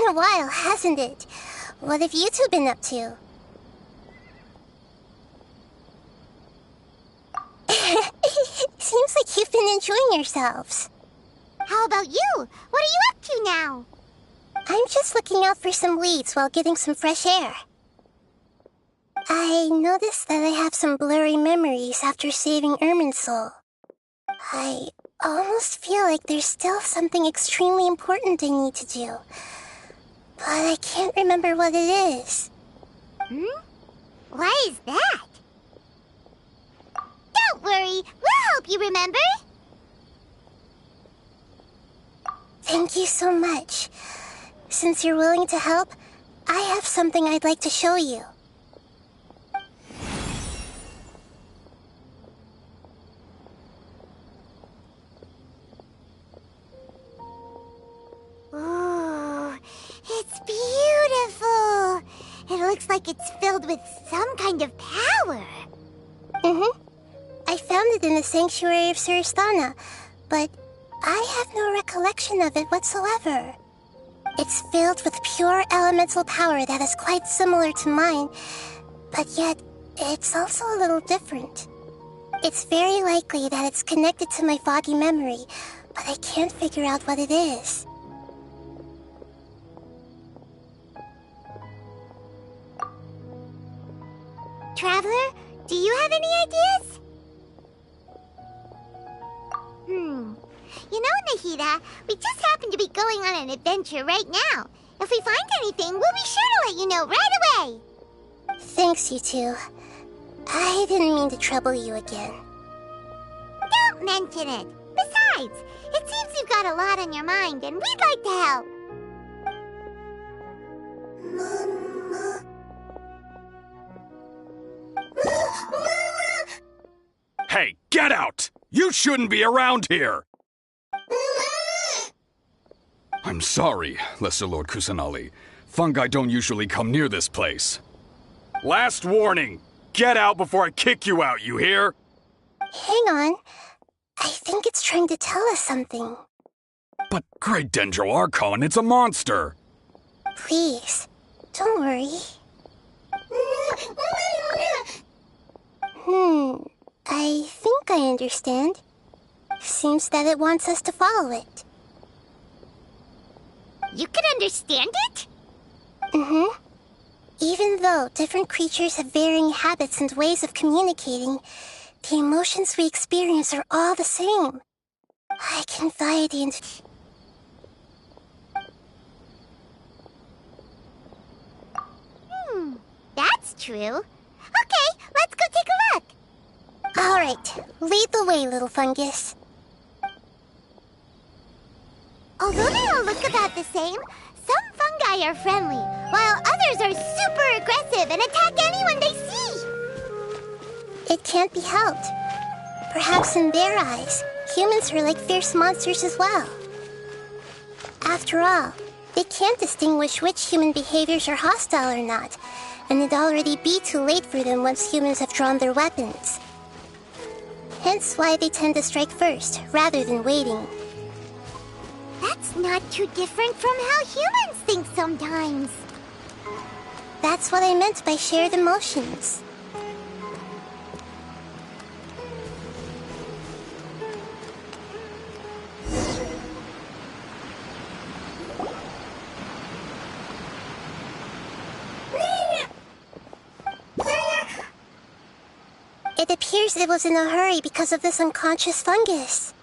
a while, hasn't it? What have you two been up to? Seems like you've been enjoying yourselves. How about you? What are you up to now? I'm just looking out for some leads while getting some fresh air. I noticed that I have some blurry memories after saving Ermin's soul. I almost feel like there's still something extremely important I need to do. But I can't remember what it is. Why is that? Don't worry, we'll help you remember. Thank you so much. Since you're willing to help, I have something I'd like to show you. Ooh, it's beautiful. It looks like it's filled with some kind of power. I found it in the sanctuary of Suristana, but I have no recollection of it whatsoever. It's filled with pure elemental power that is quite similar to mine, but yet it's also a little different. It's very likely that it's connected to my foggy memory, but I can't figure out what it is. Traveler, do you have any ideas? You know, Nahida, we just happen to be going on an adventure right now. If we find anything, we'll be sure to let you know right away. Thanks, you two. I didn't mean to trouble you again. Don't mention it. Besides, it seems you've got a lot on your mind, and we'd like to help. Hey, get out! You shouldn't be around here! I'm sorry, Lesser Lord Kusanali. Fungi don't usually come near this place. Last warning! Get out before I kick you out, you hear? Hang on. I think it's trying to tell us something. But Great Dendro Archon, it's a monster! Please, don't worry. I think I understand. Seems that it wants us to follow it. You can understand it? Even though different creatures have varying habits and ways of communicating, the emotions we experience are all the same. Like anxiety and... That's true. Okay, let's go take a look. All right, lead the way, little fungus. Although they all look about the same, some fungi are friendly, while others are super aggressive and attack anyone they see. It can't be helped. Perhaps in their eyes, humans are like fierce monsters as well. After all, they can't distinguish which human behaviors are hostile or not, and it'd already be too late for them once humans have drawn their weapons. Hence why they tend to strike first, rather than waiting. That's not too different from how humans think sometimes. That's what I meant by shared emotions. It appears it was in a hurry because of this unconscious fungus.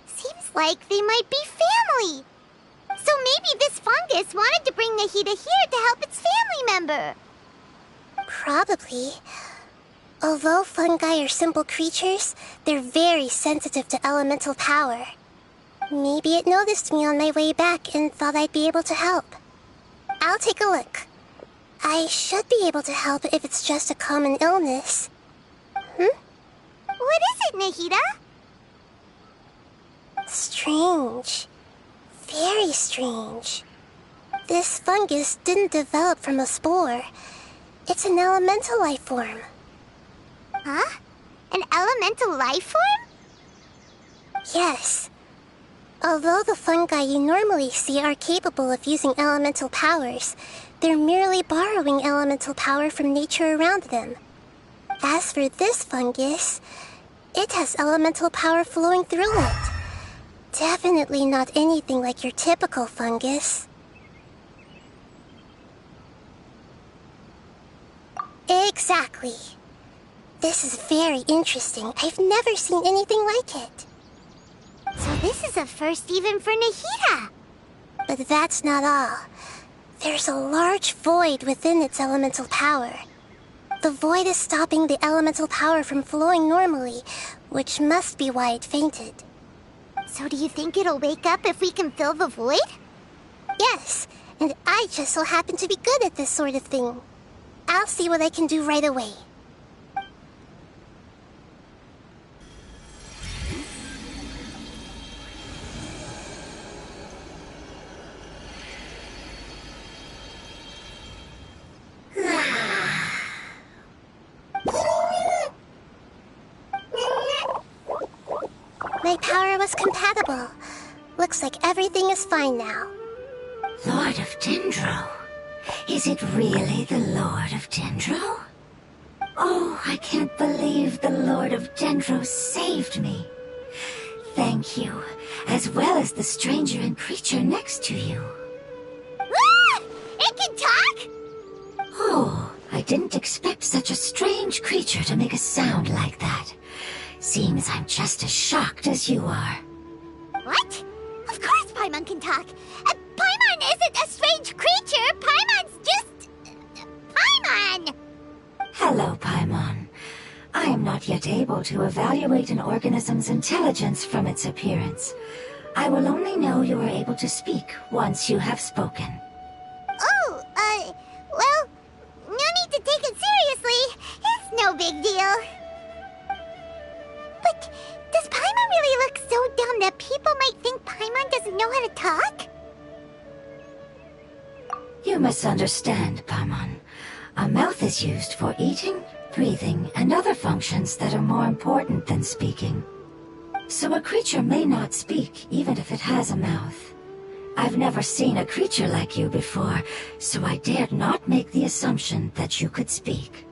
Seems like they might be family. So maybe this fungus wanted to bring Nahida here to help its family member. Probably. Although fungi are simple creatures, they're very sensitive to elemental power. Maybe it noticed me on my way back and thought I'd be able to help. I'll take a look. I should be able to help if it's just a common illness. What is it, Nahida? Strange. Very strange. This fungus didn't develop from a spore. It's an elemental life form. Huh? An elemental life form? Yes. Although the fungi you normally see are capable of using elemental powers, they're merely borrowing elemental power from nature around them. As for this fungus, it has elemental power flowing through it. Definitely not anything like your typical fungus. Exactly. This is very interesting. I've never seen anything like it. So this is a first even for Nahida. But that's not all. There's a large void within its elemental power. The void is stopping the elemental power from flowing normally, which must be why it fainted. So do you think it'll wake up if we can fill the void? Yes, and I just so happen to be good at this sort of thing. I'll see what I can do right away. My power was compatible. Looks like everything is fine now. Lord of Dendro? Is it really the Lord of Dendro? Oh, I can't believe the Lord of Dendro saved me. Thank you, as well as the stranger and creature next to you. Ah! It can talk? Oh, I didn't expect such a strange creature to make a sound like that. Seems I'm just as shocked as you are. What? Of course Paimon can talk. Paimon isn't a strange creature. Paimon's just... Paimon! Hello, Paimon. I am not yet able to evaluate an organism's intelligence from its appearance. I will only know you are able to speak once you have spoken. Oh, well, no need to take it seriously. It's no big deal. But does Paimon really look so dumb that people might think Paimon doesn't know how to talk? You misunderstand, Paimon. A mouth is used for eating, breathing, and other functions that are more important than speaking. So a creature may not speak even if it has a mouth. I've never seen a creature like you before, so I dared not make the assumption that you could speak.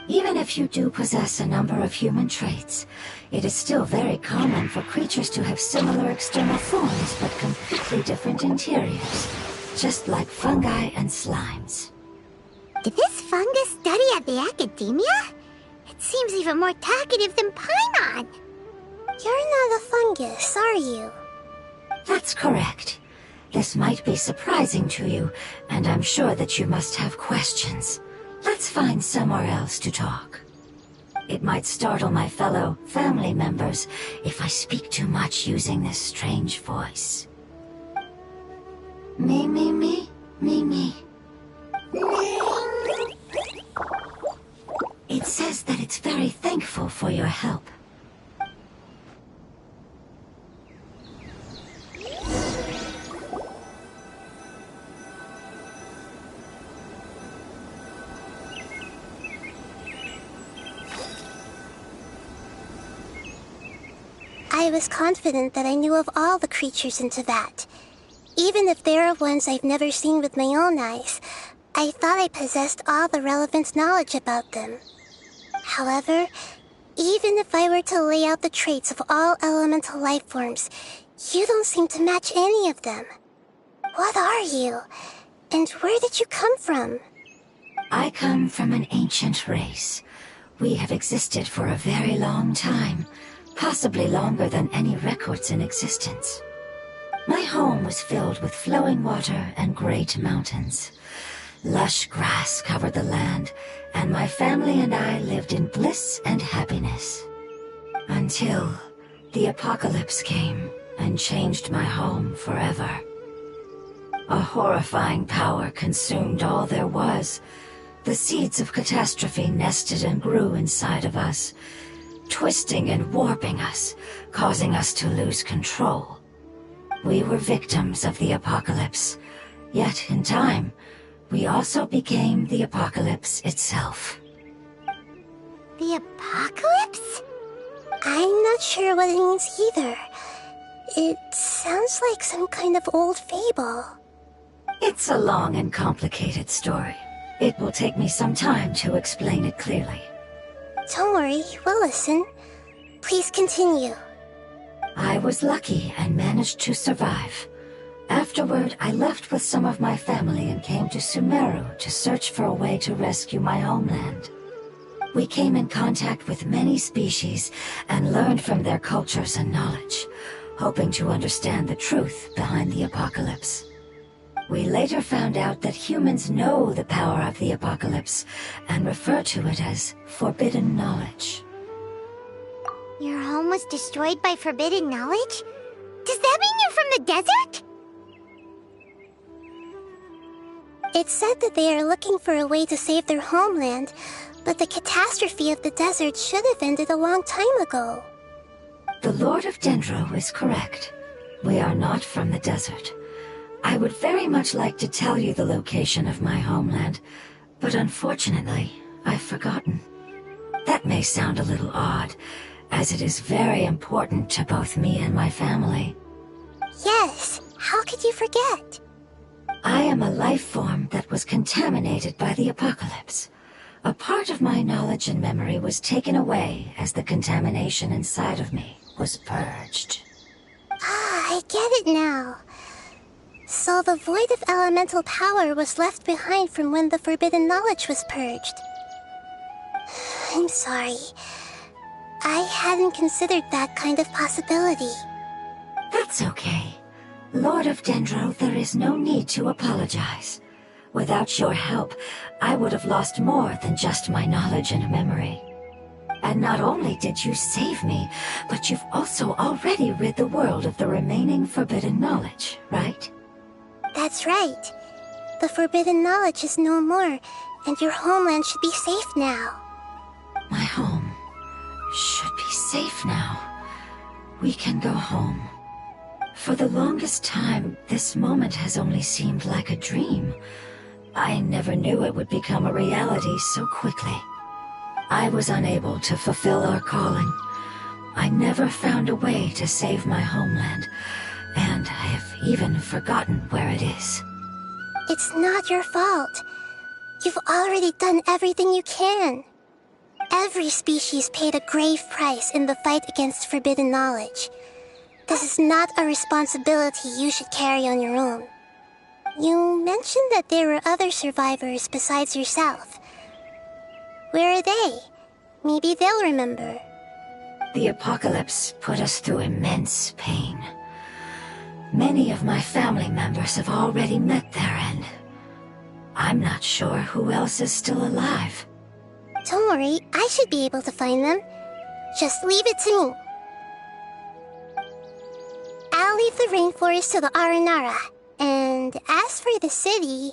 Even if you do possess a number of human traits, it is still very common for creatures to have similar external forms but completely different interiors, just like fungi and slimes. Did this fungus study at the academia? It seems even more talkative than Paimon. You're not a fungus, are you? That's correct. This might be surprising to you, and I'm sure that you must have questions. Let's find somewhere else to talk. It might startle my fellow family members if I speak too much using this strange voice. Me, me, me, me, me. It says that it's very thankful for your help. I was confident that I knew of all the creatures in Teyvat. Even if there are ones I've never seen with my own eyes, I thought I possessed all the relevant knowledge about them. However, even if I were to lay out the traits of all elemental life forms, you don't seem to match any of them. What are you? And where did you come from? I come from an ancient race. We have existed for a very long time, possibly longer than any records in existence. My home was filled with flowing water and great mountains. Lush grass covered the land, and my family and I lived in bliss and happiness. Until the apocalypse came and changed my home forever. A horrifying power consumed all there was. The seeds of catastrophe nested and grew inside of us, twisting and warping us, causing us to lose control. We were victims of the apocalypse, yet in time, we also became the apocalypse itself. The apocalypse? I'm not sure what it means either. It sounds like some kind of old fable. It's a long and complicated story. It will take me some time to explain it clearly. Don't worry, we'll listen. Please continue. I was lucky and managed to survive. Afterward, I left with some of my family and came to Sumeru to search for a way to rescue my homeland. We came in contact with many species and learned from their cultures and knowledge, hoping to understand the truth behind the apocalypse. We later found out that humans know the power of the apocalypse and refer to it as forbidden knowledge. Your home was destroyed by forbidden knowledge? Does that mean you're from the desert? It's said that they are looking for a way to save their homeland, but the catastrophe of the desert should have ended a long time ago. The Lord of Dendro is correct. We are not from the desert. I would very much like to tell you the location of my homeland, but unfortunately, I've forgotten. That may sound a little odd, as it is very important to both me and my family. Yes, how could you forget? I am a life form that was contaminated by the apocalypse. A part of my knowledge and memory was taken away as the contamination inside of me was purged. Ah, I get it now. So the void of elemental power was left behind from when the forbidden knowledge was purged. I'm sorry. I hadn't considered that kind of possibility. That's okay. Lord of Dendro, there is no need to apologize. Without your help, I would have lost more than just my knowledge and memory. And not only did you save me, but you've also already rid the world of the remaining forbidden knowledge, right? That's right. The forbidden knowledge is no more, and your homeland should be safe now. My home should be safe now. We can go home. For the longest time, this moment has only seemed like a dream. I never knew it would become a reality so quickly. I was unable to fulfill our calling. I never found a way to save my homeland, and I have even forgotten where it is. It's not your fault. You've already done everything you can. Every species paid a grave price in the fight against forbidden knowledge. This is not a responsibility you should carry on your own. You mentioned that there were other survivors besides yourself. Where are they? Maybe they'll remember. The apocalypse put us through immense pain. Many of my family members have already met their end. I'm not sure who else is still alive. Don't worry, I should be able to find them. Just leave it to me. I'll leave the rainforest to the Aranara. And as for the city,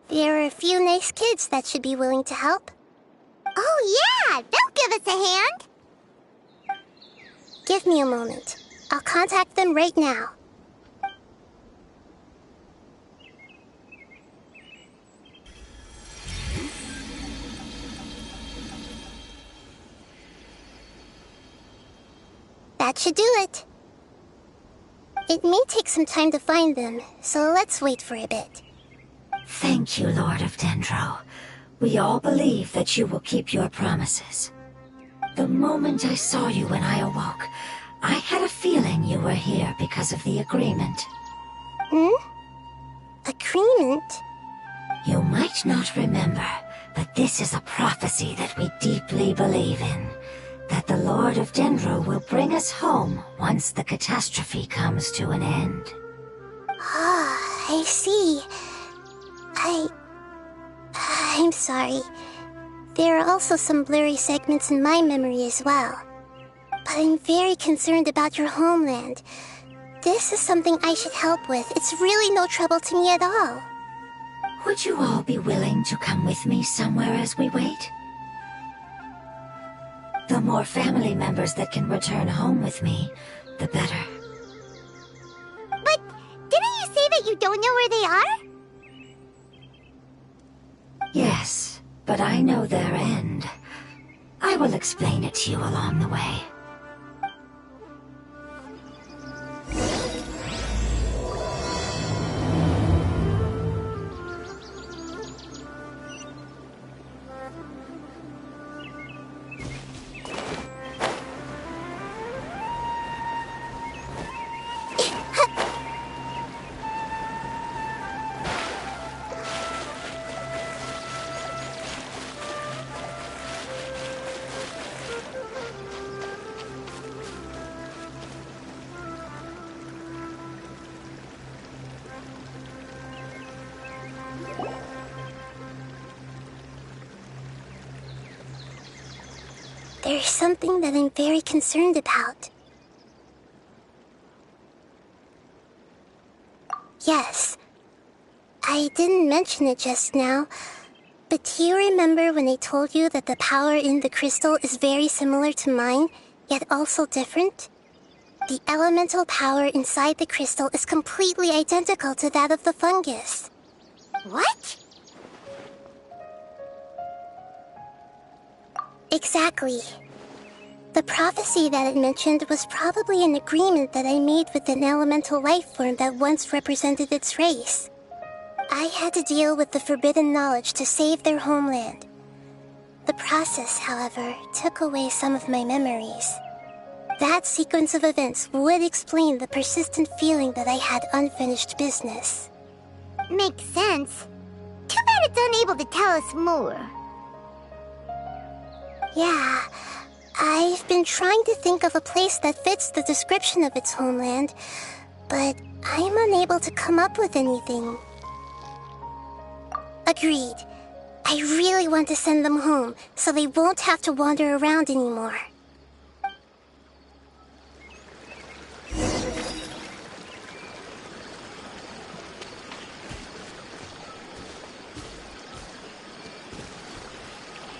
there are a few nice kids that should be willing to help. Oh yeah, they'll give us a hand. Give me a moment. I'll contact them right now. That should do it. It may take some time to find them, so let's wait for a bit. Thank you, Lord of Dendro. We all believe that you will keep your promises. The moment I saw you when I awoke, I had a feeling you were here because of the agreement. Agreement? You might not remember, but this is a prophecy that we deeply believe in. That the Lord of Dendro will bring us home once the catastrophe comes to an end. Ah, I see. I'm sorry. There are also some blurry segments in my memory as well. But I'm very concerned about your homeland. This is something I should help with. It's really no trouble to me at all. Would you all be willing to come with me somewhere as we wait? The more family members that can return home with me, the better. But didn't you say that you don't know where they are? Yes, but I know their end. I will explain it to you along the way. There's something that I'm very concerned about. Yes, I didn't mention it just now, but do you remember when I told you that the power in the crystal is very similar to mine, yet also different? The elemental power inside the crystal is completely identical to that of the fungus. What? Exactly. The prophecy that it mentioned was probably an agreement that I made with an elemental life form that once represented its race. I had to deal with the forbidden knowledge to save their homeland. The process, however, took away some of my memories. That sequence of events would explain the persistent feeling that I had unfinished business. Makes sense. Too bad it's unable to tell us more. Yeah, I've been trying to think of a place that fits the description of its homeland, but I'm unable to come up with anything. Agreed. I really want to send them home, so they won't have to wander around anymore.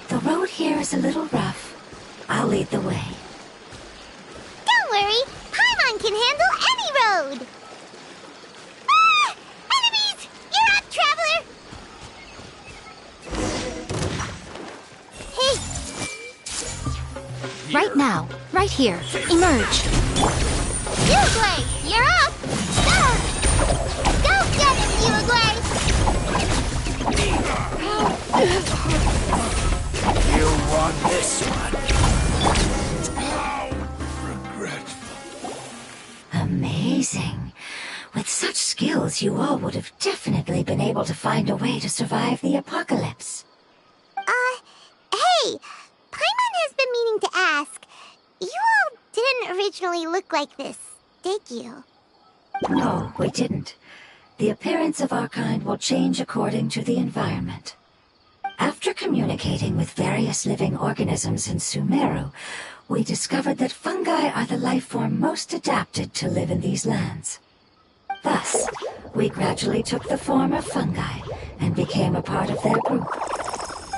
The road here is a little rough. I'll lead the way. Don't worry, Paimon can handle any road! Ah! Enemies! You're up, traveler! Hey! Right now, right here. Emerge. Uruguay, you're up! Go! Go get it, Uruguay! You want this one? How regretful. Amazing. With such skills, you all would have definitely been able to find a way to survive the apocalypse. Hey! Paimon has been meaning to ask. You all didn't originally look like this, did you? No, we didn't. The appearance of our kind will change according to the environment. After communicating with various living organisms in Sumeru, we discovered that fungi are the life form most adapted to live in these lands. Thus, we gradually took the form of fungi and became a part of their group.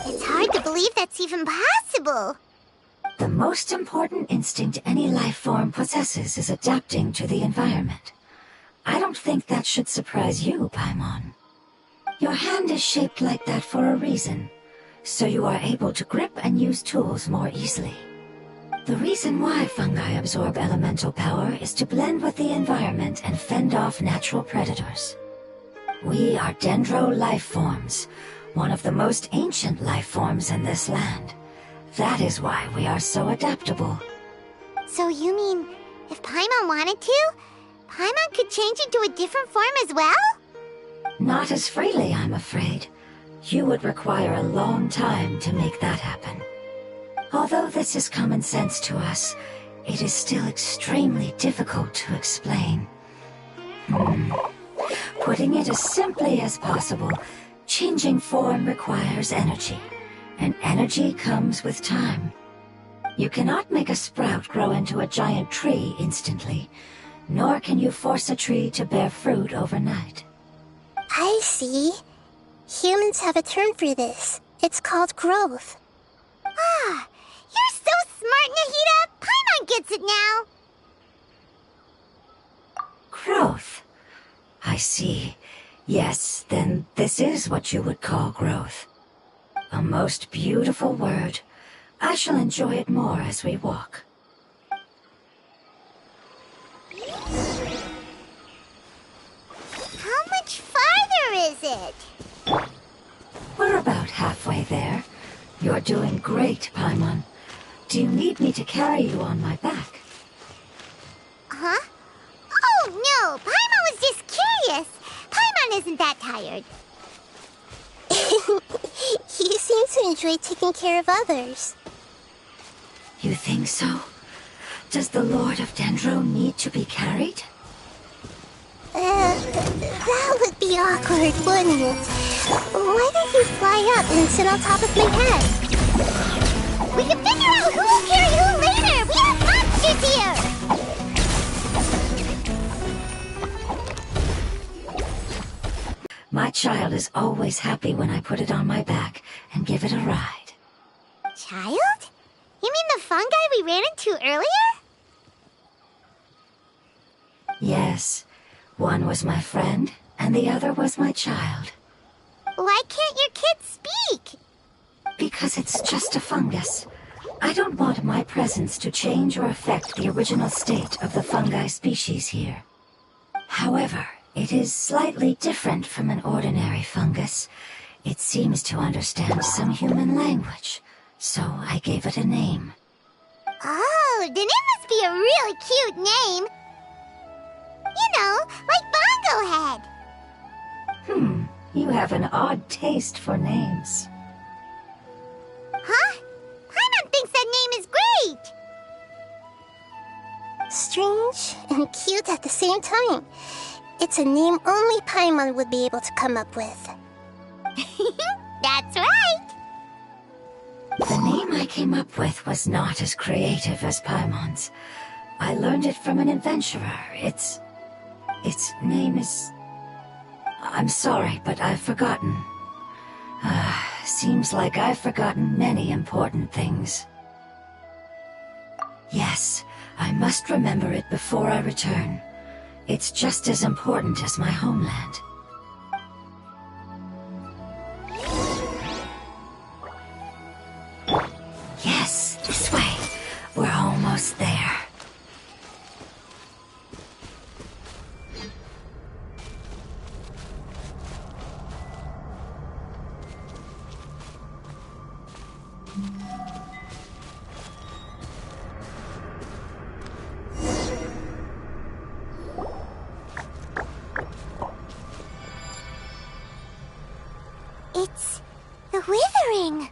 It's hard to believe that's even possible. The most important instinct any life form possesses is adapting to the environment. I don't think that should surprise you, Paimon. Your hand is shaped like that for a reason, so you are able to grip and use tools more easily. The reason why fungi absorb elemental power is to blend with the environment and fend off natural predators. We are dendro life forms, one of the most ancient life forms in this land. That is why we are so adaptable. So you mean, if Paimon wanted to, Paimon could change into a different form as well? Not as freely, I'm afraid. You would require a long time to make that happen. Although this is common sense to us, it is still extremely difficult to explain. Putting it as simply as possible, changing form requires energy, and energy comes with time. You cannot make a sprout grow into a giant tree instantly, nor can you force a tree to bear fruit overnight. I see. Humans have a term for this. It's called growth. Ah, you're so smart, Nahida! Paimon gets it now! Growth. I see. Yes, then this is what you would call growth. A most beautiful word. I shall enjoy it more as we walk. How much farther is it? We're about halfway there. You're doing great, Paimon. Do you need me to carry you on my back? Huh? Oh, no! Paimon was just curious! Paimon isn't that tired. You seem to enjoy taking care of others. You think so? Does the Lord of Dendro need to be carried? That would be awkward, wouldn't it? Why don't you fly up and sit on top of my head? We can figure out who will carry is always happy when I put it on my back and give it a ride. Child? You mean the fungi we ran into earlier? Yes, one was my friend, and the other was my child. Why can't your kid speak? Because it's just a fungus. I don't want my presence to change or affect the original state of the fungi species here. However, it is slightly different from an ordinary fungus. It seems to understand some human language, so I gave it a name. Oh, then it must be a really cute name. You know, like Bongo Head. You have an odd taste for names. Huh? Paimon thinks that name is great. Strange and cute at the same time. It's a name only Paimon would be able to come up with. That's right. The name I came up with was not as creative as Paimon's. I learned it from an adventurer. Its name is... I'm sorry, but I've forgotten. Seems like I've forgotten many important things. Yes, I must remember it before I return. It's just as important as my homeland. Yes, this way. We're almost there. It's the Withering.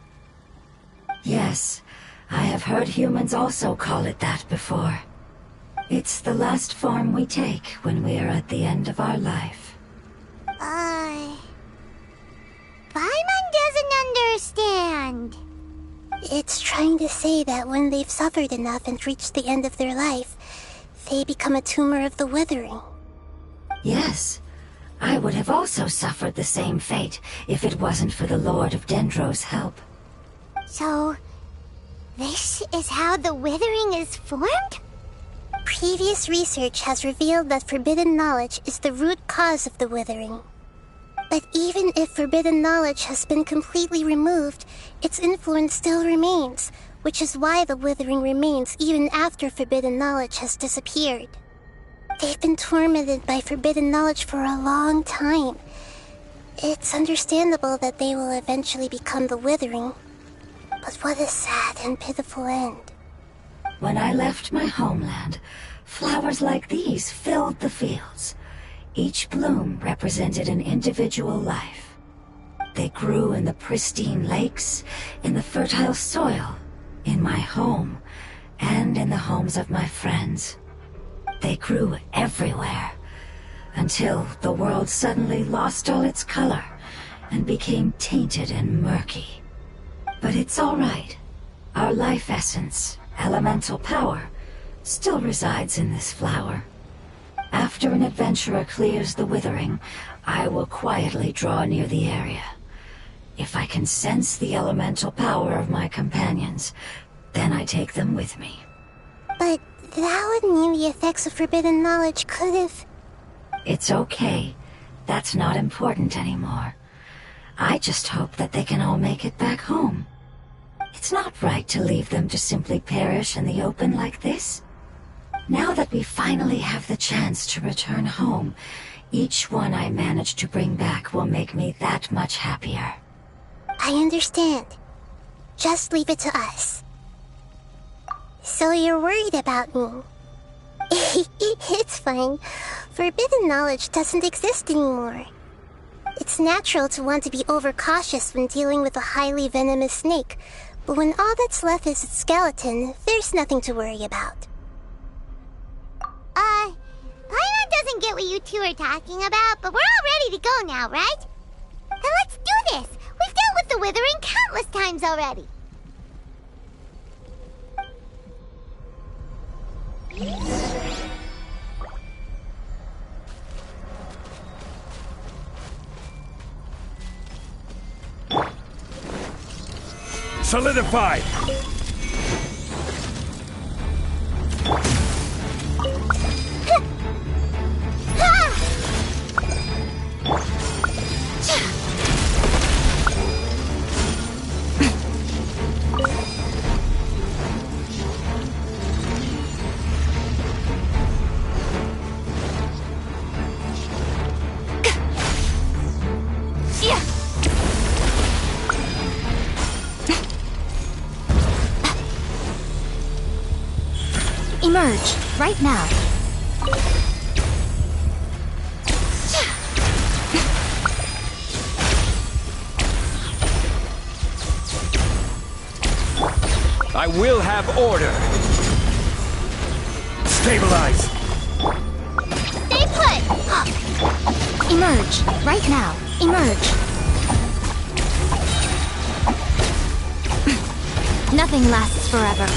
Yes, I have heard humans also call it that before. It's the last form we take when we are at the end of our life. Paimon doesn't understand. It's trying to say that when they've suffered enough and reached the end of their life, they become a tumor of the Withering. Yes, I would have also suffered the same fate if it wasn't for the Lord of Dendro's help. So, this is how the Withering is formed? Previous research has revealed that forbidden knowledge is the root cause of the Withering. But even if forbidden knowledge has been completely removed, its influence still remains, which is why the Withering remains even after forbidden knowledge has disappeared. They've been tormented by forbidden knowledge for a long time. It's understandable that they will eventually become the Withering. But what a sad and pitiful end. When I left my homeland, flowers like these filled the fields. Each bloom represented an individual life. They grew in the pristine lakes, in the fertile soil, in my home, and in the homes of my friends. They grew everywhere, until the world suddenly lost all its color and became tainted and murky. But it's all right. Our life essence, elemental power, still resides in this flower. After an adventurer clears the Withering, I will quietly draw near the area. If I can sense the elemental power of my companions, then I take them with me. But that would mean the effects of forbidden knowledge could have... It's okay. That's not important anymore. I just hope that they can all make it back home. It's not right to leave them to simply perish in the open like this. Now that we finally have the chance to return home, each one I manage to bring back will make me that much happier. I understand. Just leave it to us. So you're worried about me? It's fine. Forbidden knowledge doesn't exist anymore. It's natural to want to be overcautious when dealing with a highly venomous snake, but when all that's left is its skeleton, there's nothing to worry about. Paimon doesn't get what you two are talking about, but we're all ready to go now, right? Then let's do this! We've dealt with the Withering countless times already! Solidify! Emerge, right now. I will have order. Stabilize. Stay put! Emerge, right now. Emerge. Nothing lasts forever.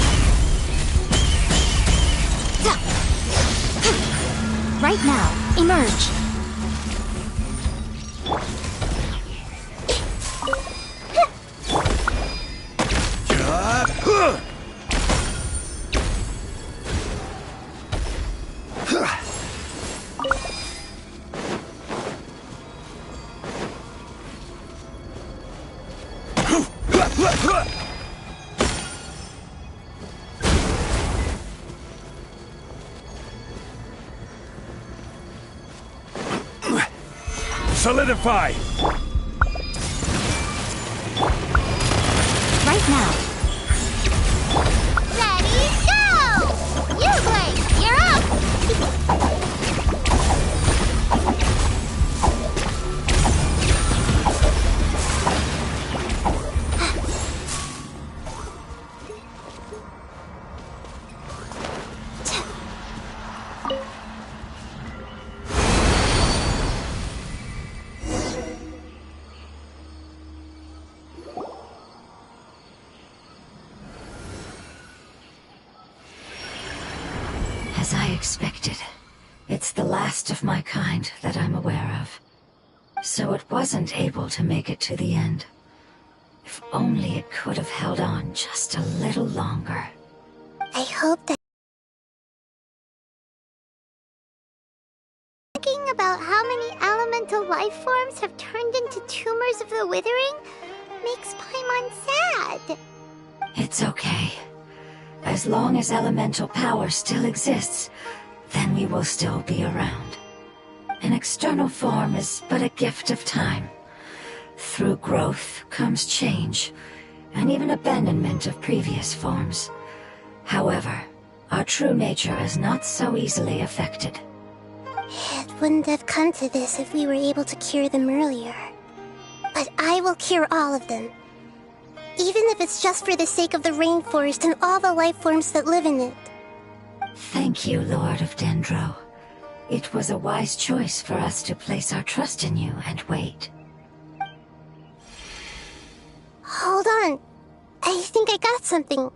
Right now, emerge. Solidify! Right now. Ready, go! You, Blake, you're up! As I expected, it's the last of my kind that I'm aware of. So it wasn't able to make it to the end. If only it could have held on just a little longer. I hope that Thinking about how many elemental life forms have turned into tumors of the withering makes Paimon sad. It's okay. As long as elemental power still exists, then we will still be around. An external form is but a gift of time. Through growth comes change, and even abandonment of previous forms. However, our true nature is not so easily affected. it wouldn't have come to this if we were able to cure them earlier. But I will cure all of them. Even if it's just for the sake of the rainforest and all the life forms that live in it. Thank you, Lord of Dendro. It was a wise choice for us to place our trust in you and wait. Hold on. I think I got something.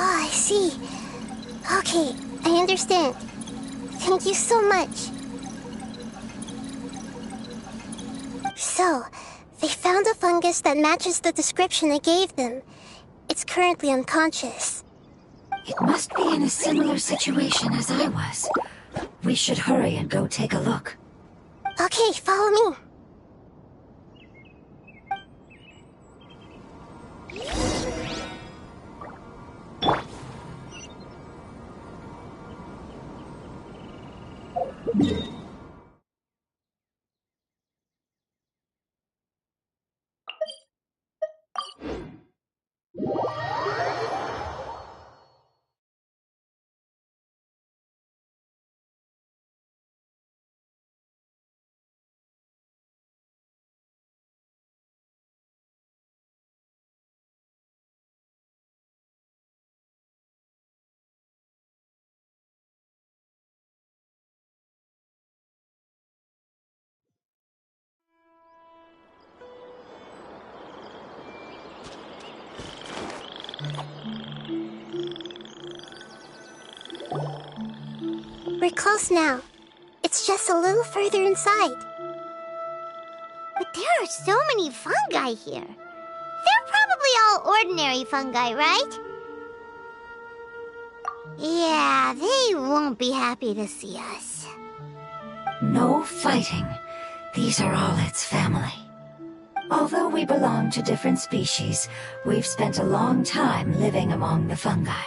Oh, I see. Okay, I understand. Thank you so much. So, they found a fungus that matches the description I gave them. It's currently unconscious. It must be in a similar situation as I was. We should hurry and go take a look. Okay, follow me. We're close now. It's just a little further inside. But there are so many fungi here. They're probably all ordinary fungi, right? Yeah, they won't be happy to see us. No fighting. These are all its family. Although we belong to different species, we've spent a long time living among the fungi.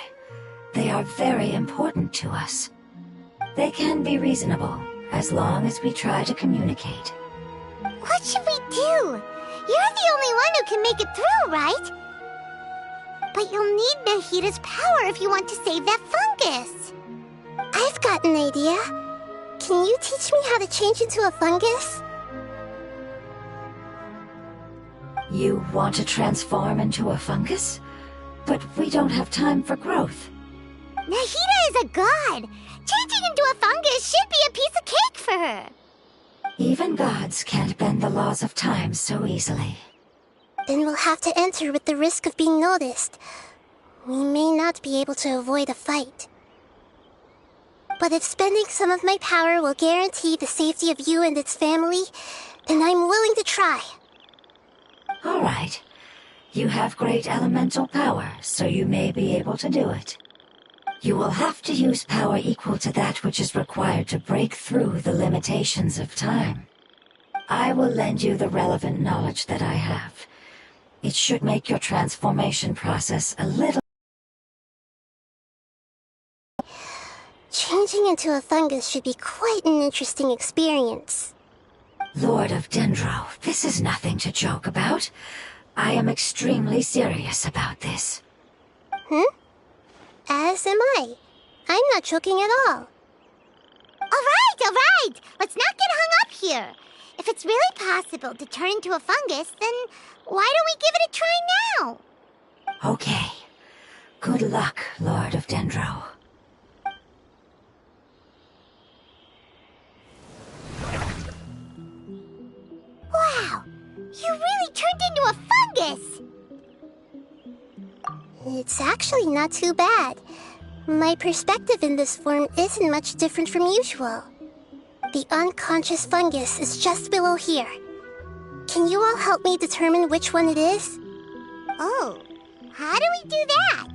They are very important to us. They can be reasonable, as long as we try to communicate. What should we do? You're the only one who can make it through, right? But you'll need Nahita's power if you want to save that fungus. I've got an idea. Can you teach me how to change into a fungus? You want to transform into a fungus? But we don't have time for growth. Nahita is a god. Changing into a fungus should be a piece of cake for her. Even gods can't bend the laws of time so easily. Then we'll have to enter with the risk of being noticed. We may not be able to avoid a fight. But if spending some of my power will guarantee the safety of you and its family, then I'm willing to try. All right. You have great elemental power, so you may be able to do it. You will have to use power equal to that which is required to break through the limitations of time. I will lend you the relevant knowledge that I have. It should make your transformation process a little... Changing into a fungus should be quite an interesting experience. Lord of Dendro, this is nothing to joke about. I am extremely serious about this. As am I. I'm not joking at all. All right. Let's not get hung up here. If it's really possible to turn into a fungus, then why don't we give it a try now? Okay. Good luck, Lord of Dendro. Wow! You really turned into a fungus! It's actually not too bad. My perspective in this form isn't much different from usual. The unconscious fungus is just below here. Can you all help me determine which one it is? Oh, how do we do that?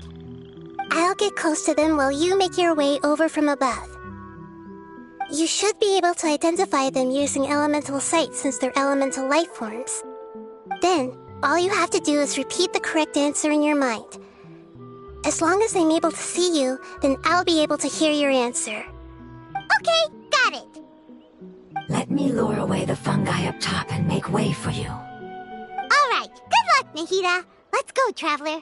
I'll get close to them while you make your way over from above. You should be able to identify them using elemental sight since they're elemental life forms. Then, all you have to do is repeat the correct answer in your mind. As long as I'm able to see you, then I'll be able to hear your answer. Okay, got it. Let me lure away the fungi up top and make way for you. All right, good luck, Nahita. Let's go, Traveler.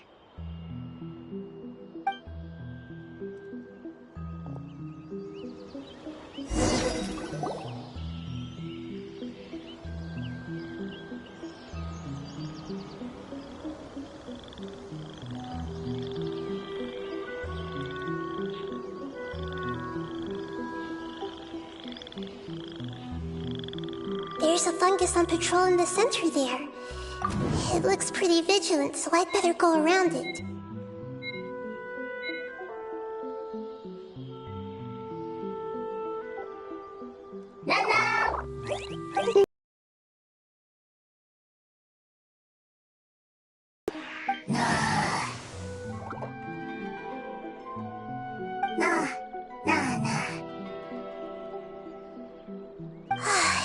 There's a fungus on patrol in the center there. It looks pretty vigilant, so I'd better go around it.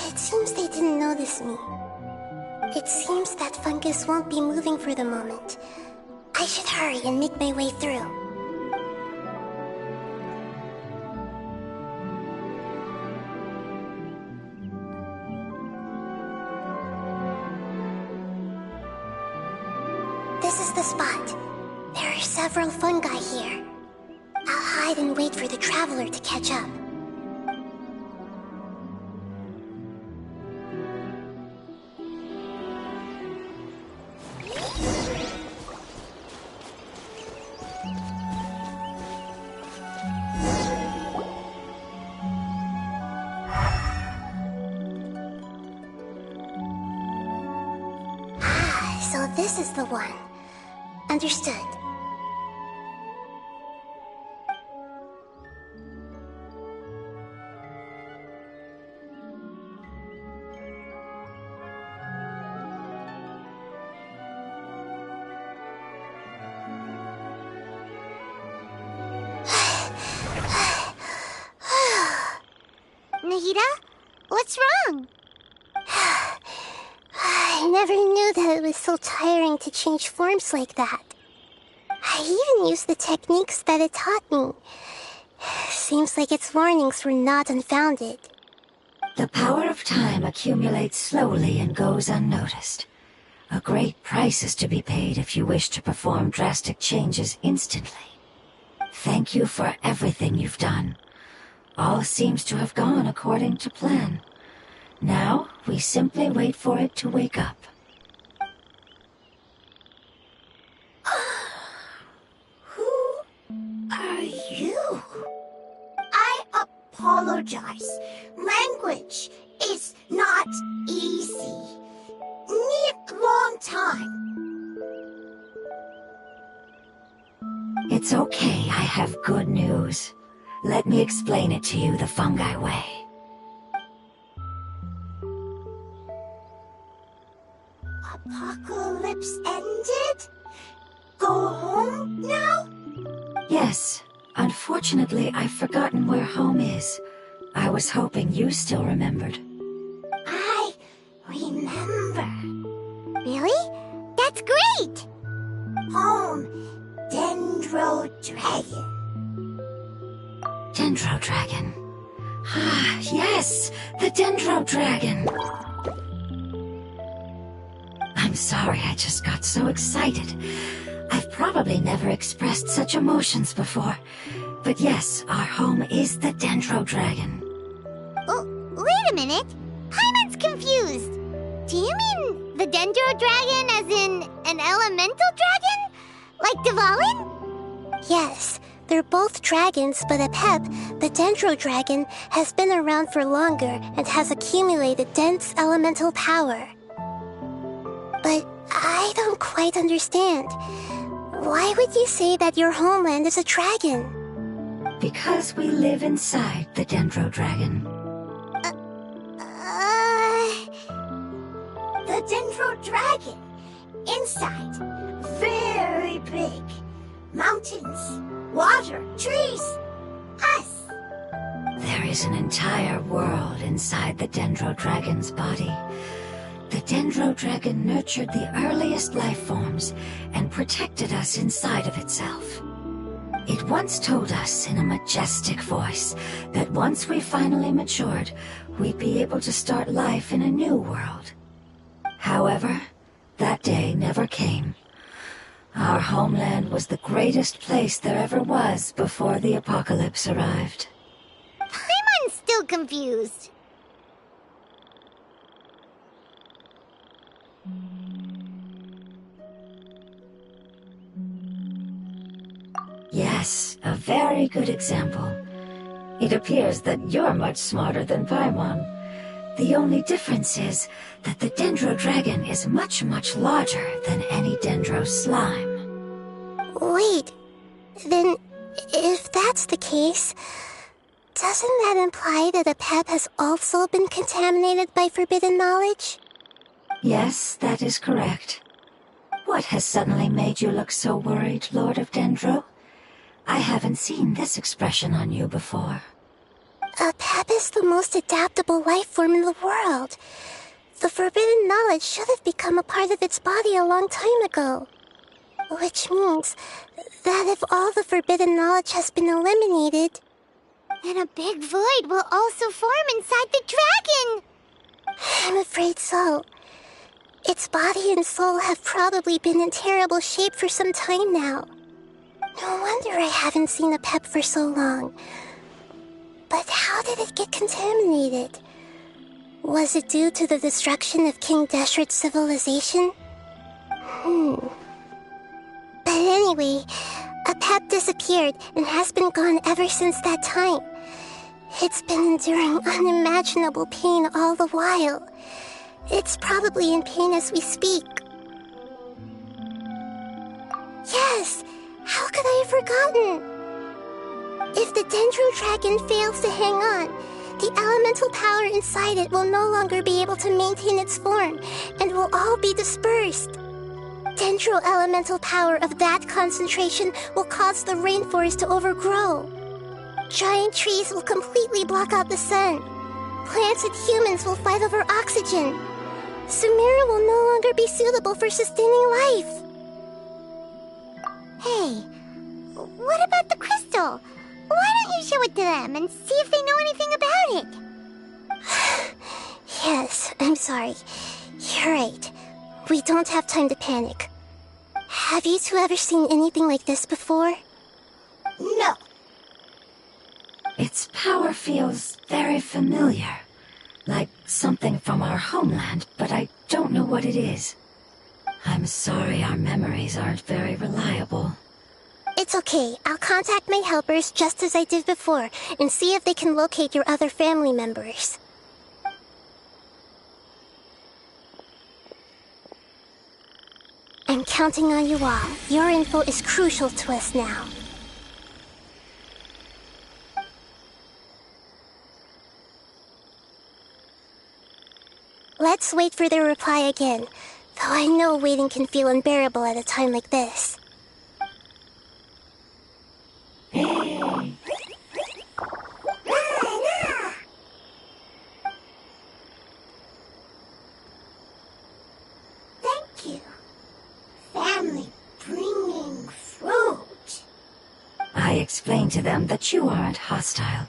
It seems they didn't notice me. It seems that fungus won't be moving for the moment. I should hurry and make my way through. This is the spot. There are several fungi here. I'll hide and wait for the traveler to catch up. So this is the one. Understood. Akira? What's wrong? I never knew that it was so tiring to change forms like that. I even used the techniques that it taught me. Seems like its warnings were not unfounded. The power of time accumulates slowly and goes unnoticed. A great price is to be paid if you wish to perform drastic changes instantly. Thank you for everything you've done. All seems to have gone according to plan. Now, we simply wait for it to wake up. Who are you? I apologize. Language is not easy. Need long time. It's okay, I have good news. Let me explain it to you the fungi way. Apocalypse ended? Go home now? Yes, unfortunately I've forgotten where home is. I was hoping you still remembered. I remember. Really? That's great! Home, Dendro Dragon. Dendro Dragon. Ah, yes, the Dendro Dragon. I'm sorry, I just got so excited. I've probably never expressed such emotions before. But yes, our home is the Dendro Dragon. Oh, wait a minute. Paimon's confused. Do you mean the Dendro Dragon as in an elemental dragon? Like Dvalin? Yes, they're both dragons, but Apep, the Dendro Dragon, has been around for longer and has accumulated dense elemental power. But I don't quite understand. Why would you say that your homeland is a dragon? Because we live inside the Dendro Dragon. The Dendro Dragon. Inside. Very big. Mountains, water, trees. Us. There is an entire world inside the Dendro Dragon's body. The Dendro Dragon nurtured the earliest life forms and protected us inside of itself. It once told us in a majestic voice that once we finally matured, we'd be able to start life in a new world. However, that day never came. Our homeland was the greatest place there ever was before the apocalypse arrived. Paimon's still confused. Yes, a very good example. It appears that you're much smarter than Paimon. The only difference is that the Dendro Dragon is much, much larger than any Dendro slime. Wait, then if that's the case, doesn't that imply that Apep has also been contaminated by forbidden knowledge? Yes, that is correct. What has suddenly made you look so worried, Lord of Dendro? I haven't seen this expression on you before. Apep is the most adaptable life form in the world. The forbidden knowledge should have become a part of its body a long time ago. Which means that if all the forbidden knowledge has been eliminated, then a big void will also form inside the dragon! I'm afraid so. Its body and soul have probably been in terrible shape for some time now. No wonder I haven't seen Apep for so long. But how did it get contaminated? Was it due to the destruction of King Deshret's civilization? But anyway, Apep disappeared and has been gone ever since that time. It's been enduring unimaginable pain all the while. It's probably in pain as we speak. Yes! How could I have forgotten? If the Dendro Dragon fails to hang on, the elemental power inside it will no longer be able to maintain its form and will all be dispersed. Dendro elemental power of that concentration will cause the rainforest to overgrow. Giant trees will completely block out the sun. Plants and humans will fight over oxygen. Samira will no longer be suitable for sustaining life. Hey, what about the crystal? Why don't you show it to them and see if they know anything about it? Yes, I'm sorry. You're right. We don't have time to panic. Have you two ever seen anything like this before? No. Its power feels very familiar. Like something from our homeland, but I don't know what it is. I'm sorry our memories aren't very reliable. It's okay. I'll contact my helpers just as I did before and see if they can locate your other family members. I'm counting on you all. Your info is crucial to us now. Let's wait for their reply again, though I know waiting can feel unbearable at a time like this. Thank you. Family bringing fruit. I explained to them that you aren't hostile.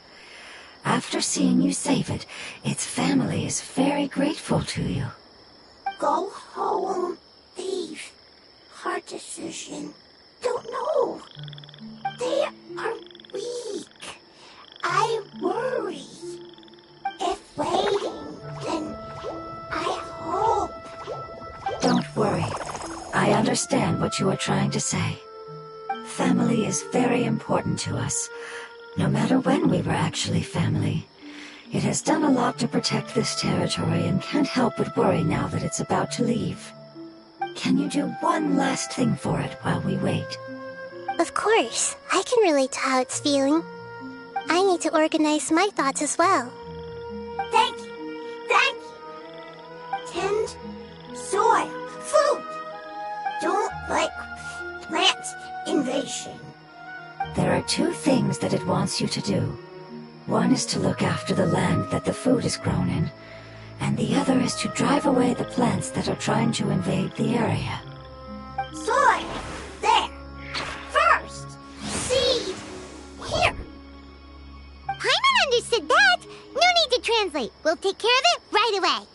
After seeing you save it, its family is very grateful to you. Go home, leave. Hard decision. Don't know. They are weak. I worry. If waiting, then I hope. Don't worry. I understand what you are trying to say. Family is very important to us. No matter when we were actually family. It has done a lot to protect this territory and can't help but worry now that it's about to leave. Can you do one last thing for it while we wait? Of course, I can relate to how it's feeling. I need to organize my thoughts as well. Thank you. Thank you. Tend soil, food. Don't like plant invasion. There are two things that it wants you to do. One is to look after the land that the food is grown in, and the other is to drive away the plants that are trying to invade the area. Soil. There. First. Seed. Here. Paimon understood that. No need to translate. We'll take care of it right away.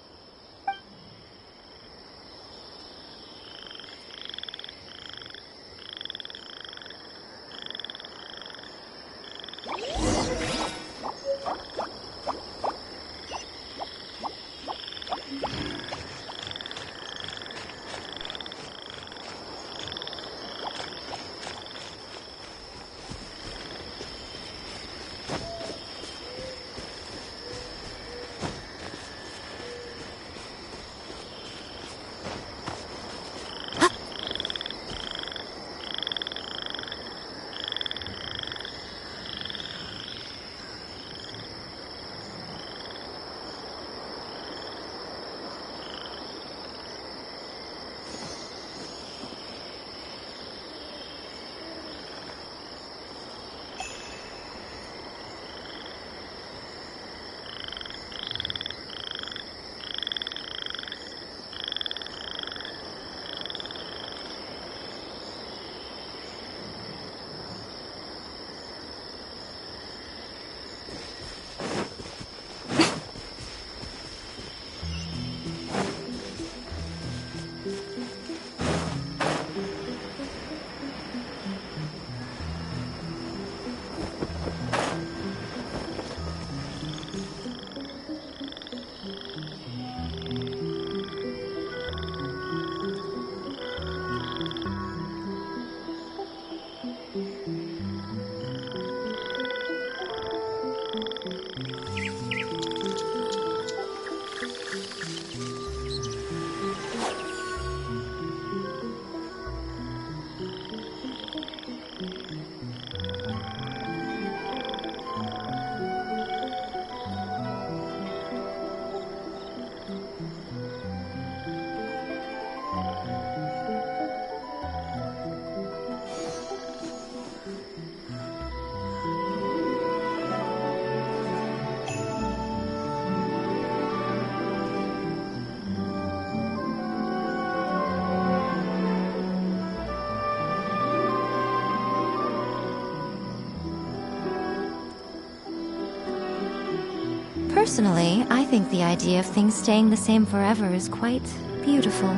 Personally, I think the idea of things staying the same forever is quite beautiful.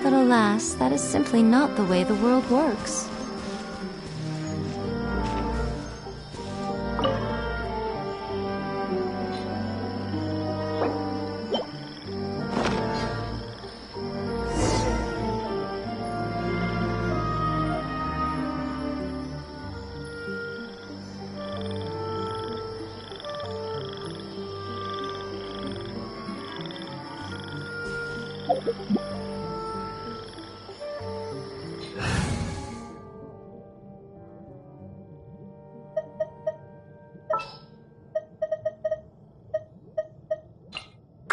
But alas, that is simply not the way the world works.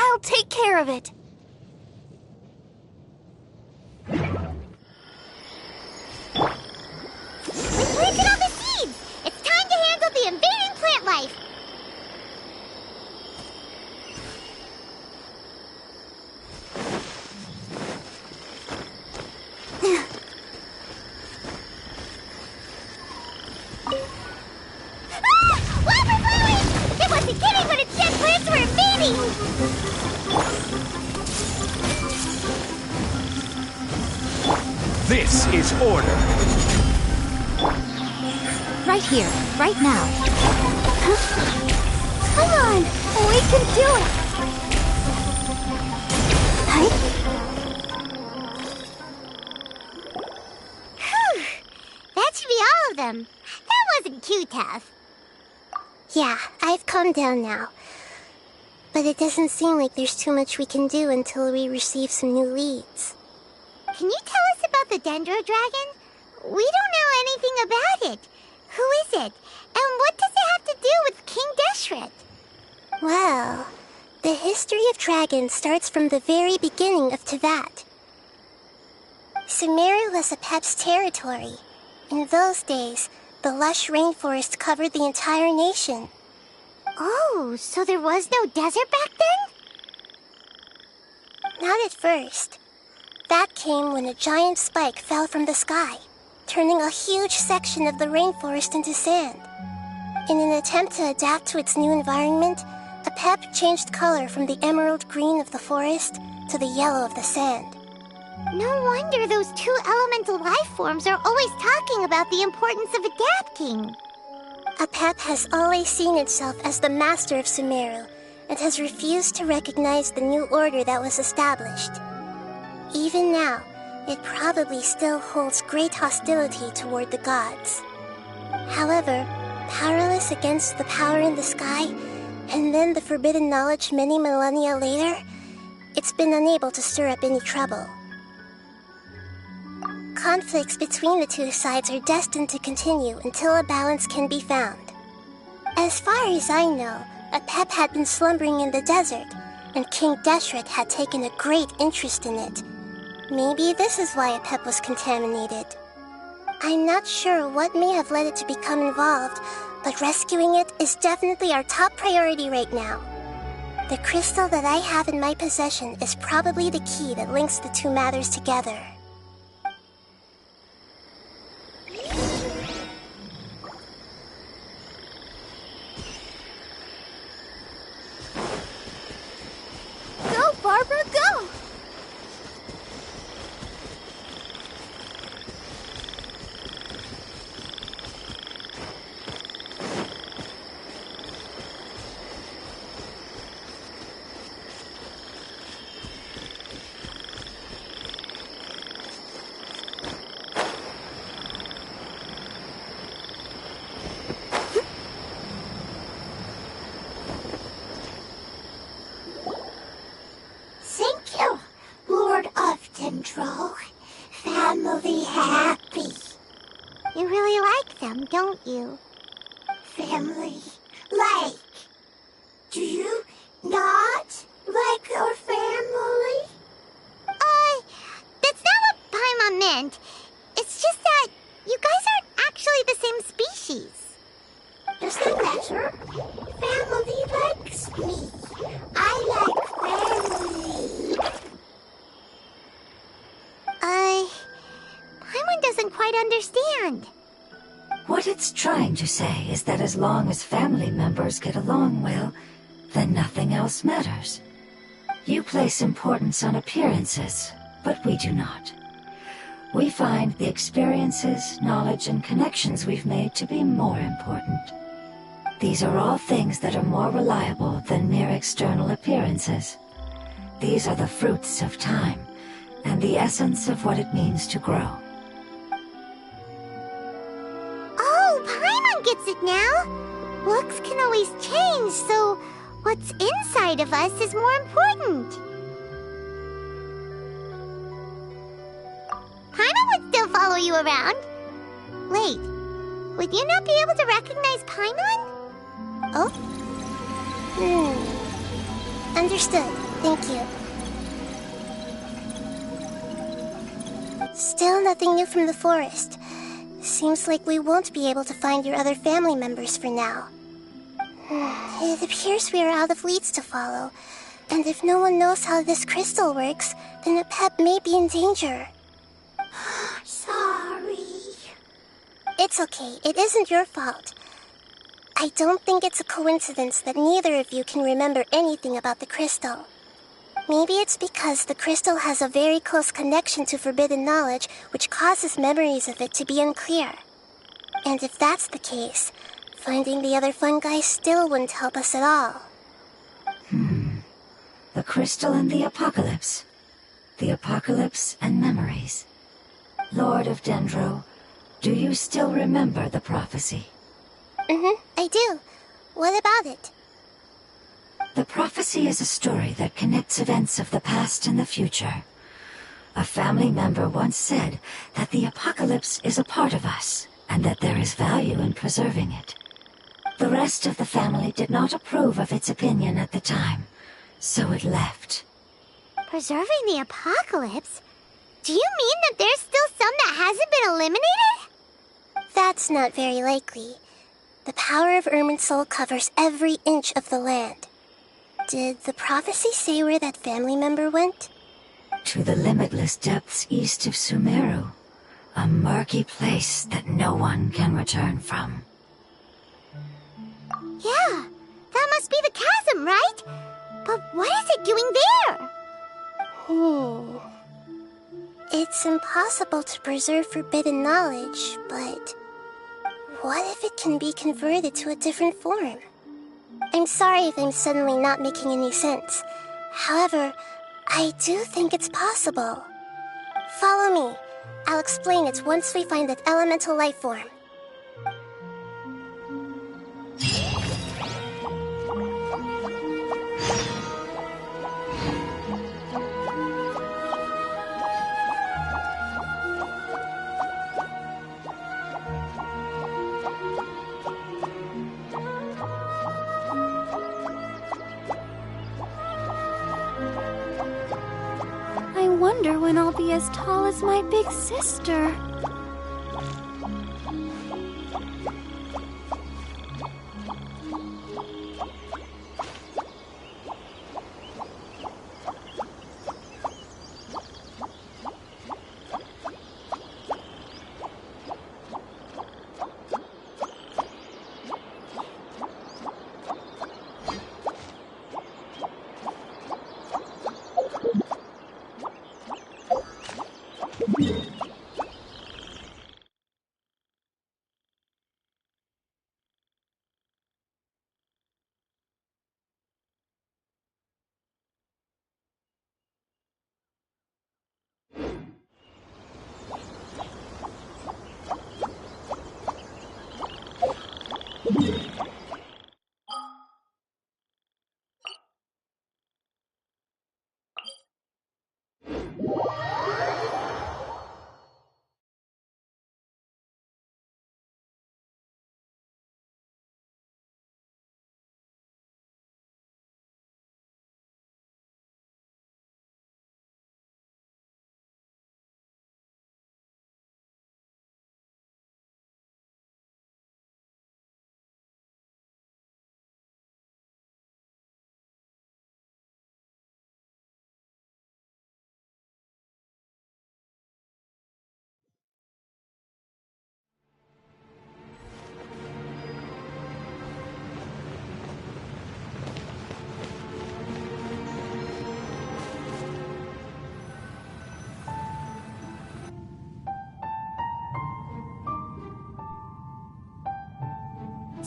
I'll take care of it. We planted all the seeds! It's time to handle the invading plant life! Wildflowers! It wasn't kidding when it said plants were invading! This is order. Right here, right now. Come on! We can do it! Whew! That should be all of them. That wasn't too tough. Yeah, I've calmed down now. But it doesn't seem like there's too much we can do until we receive some new leads. Can you tell us about the Dendro Dragon? We don't know anything about it. Who is it? And what does it have to do with King Deshret? Well, the history of dragons starts from the very beginning of Tevat. Sumeru was Apep's territory. In those days, the lush rainforest covered the entire nation. Oh, so there was no desert back then? Not at first. That came when a giant spike fell from the sky, turning a huge section of the rainforest into sand. In an attempt to adapt to its new environment, Apep changed color from the emerald green of the forest to the yellow of the sand. No wonder those two elemental life forms are always talking about the importance of adapting. Apep has always seen itself as the master of Sumeru and has refused to recognize the new order that was established. Even now, it probably still holds great hostility toward the gods. However, powerless against the power in the sky, and then the forbidden knowledge many millennia later, it's been unable to stir up any trouble. Conflicts between the two sides are destined to continue until a balance can be found. As far as I know, Apep had been slumbering in the desert, and King Deshret had taken a great interest in it. Maybe this is why Apep was contaminated. I'm not sure what may have led it to become involved, but rescuing it is definitely our top priority right now. The crystal that I have in my possession is probably the key that links the two matters together. Go, Barbara, go! Thank you, Lord of Dendro. Family happy. You really like them, don't you? Family like. Do you not like your family? That's not what Paimon meant. It's just that you guys aren't actually the same species. Doesn't matter. Family likes me. I like family. Paimon doesn't quite understand. What What it's trying to say is that as long as family members get along well, then nothing else matters. You place importance on appearances, but we do not. We find the experiences, knowledge, and connections we've made to be more important. These are all things that are more reliable than mere external appearances. These are the fruits of time, and the essence of what it means to grow. Oh, Paimon gets it now! Looks can always change, so what's inside of us is more important. Paimon would still follow you around. Wait, would you not be able to recognize Paimon? Oh? Understood. Thank you. Still nothing new from the forest. Seems like we won't be able to find your other family members for now. It appears we are out of leads to follow, and if no one knows how this crystal works, then Apep may be in danger. Sorry. It's okay. It isn't your fault. I don't think it's a coincidence that neither of you can remember anything about the crystal. Maybe it's because the crystal has a very close connection to forbidden knowledge, which causes memories of it to be unclear. And if that's the case, finding the other fungi still wouldn't help us at all. The crystal and the apocalypse. The apocalypse and memories. Lord of Dendro, do you still remember the prophecy? I do. What about it? The prophecy is a story that connects events of the past and the future. A family member once said that the apocalypse is a part of us, and that there is value in preserving it. The rest of the family did not approve of its opinion at the time, so it left. Preserving the apocalypse? Do you mean that there's still some that hasn't been eliminated? That's not very likely. The power of Irminsul covers every inch of the land. Did the prophecy say where that family member went? To the limitless depths east of Sumeru, a murky place that no one can return from. Yeah, that must be the chasm, right? But what is it doing there? It's impossible to preserve forbidden knowledge, but what if it can be converted to a different form? I'm sorry if I'm suddenly not making any sense. However, I do think it's possible. Follow me. I'll explain it once we find that elemental life form. I wonder when I'll be as tall as my big sister.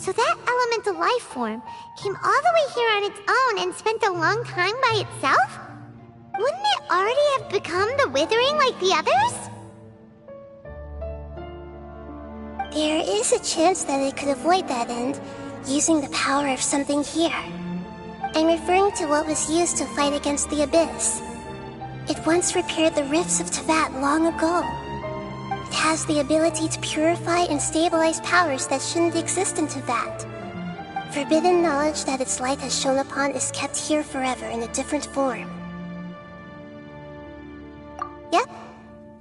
So that elemental life form came all the way here on its own and spent a long time by itself? Wouldn't it already have become the Withering like the others? There is a chance that it could avoid that end, using the power of something here. I'm referring to what was used to fight against the Abyss. It once repaired the rifts of Teyvat long ago. It has the ability to purify and stabilize powers that shouldn't exist in Teyvat. Forbidden knowledge that its light has shone upon is kept here forever in a different form. Yep,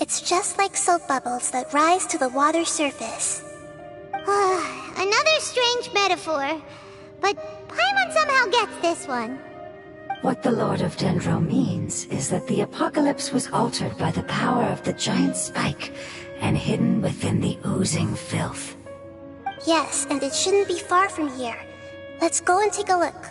it's just like soap bubbles that rise to the water surface. Another strange metaphor, but Paimon somehow gets this one. What the Lord of Dendro means is that the apocalypse was altered by the power of the giant spike and hidden within the oozing filth. Yes, and it shouldn't be far from here. Let's go and take a look.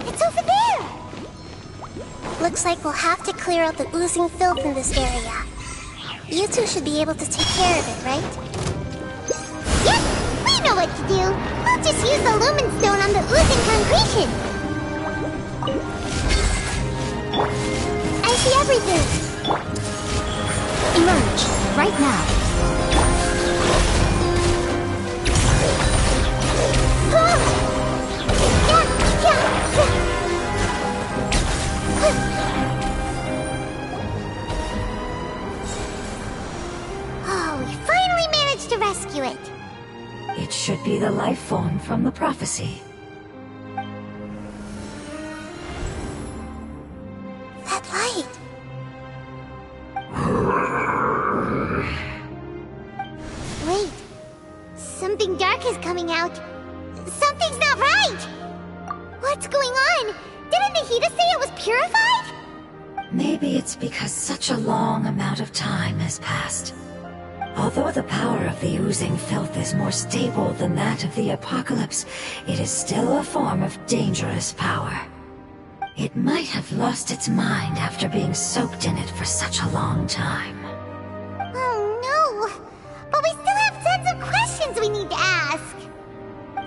It's over there! Looks like we'll have to clear out the oozing filth in this area. You two should be able to take care of it, right? Yep, we know what to do. We'll just use the Lumen Stone on the oozing concretion. I see everything! Emerge, right now. Oh, we finally managed to rescue it. It should be the life form from the prophecy. That light! Wait, something dark is coming out. Something's not right! What's going on? Didn't Nahida say it was purified? Maybe it's because such a long amount of time has passed. Although the power of the oozing filth is more stable than that of the apocalypse, it is still a form of dangerous power. It might have lost its mind after being soaked in it for such a long time. Oh no! But we still have tons of questions we need to ask!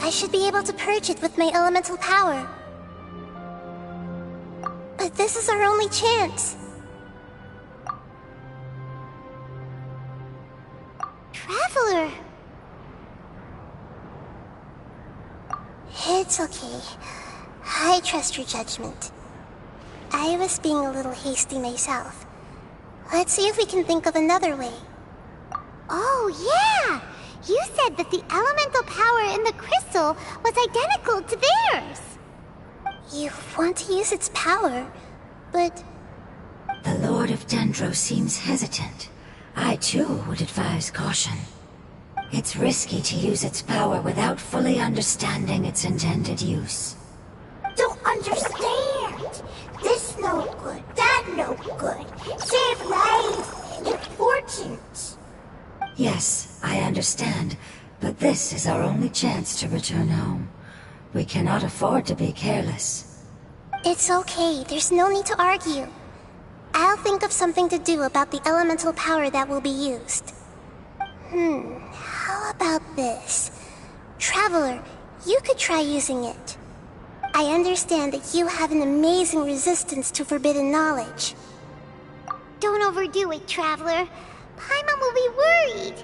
I should be able to purge it with my elemental power. But this is our only chance. Traveler! It's okay. I trust your judgment. I was being a little hasty myself. Let's see if we can think of another way. Oh yeah! You said that the elemental power in the crystal was identical to theirs! You want to use its power, but... The Lord of Dendro seems hesitant. I too would advise caution. It's risky to use its power without fully understanding its intended use. Don't understand. This no good, that no good. Save life. Important. Yes, I understand, but this is our only chance to return home. We cannot afford to be careless. It's okay, there's no need to argue. I'll think of something to do about the elemental power that will be used. How about this? Traveler, you could try using it. I understand that you have an amazing resistance to forbidden knowledge. Don't overdo it, Traveler. Paimon will be worried.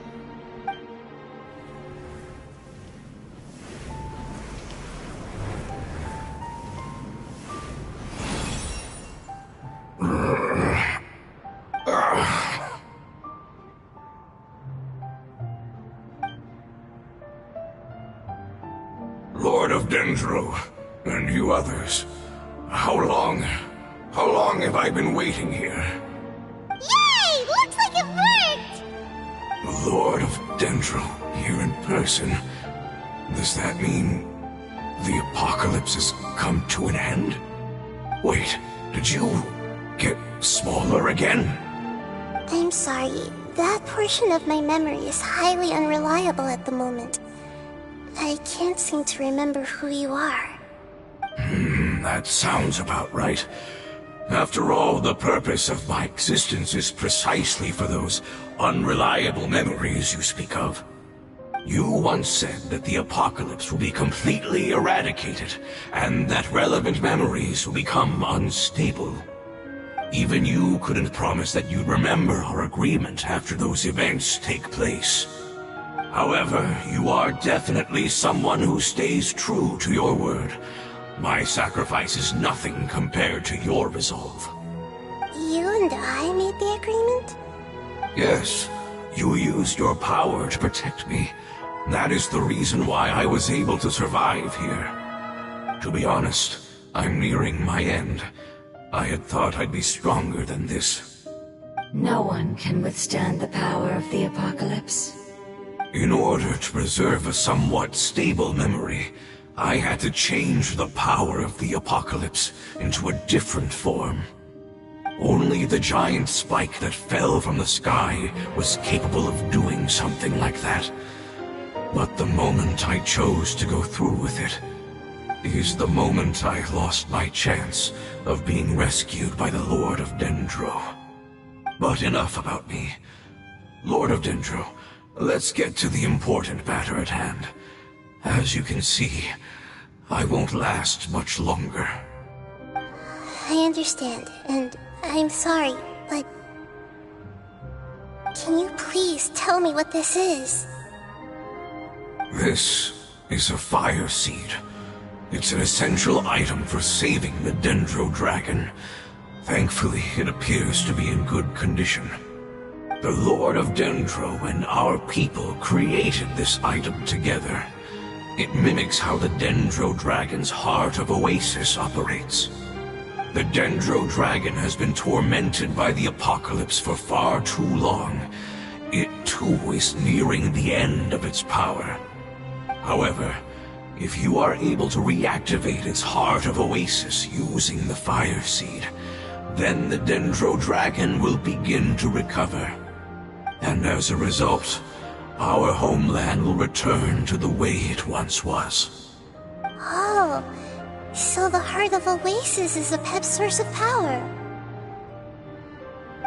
Dendro, and you others. How long have I been waiting here? Yay! Looks like it worked! The Lord of Dendro, here in person. Does that mean the apocalypse has come to an end? Wait, did you get smaller again? I'm sorry. That portion of my memory is highly unreliable at the moment. I can't seem to remember who you are. That sounds about right. After all, the purpose of my existence is precisely for those unreliable memories you speak of. You once said that the apocalypse will be completely eradicated, and that relevant memories will become unstable. Even you couldn't promise that you'd remember our agreement after those events take place. However, you are definitely someone who stays true to your word. My sacrifice is nothing compared to your resolve. You and I made the agreement? Yes, you used your power to protect me. That is the reason why I was able to survive here. To be honest, I'm nearing my end. I had thought I'd be stronger than this. No one can withstand the power of the apocalypse. In order to preserve a somewhat stable memory, I had to change the power of the apocalypse into a different form. Only the giant spike that fell from the sky was capable of doing something like that. But the moment I chose to go through with it is the moment I lost my chance of being rescued by the Lord of Dendro. But enough about me. Lord of Dendro, let's get to the important matter at hand. As you can see, I won't last much longer. I understand, and I'm sorry, but... Can you please tell me what this is? This is a fire seed. It's an essential item for saving the Dendro Dragon. Thankfully, it appears to be in good condition. The Lord of Dendro and our people created this item together. It mimics how the Dendro Dragon's Heart of Oasis operates. The Dendro Dragon has been tormented by the apocalypse for far too long. It too is nearing the end of its power. However, if you are able to reactivate its Heart of Oasis using the Fire Seed, then the Dendro Dragon will begin to recover. And as a result, our homeland will return to the way it once was. Oh, so the Heart of Oasis is a pep's source of power.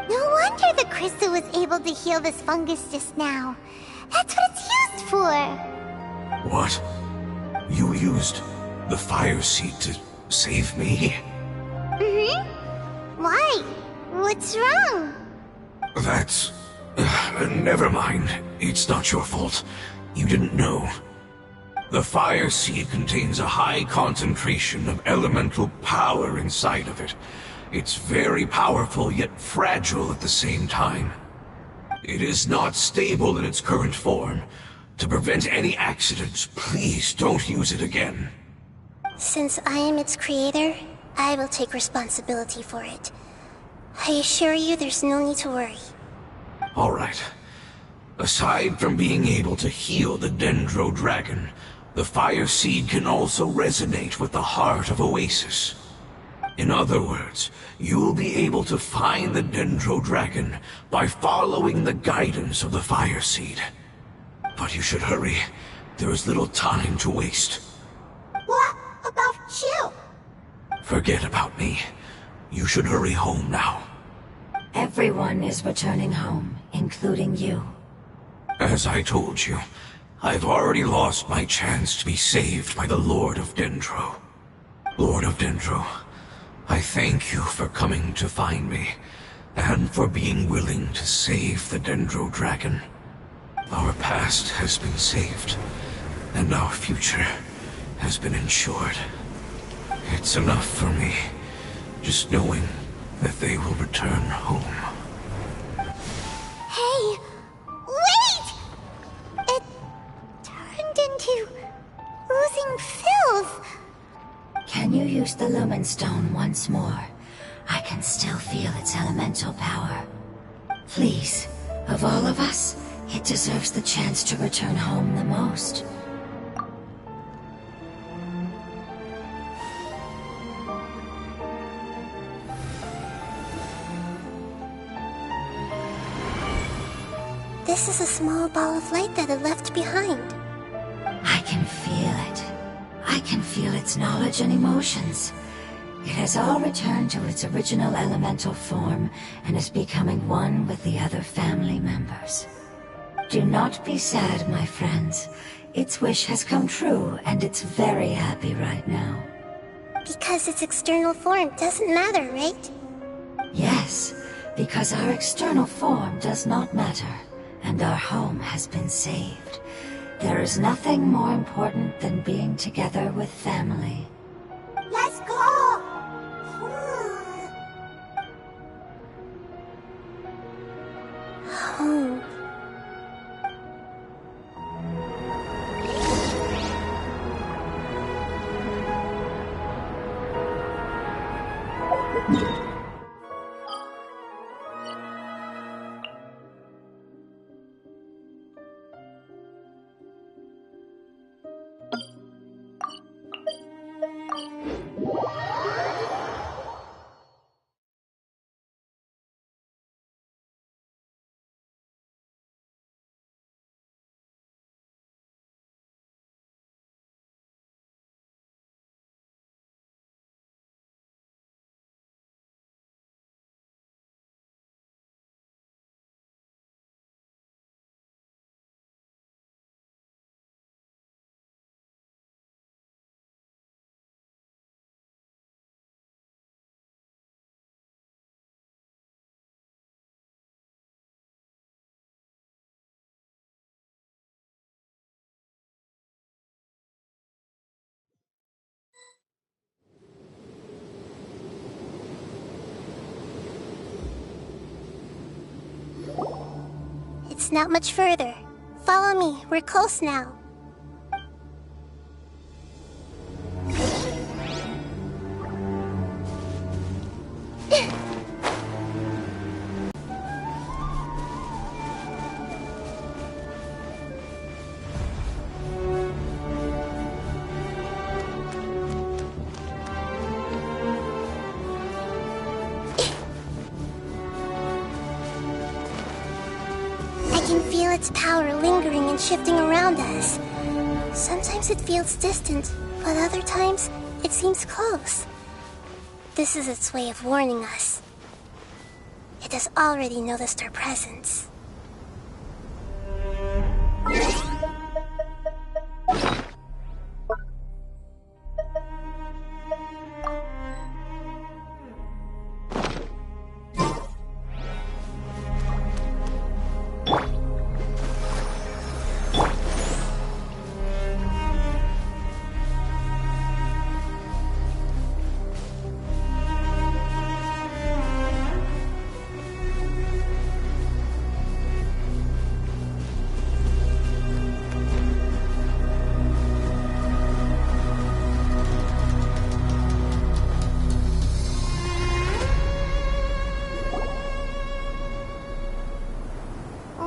No wonder the crystal was able to heal this fungus just now. That's what it's used for. What? You used the Fire Seed to save me? Why? What's wrong? That's... never mind. It's not your fault. You didn't know. The Fire Seed contains a high concentration of elemental power inside of it. It's very powerful, yet fragile at the same time. It is not stable in its current form. To prevent any accidents, please don't use it again. Since I am its creator, I will take responsibility for it. I assure you there's no need to worry. All right. Aside from being able to heal the Dendro Dragon, the Fire Seed can also resonate with the Heart of Oasis. In other words, you'll be able to find the Dendro Dragon by following the guidance of the Fire Seed. But you should hurry. There is little time to waste. What about you? Forget about me. You should hurry home now. Everyone is returning home, including you. As I told you, I've already lost my chance to be saved by the Lord of Dendro. Lord of Dendro, I thank you for coming to find me, and for being willing to save the Dendro Dragon. Our past has been saved, and our future has been ensured. It's enough for me, just knowing that they will return home. Hey, wait! It turned into oozing filth. feel its elemental power. Please, of all of us, it deserves the chance to return home the most. This is a small ball of light that it left behind. I can feel it. I can feel its knowledge and emotions. It has all returned to its original elemental form and is becoming one with the other family members. Do not be sad, my friends. Its wish has come true, and it's very happy right now. Because its external form doesn't matter, right? Yes, because our external form does not matter, and our home has been saved. There is nothing more important than being together with family. Let's go! Home. It's not much further. Follow me, we're close now. I can feel its power lingering and shifting around us. Sometimes it feels distant, but other times it seems close. This is its way of warning us. It has already noticed our presence.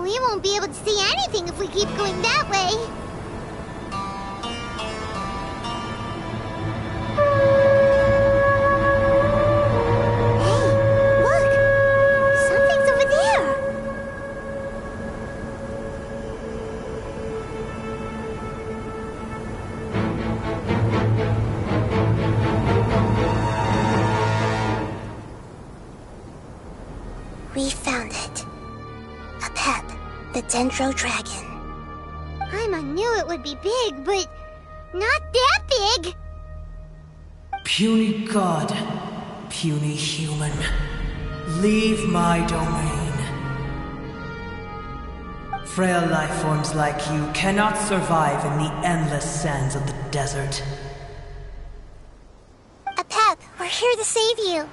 We won't be able to see anything if we keep going that way. Hey, look! Something's over there! We found it. A pep, the Dendro Dragon. I knew it would be big, but not that big! Puny god, puny human, leave my domain. Frail life forms like you cannot survive in the endless sands of the desert. A pep, we're here to save you.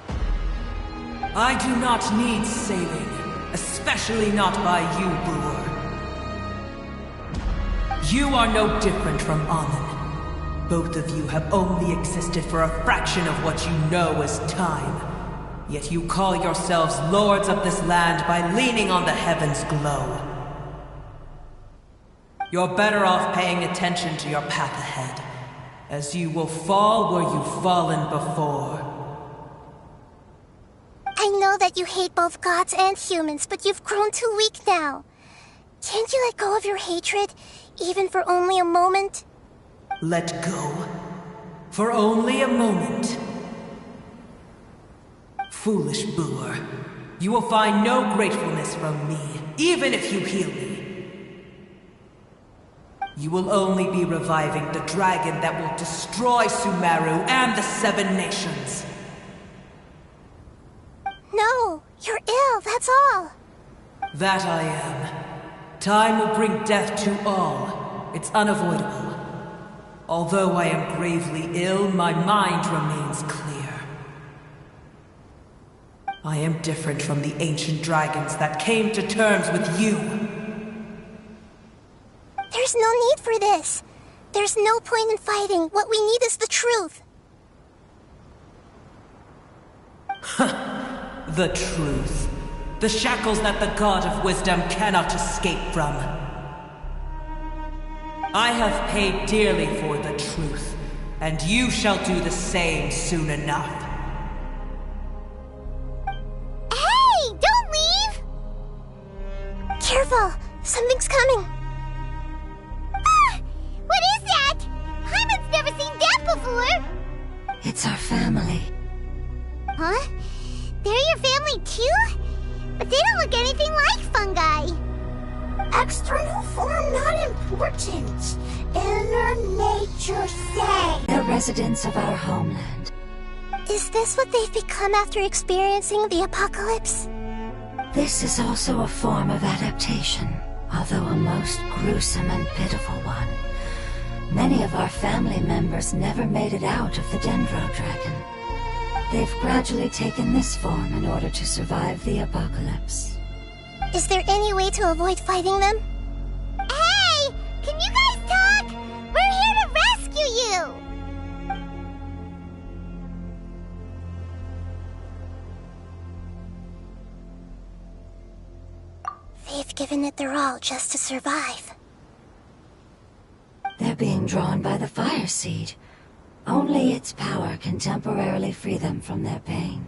I do not need saving, especially not by you, Brewer. You are no different from Amun. Both of you have only existed for a fraction of what you know as time. Yet you call yourselves lords of this land by leaning on the heavens' glow. You're better off paying attention to your path ahead, as you will fall where you've fallen before. I know that you hate both gods and humans, but you've grown too weak now. Can't you let go of your hatred, even for only a moment? Let go? For only a moment? Foolish boor. You will find no gratefulness from me, even if you heal me. You will only be reviving the dragon that will destroy Sumeru and the Seven Nations. No, you're ill, that's all. That I am. Time will bring death to all. It's unavoidable. Although I am gravely ill, my mind remains clear. I am different from the ancient dragons that came to terms with you. There's no need for this. There's no point in fighting. What we need is the truth. The truth. The shackles that the God of Wisdom cannot escape from. I have paid dearly for the truth, and you shall do the same soon enough. Hey, don't leave! Careful, something's coming. Ah! What is that? Hyman's never seen that before! It's our family. Huh? They're your family too? But they don't look anything like fungi. External form not important. Inner nature say. They're residents of our homeland. Is this what they've become after experiencing the apocalypse? This is also a form of adaptation, although a most gruesome and pitiful one. Many of our family members never made it out of the Dendro Dragon. They've gradually taken this form in order to survive the apocalypse. Is there any way to avoid fighting them? Hey! Can you guys talk? We're here to rescue you! They've given it their all just to survive. They're being drawn by the fire seed. Only its power can temporarily free them from their pain.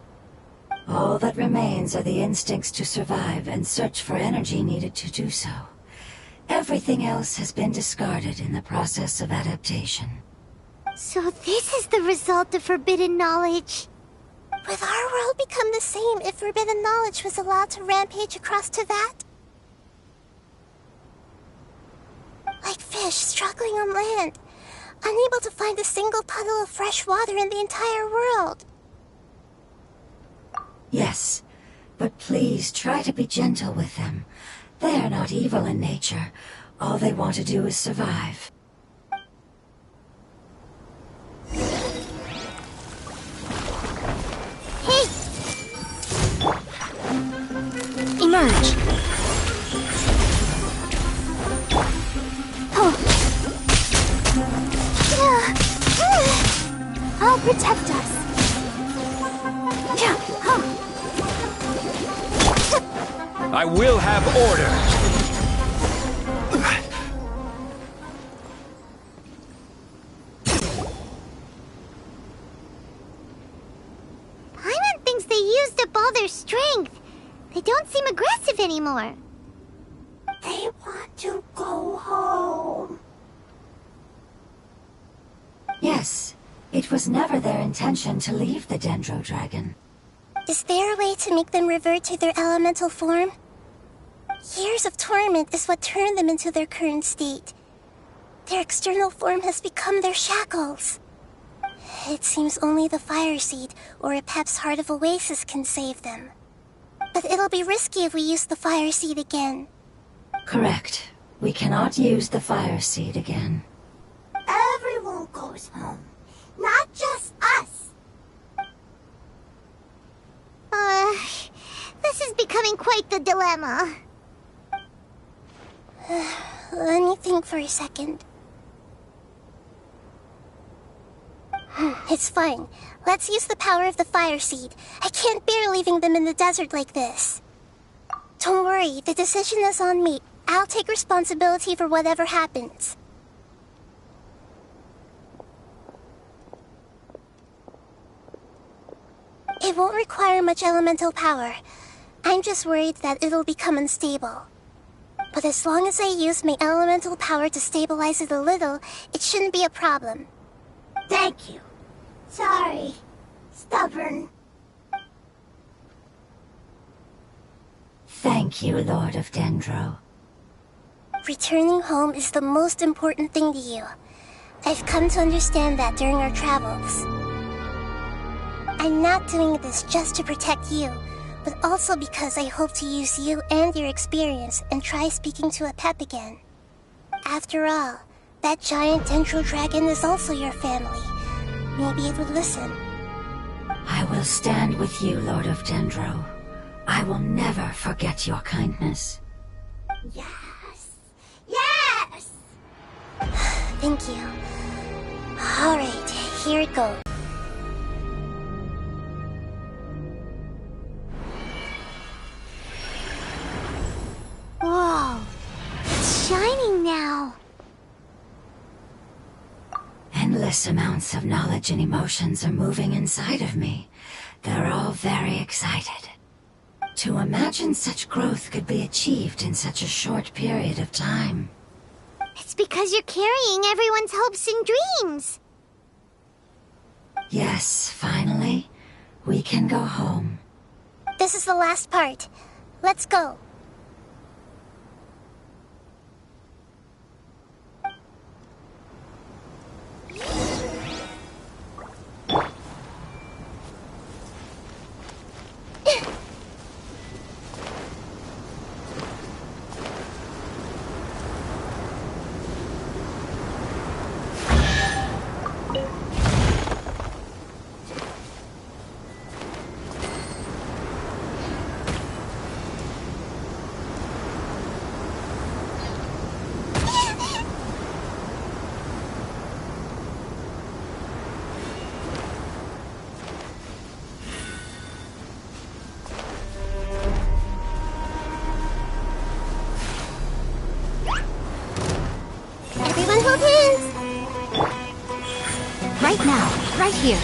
All that remains are the instincts to survive and search for energy needed to do so. Everything else has been discarded in the process of adaptation. So this is the result of forbidden knowledge. Would our world become the same if forbidden knowledge was allowed to rampage across Tevat? Like fish struggling on land, unable to find a single puddle of fresh water in the entire world. Yes, but please try to be gentle with them. They are not evil in nature. All they want to do is survive. Hey! Emerge. I'll protect us. I will have order. Hyman thinks they used up all their strength. They don't seem aggressive anymore. They want to go home. Yes, it was never their intention to leave the Dendro Dragon. Is there a way to make them revert to their elemental form? Years of torment is what turned them into their current state. Their external form has become their shackles. It seems only the Fire Seed or Apep's Heart of Oasis can save them. But it'll be risky if we use the Fire Seed again. Correct. We cannot use the Fire Seed again. Everyone goes home, not just us. This is becoming quite the dilemma. Let me think for a second. It's fine. Let's use the power of the fire seed. I can't bear leaving them in the desert like this. Don't worry, the decision is on me. I'll take responsibility for whatever happens. It won't require much elemental power. I'm just worried that it'll become unstable. But as long as I use my elemental power to stabilize it a little, it shouldn't be a problem. Thank you. Sorry. Stubborn. Thank you, Lord of Dendro. Returning home is the most important thing to you. I've come to understand that during our travels. I'm not doing this just to protect you, but also because I hope to use you and your experience and try speaking to a pep again. After all, that giant Dendro dragon is also your family. Maybe it would listen. I will stand with you, Lord of Dendro. I will never forget your kindness. Yes. Yes! Thank you. Alright, here it goes. Whoa. It's shining now. Endless amounts of knowledge and emotions are moving inside of me. They're all very excited. To imagine such growth could be achieved in such a short period of time. It's because you're carrying everyone's hopes and dreams. Yes, finally, we can go home. This is the last part. Let's go. Everyone hold hands! Right now, right here.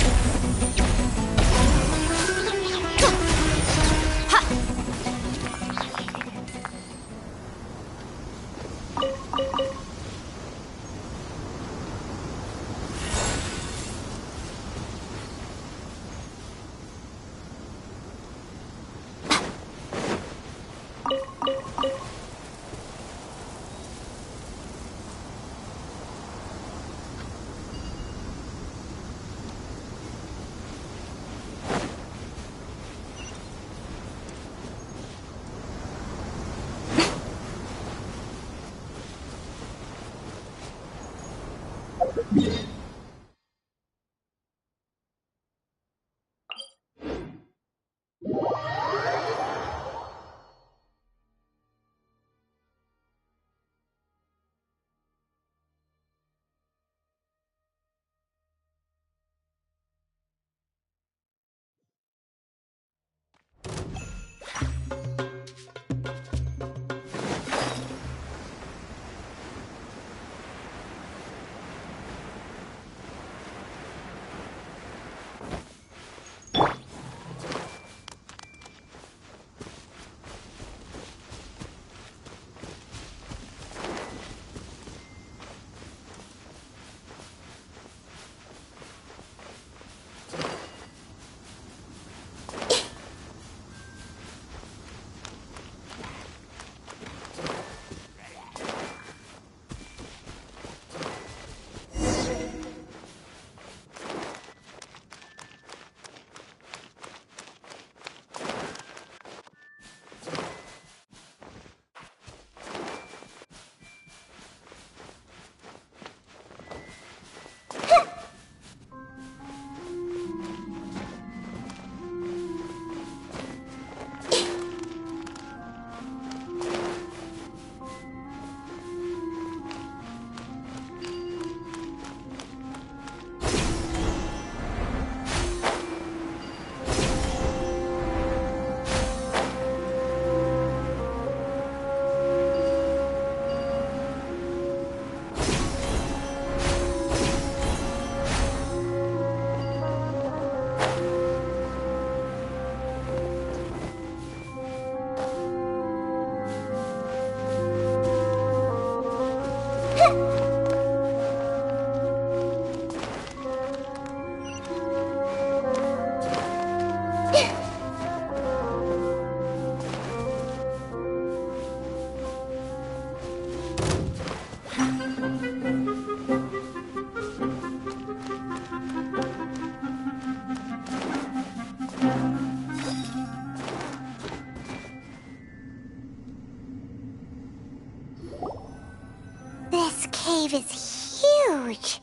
cave is huge.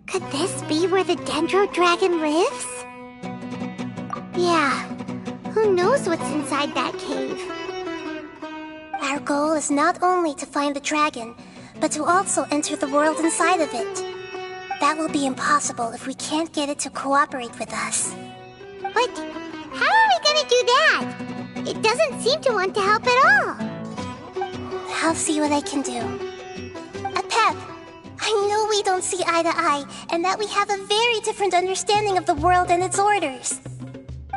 Could this be where the Dendro Dragon lives? Yeah, who knows what's inside that cave? Our goal is not only to find the dragon, but to also enter the world inside of it. That will be impossible if we can't get it to cooperate with us. But how are we gonna do that? It doesn't seem to want to help at all. I'll see what I can do. Pep, I know we don't see eye to eye, and that we have a very different understanding of the world and its orders.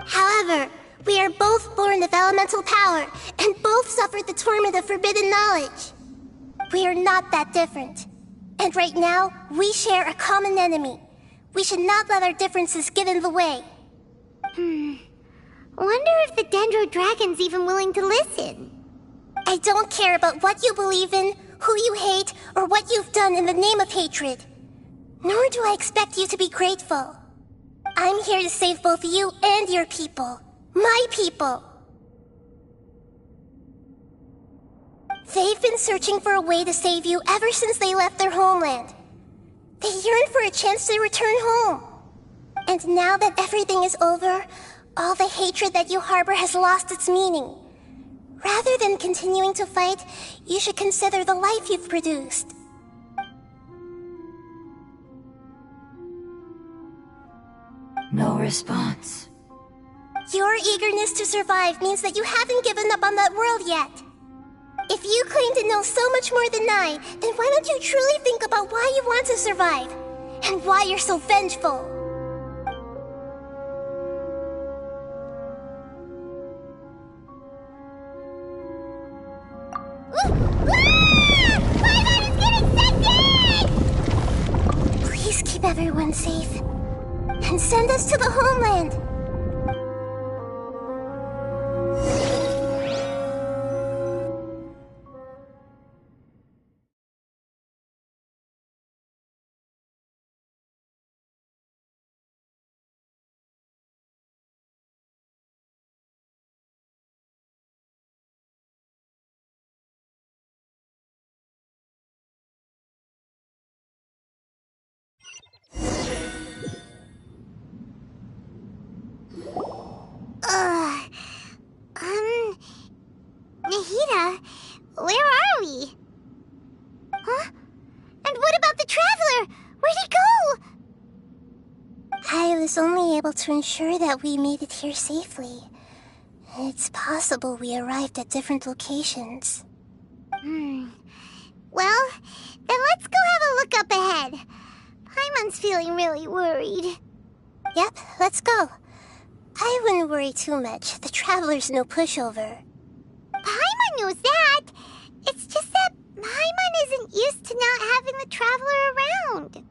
However, we are both born of elemental power, and both suffered the torment of forbidden knowledge. We are not that different. And right now, we share a common enemy. We should not let our differences get in the way. Wonder if the Dendro Dragon's even willing to listen. I don't care about what you believe in, who you hate, or what you've done in the name of hatred. Nor do I expect you to be grateful. I'm here to save both you and your people. My people. They've been searching for a way to save you ever since they left their homeland. They yearn for a chance to return home. And now that everything is over, all the hatred that you harbor has lost its meaning. Rather than continuing to fight, you should consider the life you've produced. No response. Your eagerness to survive means that you haven't given up on that world yet. If you claim to know so much more than I, then why don't you truly think about why you want to survive? And why you're so vengeful? Please keep everyone safe. And send us to the homeland. Nahida, where are we? Huh? And what about the Traveler? Where'd he go? I was only able to ensure that we made it here safely. It's possible we arrived at different locations. Well, then let's go have a look up ahead. Paimon's feeling really worried. Yep, let's go. I wouldn't worry too much. The Traveler's no pushover. Paimon knows that. It's just that Paimon isn't used to not having the Traveler around.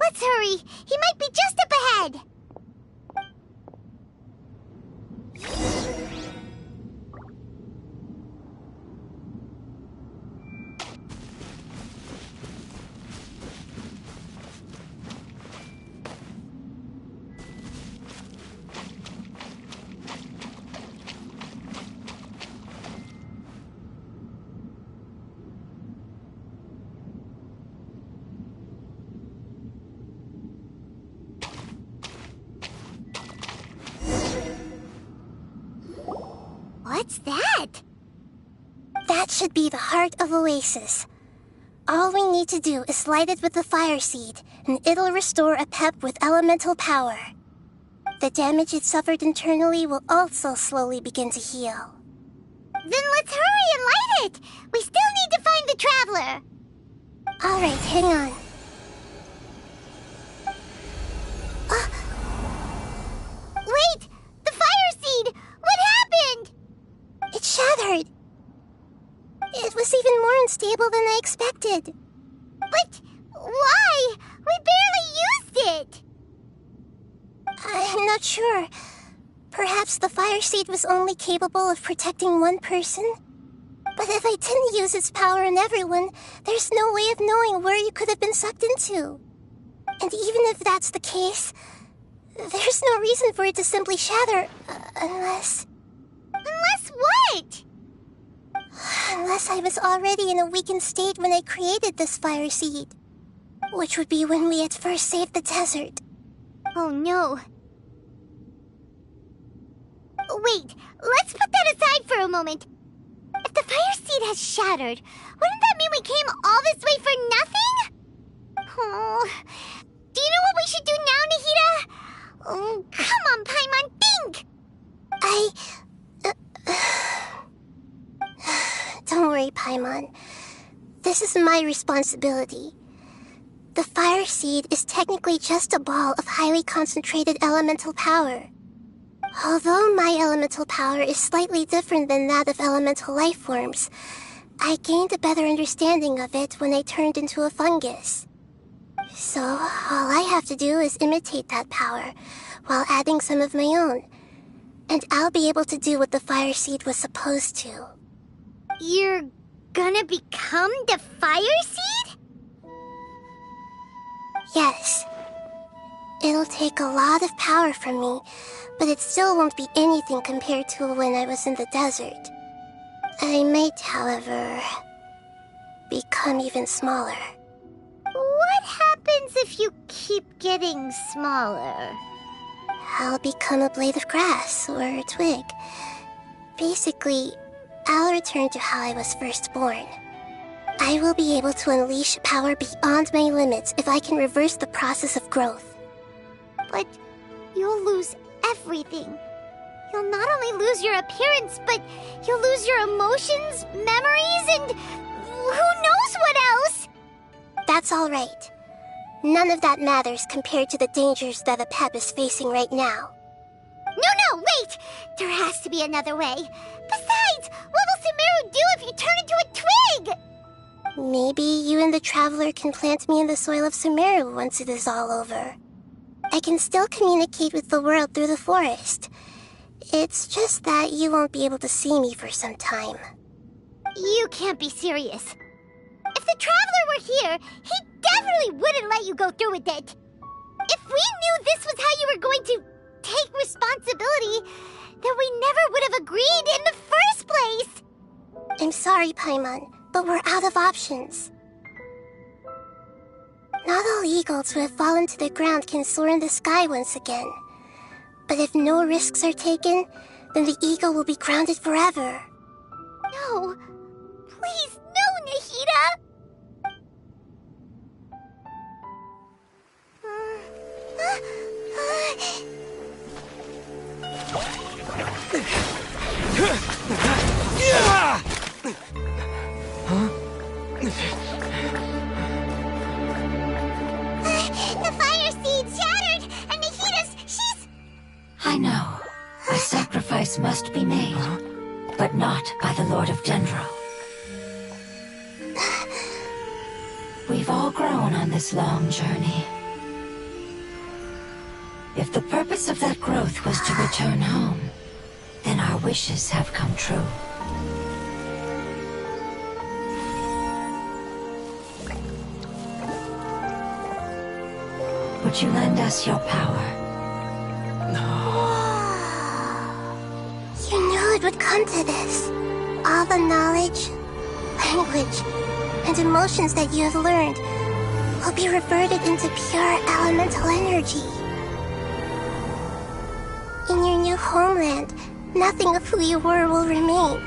Let's hurry. He might be just up ahead. What's that? That should be the heart of Oasis. All we need to do is light it with the fire seed, and it'll restore a pep with elemental power. The damage it suffered internally will also slowly begin to heal. Then let's hurry and light it! We still need to find the Traveler! Alright, hang on. Wait! The fire seed! What happened? It shattered. It was even more unstable than I expected. But why? We barely used it! I'm not sure. Perhaps the fire seed was only capable of protecting one person? But if I didn't use its power on everyone, there's no way of knowing where you could have been sucked into. And even if that's the case, there's no reason for it to simply shatter, unless... Unless what? Unless Unless I was already in a weakened state when I created this fire seed. Which would be when we had first saved the desert. Oh no. Wait, let's put that aside for a moment. If the fire seed has shattered, wouldn't that mean we came all this way for nothing? Oh, do you know what we should do now, Nahida? Oh, come on, Paimon, think! Don't worry, Paimon. This is my responsibility. The fire seed is technically just a ball of highly concentrated elemental power. Although my elemental power is slightly different than that of elemental life forms, I gained a better understanding of it when I turned into a fungus. So, all I have to do is imitate that power, while adding some of my own. And I'll be able to do what the fire seed was supposed to. You're gonna become the fire seed? Yes. It'll take a lot of power from me, but it still won't be anything compared to when I was in the desert. I might, however, become even smaller. What happens if you keep getting smaller? I'll become a blade of grass or a twig. Basically, I'll return to how I was first born. I will be able to unleash power beyond my limits if I can reverse the process of growth. But you'll lose everything. You'll not only lose your appearance, but you'll lose your emotions, memories, and who knows what else? That's all right. None of that matters compared to the dangers that a pep is facing right now. No, wait! There has to be another way. Besides, what will Sumeru do if you turn into a twig? Maybe you and the Traveler can plant me in the soil of Sumeru once it is all over. I can still communicate with the world through the forest. It's just that you won't be able to see me for some time. You can't be serious. If the Traveler were here, he definitely wouldn't let you go through with it. If we knew this was how you were going to take responsibility, then we never would have agreed in the first place. I'm sorry, Paimon, but we're out of options. Not all eagles who have fallen to the ground can soar in the sky once again. But if no risks are taken, then the eagle will be grounded forever. No. Please, no, Nahida! The fire seed shattered, and she's... I know. A sacrifice must be made, but not by the Lord of Dendro. We've all grown on this long journey. If the purpose of that growth was to return home, then our wishes have come true. Would you lend us your power? You knew it would come to this. All the knowledge, language, and emotions that you have learned will be reverted into pure elemental energy. In your new homeland, nothing of who you were will remain.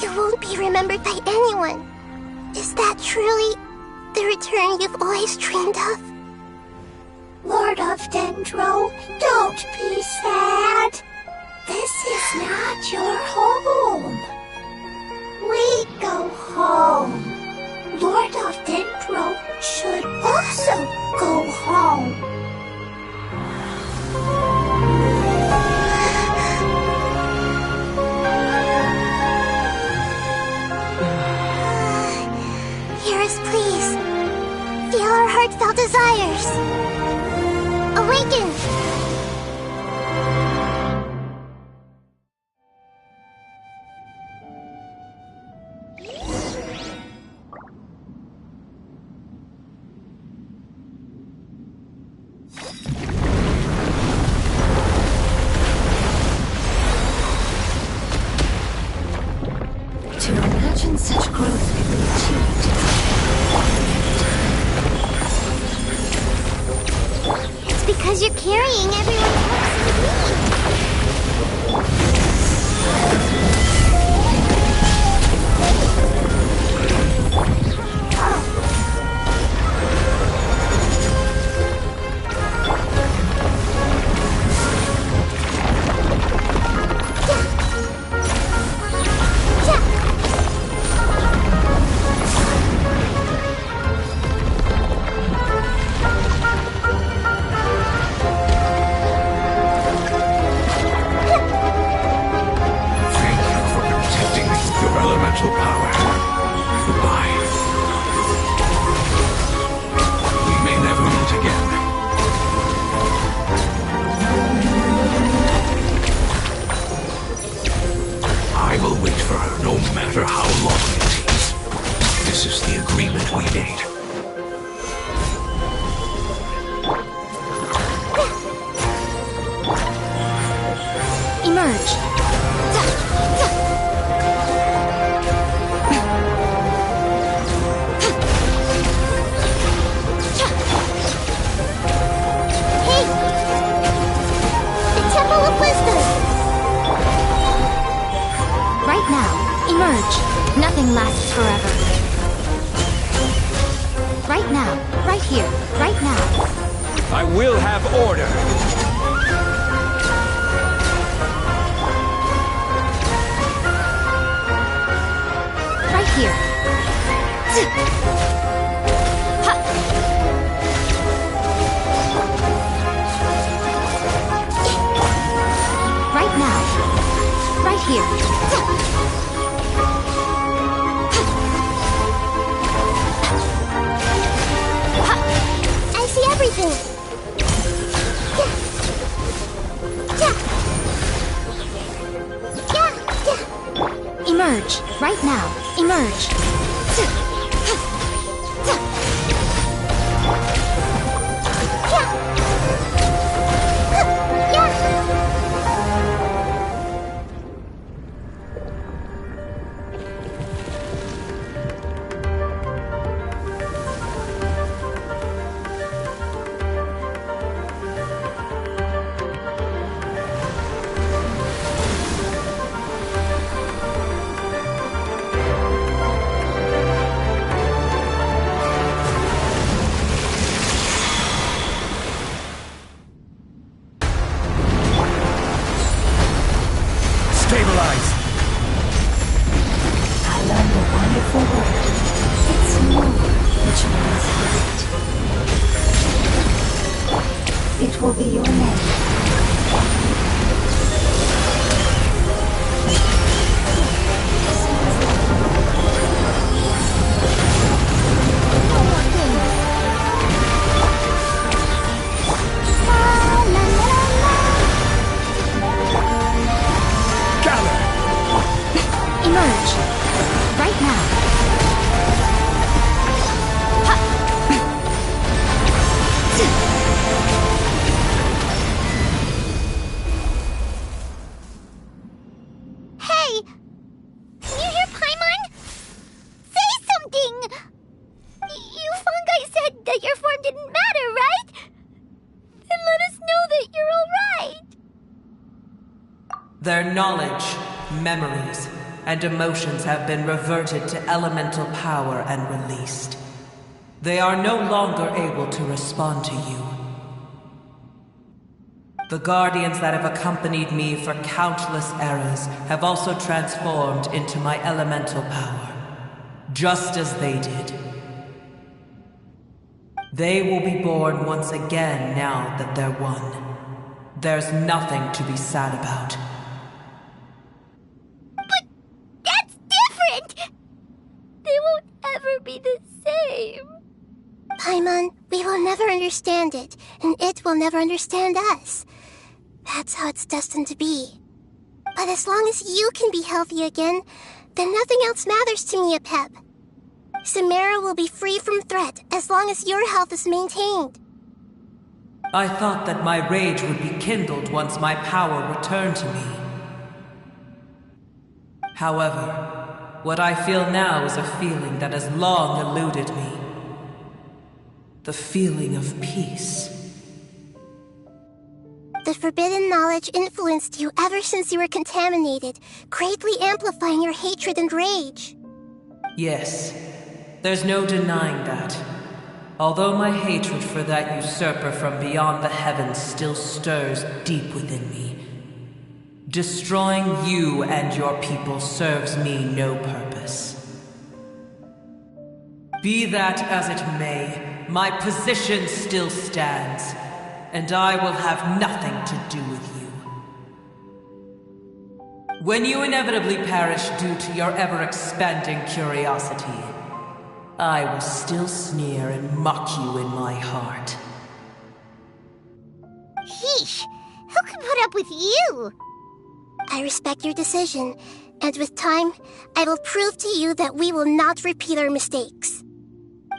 You won't be remembered by anyone. Is that truly the return you've always dreamed of? Lord of Dendro, don't be sad. This is not your home. We go home. Lord of Dendro should also go home. Hear us, please. Feel our heartfelt desires. Awaken! will wait for her no matter how long it takes. This is the agreement we made. Emerge. Hey! The Temple of Wisdom! Right now, emerge. Nothing lasts forever. Right now, right here, right now. I will have order. Right here. Ha! Right now. Right here. I see everything! Emerge. Right now. Emerge. Stabilize! I learned a wonderful word. It's more, which means light. It will be your name. Emerge. Right now. Ha! Hey! Can you hear Paimon? Say something! You fungi said that your form didn't matter, right? Then let us know that you're alright! Their knowledge, memories, and emotions have been reverted to elemental power and released. They are no longer able to respond to you. The guardians that have accompanied me for countless eras have also transformed into my elemental power, just as they did. They will be born once again now that they're one. There's nothing to be sad about. They won't ever be the same. Paimon, we will never understand it, and it will never understand us. That's how it's destined to be. But as long as you can be healthy again, then nothing else matters to me, Apep. Samara will be free from threat as long as your health is maintained. I thought that my rage would be kindled once my power returned to me. However, what I feel now is a feeling that has long eluded me. The feeling of peace. The forbidden knowledge influenced you ever since you were contaminated, greatly amplifying your hatred and rage. Yes, there's no denying that. Although my hatred for that usurper from beyond the heavens still stirs deep within me, destroying you and your people serves me no purpose. Be that as it may, my position still stands, and I will have nothing to do with you. When you inevitably perish due to your ever-expanding curiosity, I will still sneer and mock you in my heart. Yeesh! Who can put up with you? I respect your decision, And with time, I will prove to you that we will not repeat our mistakes.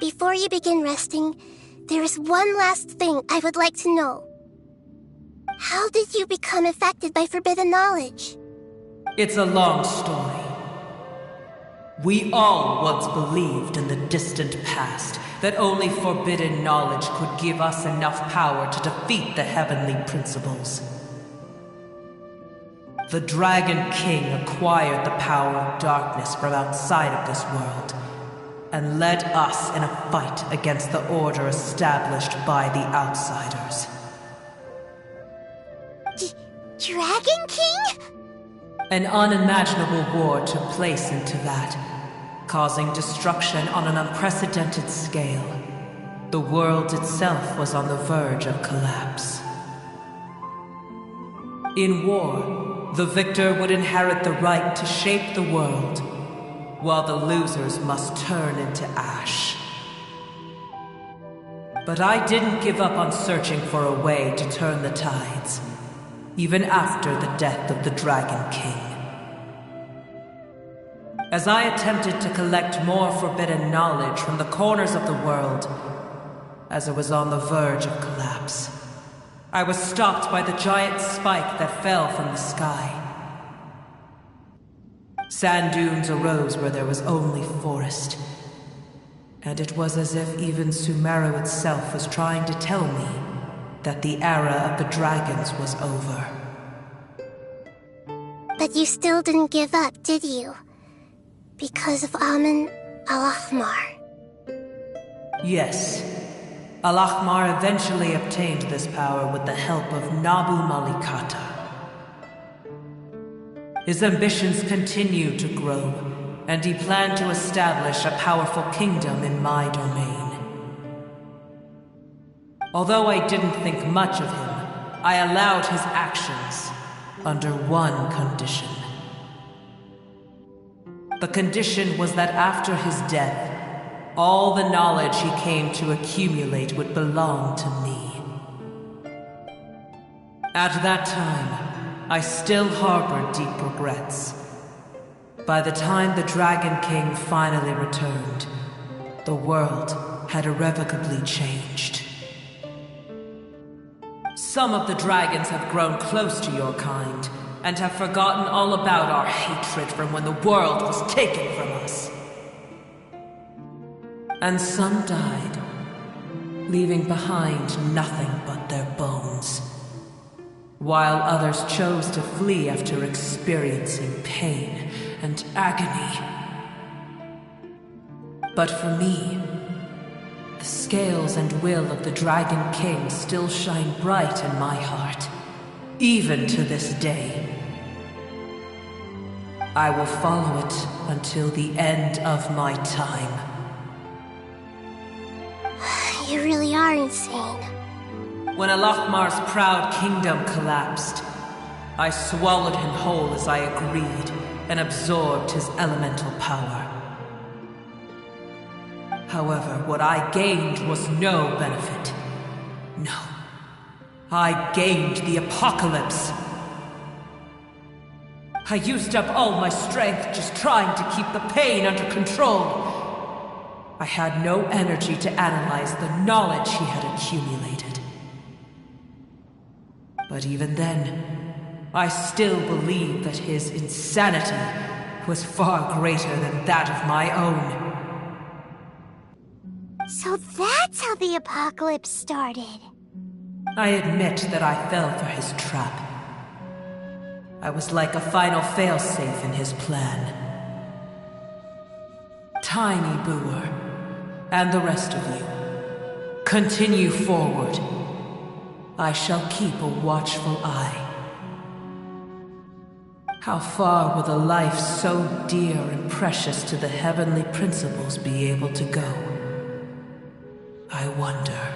Before you begin resting, there is one last thing I would like to know. How did you become affected by forbidden knowledge? It's a long story. We all once believed in the distant past that only forbidden knowledge could give us enough power to defeat the heavenly principles. The Dragon King acquired the power of darkness from outside of this world and led us in a fight against the order established by the outsiders. Dragon King? An unimaginable war took place into that, causing destruction on an unprecedented scale. The world itself was on the verge of collapse. In war, the victor would inherit the right to shape the world, while the losers must turn into ash. But I didn't give up on searching for a way to turn the tides, even after the death of the Dragon King. As I attempted to collect more forbidden knowledge from the corners of the world, as it was on the verge of collapse, I was stopped by the giant spike that fell from the sky. Sand dunes arose where there was only forest, and it was as if even Sumeru itself was trying to tell me that the era of the dragons was over. But you still didn't give up, did you? Because of Amun Al-Ahmar. Yes. Al-Ahmar eventually obtained this power with the help of Nabu Malikata. His ambitions continued to grow, and he planned to establish a powerful kingdom in my domain. Although I didn't think much of him, I allowed his actions under one condition. The condition was that after his death, all the knowledge he came to accumulate would belong to me. At that time, I still harbored deep regrets. By the time the Dragon King finally returned, the world had irrevocably changed. Some of the dragons have grown close to your kind, and have forgotten all about our hatred from when the world was taken from us. And some died, leaving behind nothing but their bones, while others chose to flee after experiencing pain and agony. But for me, the scales and will of the Dragon King still shine bright in my heart, even to this day. I will follow it until the end of my time. You really are insane. When Al-Ahmar's proud kingdom collapsed, I swallowed him whole as I agreed and absorbed his elemental power. However, what I gained was no benefit. No. I gained the apocalypse. I used up all my strength just trying to keep the pain under control. I had no energy to analyze the knowledge he had accumulated. But even then, I still believed that his insanity was far greater than that of my own. So that's how the apocalypse started. I admit that I fell for his trap. I was like a final failsafe in his plan. Tiny Booer, and the rest of you, continue forward. I shall keep a watchful eye. How far will a life so dear and precious to the heavenly principles be able to go? I wonder.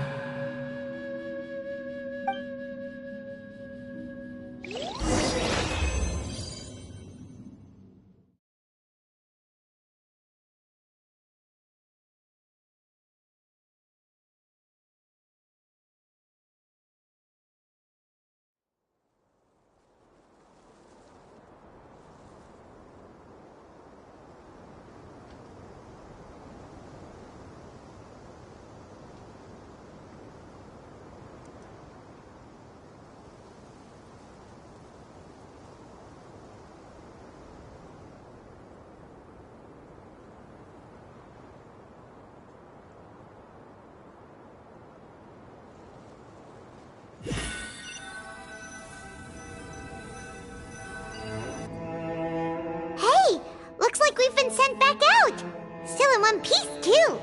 like we've been sent back out. Still in one piece, too.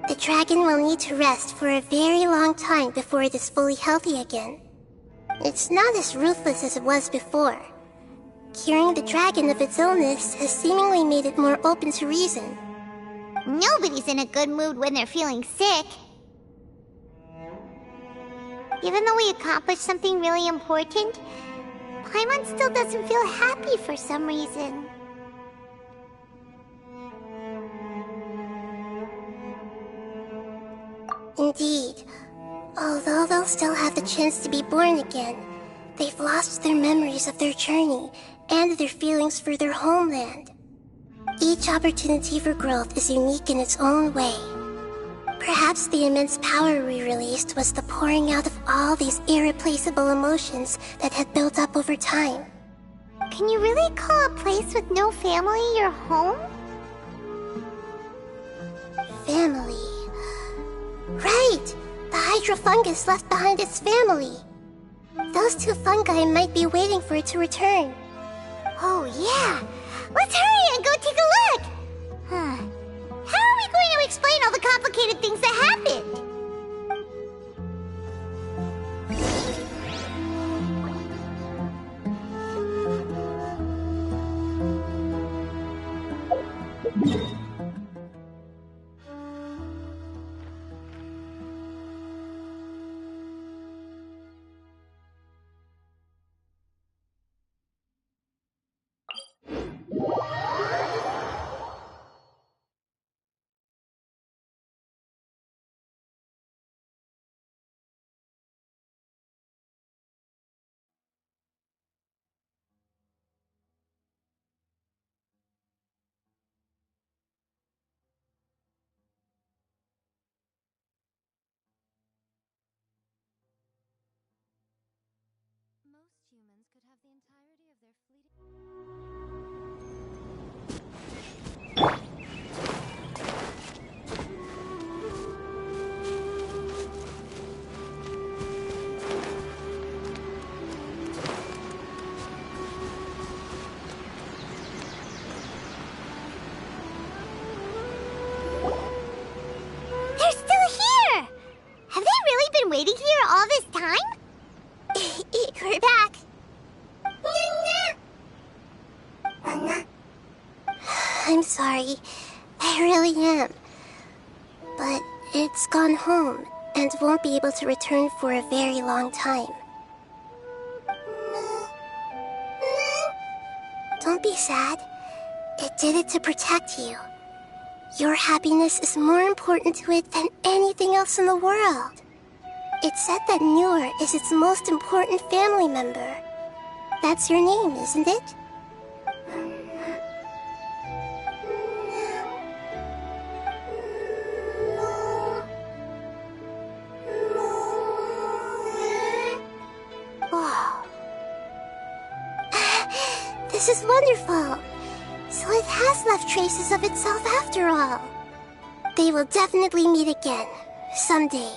The dragon will need to rest for a very long time before it is fully healthy again. It's not as ruthless as it was before. Curing the dragon of its illness has seemingly made it more open to reason. Nobody's in a good mood when they're feeling sick. Even though we accomplished something really important, Paimon still doesn't feel happy for some reason. Indeed. Although they'll still have the chance to be born again, they've lost their memories of their journey and their feelings for their homeland. Each opportunity for growth is unique in its own way. Perhaps the immense power we released was the pouring out of all these irreplaceable emotions that had built up over time. Can you really call a place with no family your home? Family. Right! The hydrofungus left behind its family. Those two fungi might be waiting for it to return. Oh, yeah! Let's hurry and go take a look! Huh. How are we going to explain all the complicated things that happened? Most humans could have the entirety of their fleeting... They're still here! Have they really been waiting here all this time? We're back. I'm sorry. I really am. But it's gone home and won't be able to return for a very long time. Don't be sad. It did it to protect you. Your happiness is more important to it than anything else in the world. It's said that Newer is its most important family member. That's your name, isn't it? Oh. This is wonderful. So it has left traces of itself after all. They will definitely meet again, someday.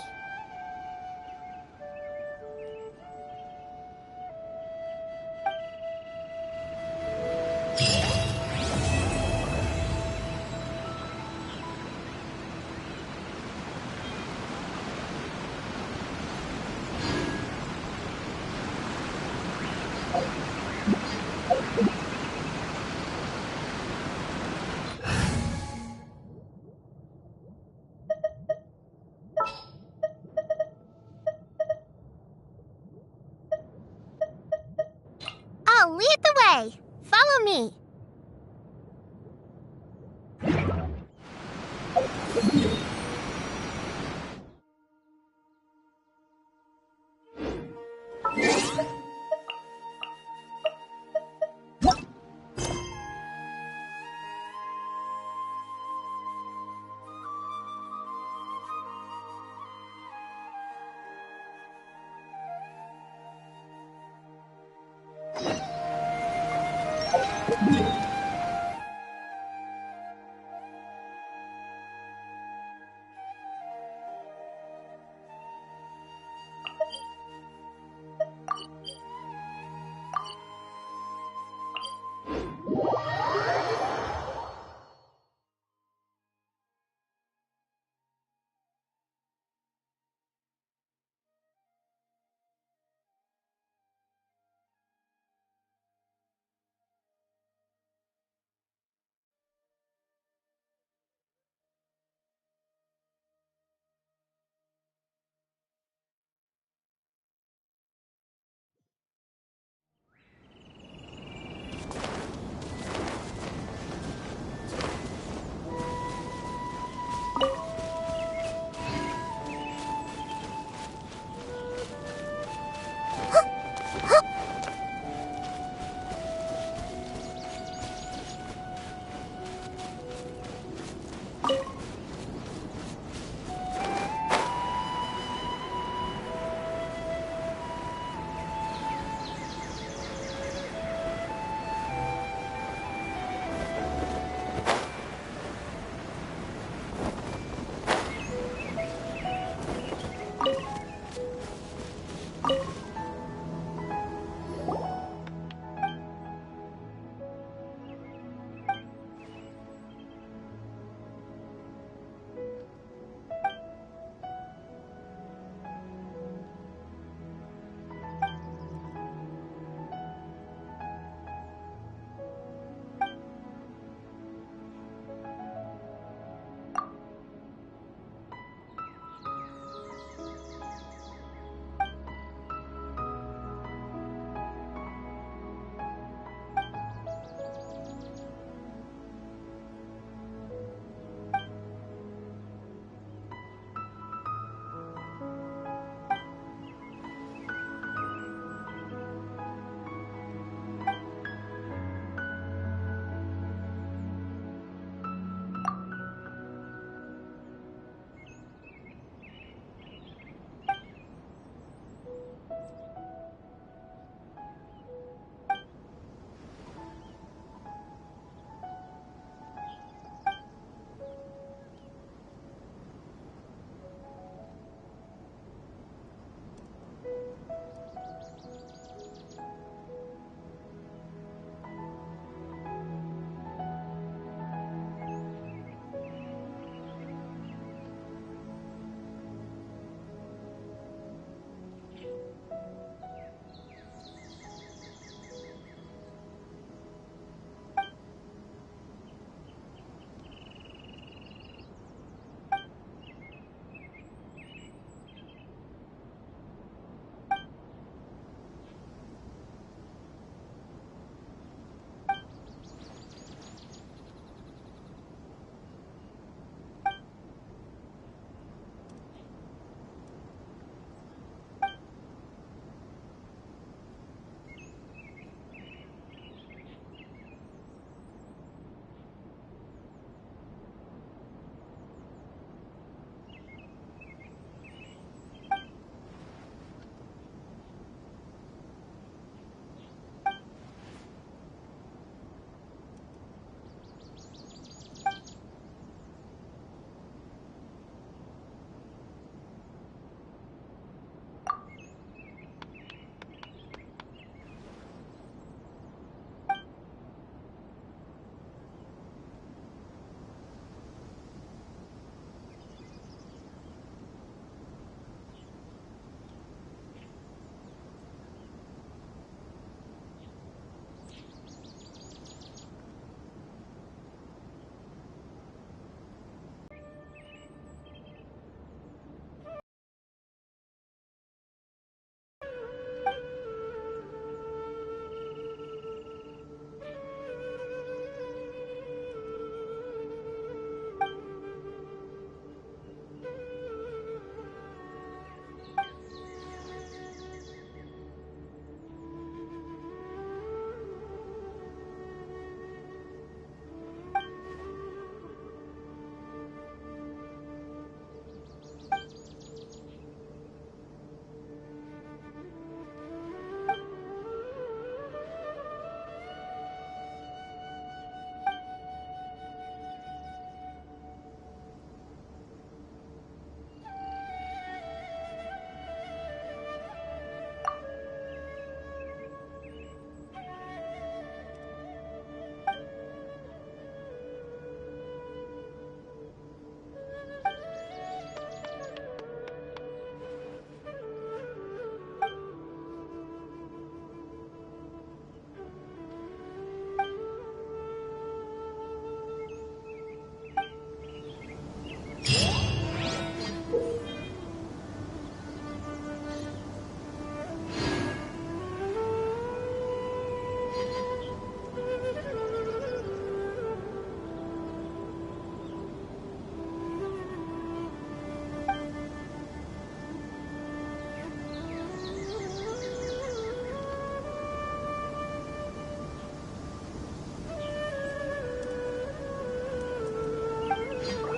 I'll lead the way. Follow me.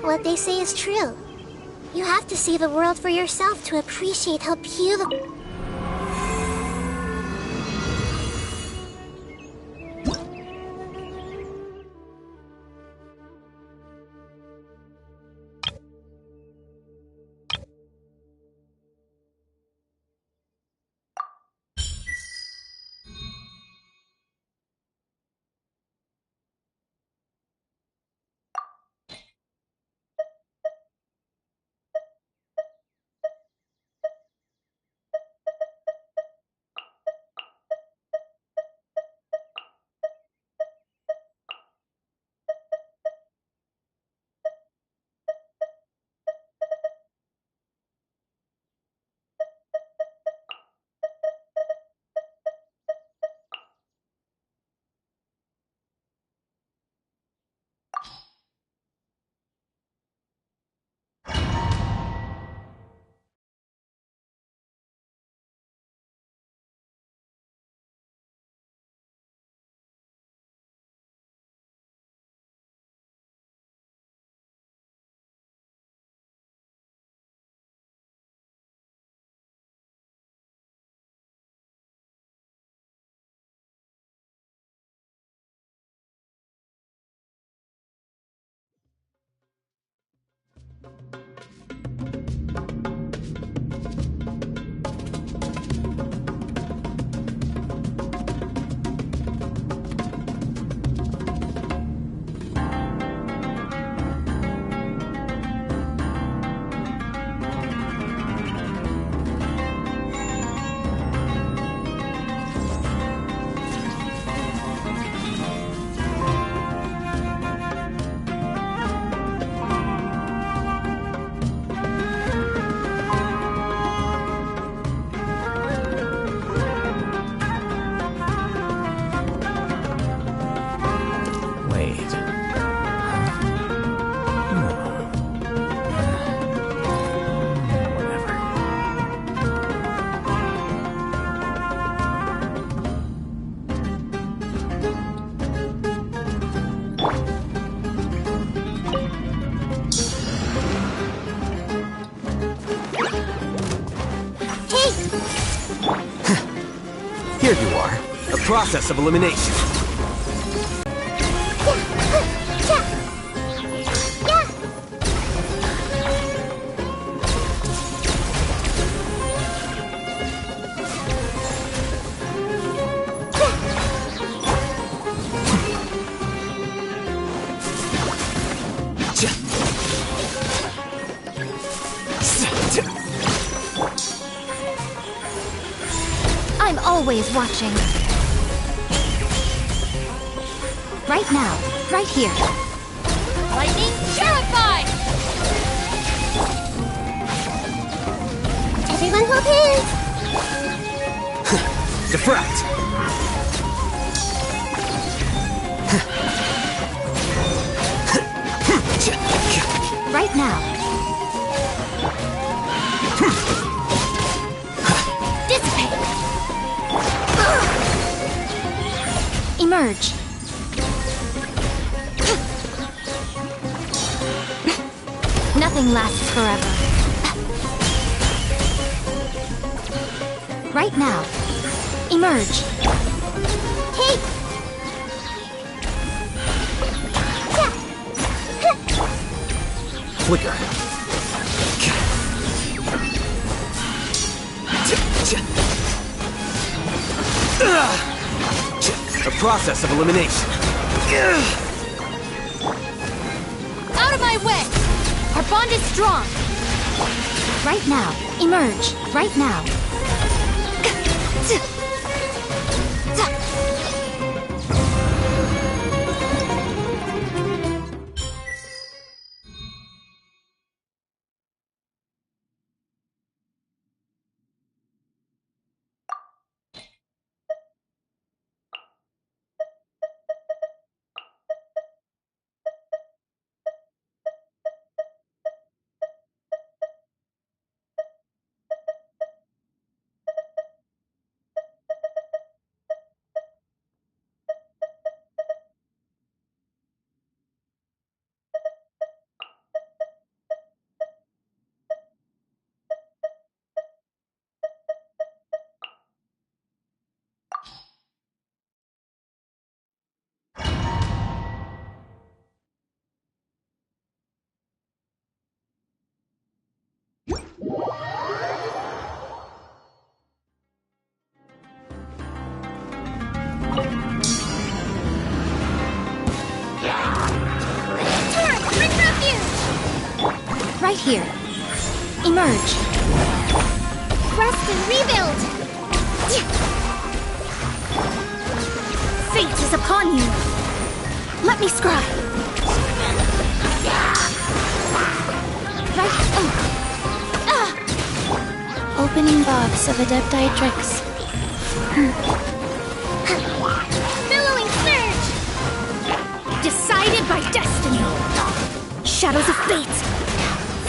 What they say is true. You have to see the world for yourself to appreciate how beautiful... Here you are. A process of elimination. I'm always watching. Right now, right here. Lightning terrified! Everyone hold hands! Defract! Right now. Dissipate! Emerge. Nothing lasts forever. Right now. Emerge. Take! Flicker. A process of elimination. Out of my way! Our bond is strong! Right now. Emerge. Right now. right here. Emerge. Rest and rebuild! Fate is upon you. Let me scry. Right. Opening box of Adepti tricks. Billowing surge! Decided by destiny. Shadows of fate.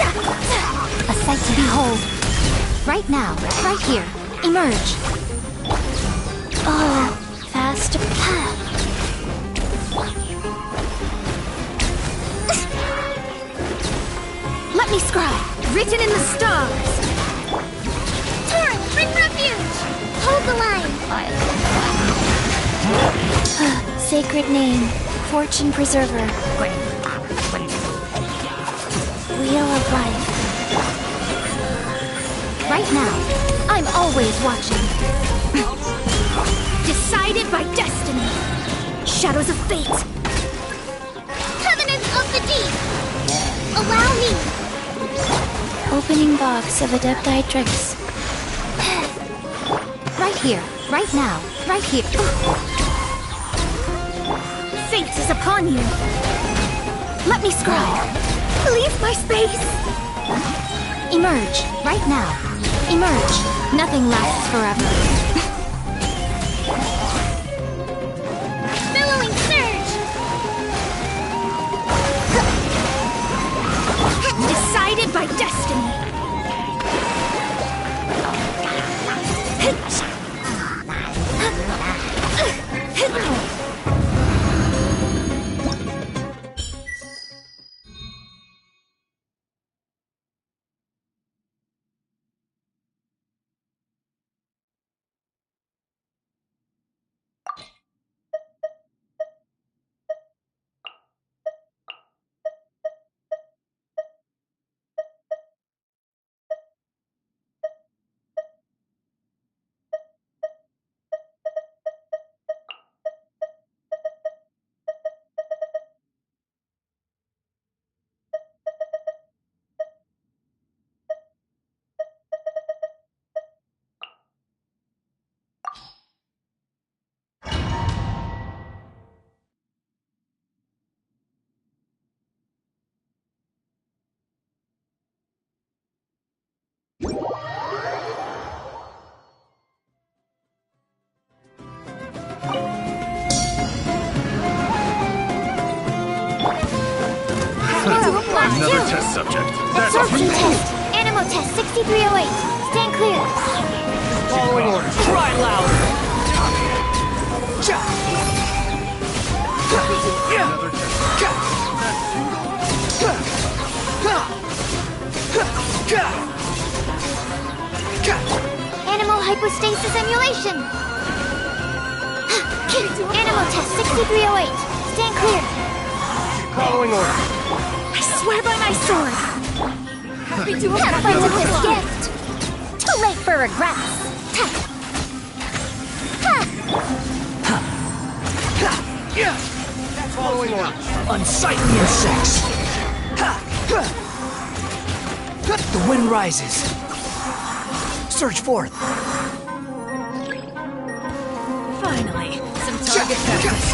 A sight to behold. Right now, right here. Emerge. Oh, fast path. Let me scry. Written in the stars. Torn, bring refuge! Hold the line! Sacred name. Fortune preserver. Wheel of life. Right now, I'm always watching. Decided by destiny. Shadows of fate. Covenant of the deep! Allow me! Opening box of Adepti tricks. Right here, right now, right here. Fate is upon you. Let me scry. Leave my space. Emerge, right now. Emerge. Nothing lasts forever. Billowing surge! Decided by destiny. Another test subject. That's Absorption test. Animal test 6308. Stand clear. Following orders. Cry louder! Animal hypostasis emulation! Animal test 6308. Stand clear. Following orders. I swear by my sword. Have fun with this gift. Too late for regrets. Following orders. Unsightly insects. The wind rises. Surge forth. Finally, some target practice.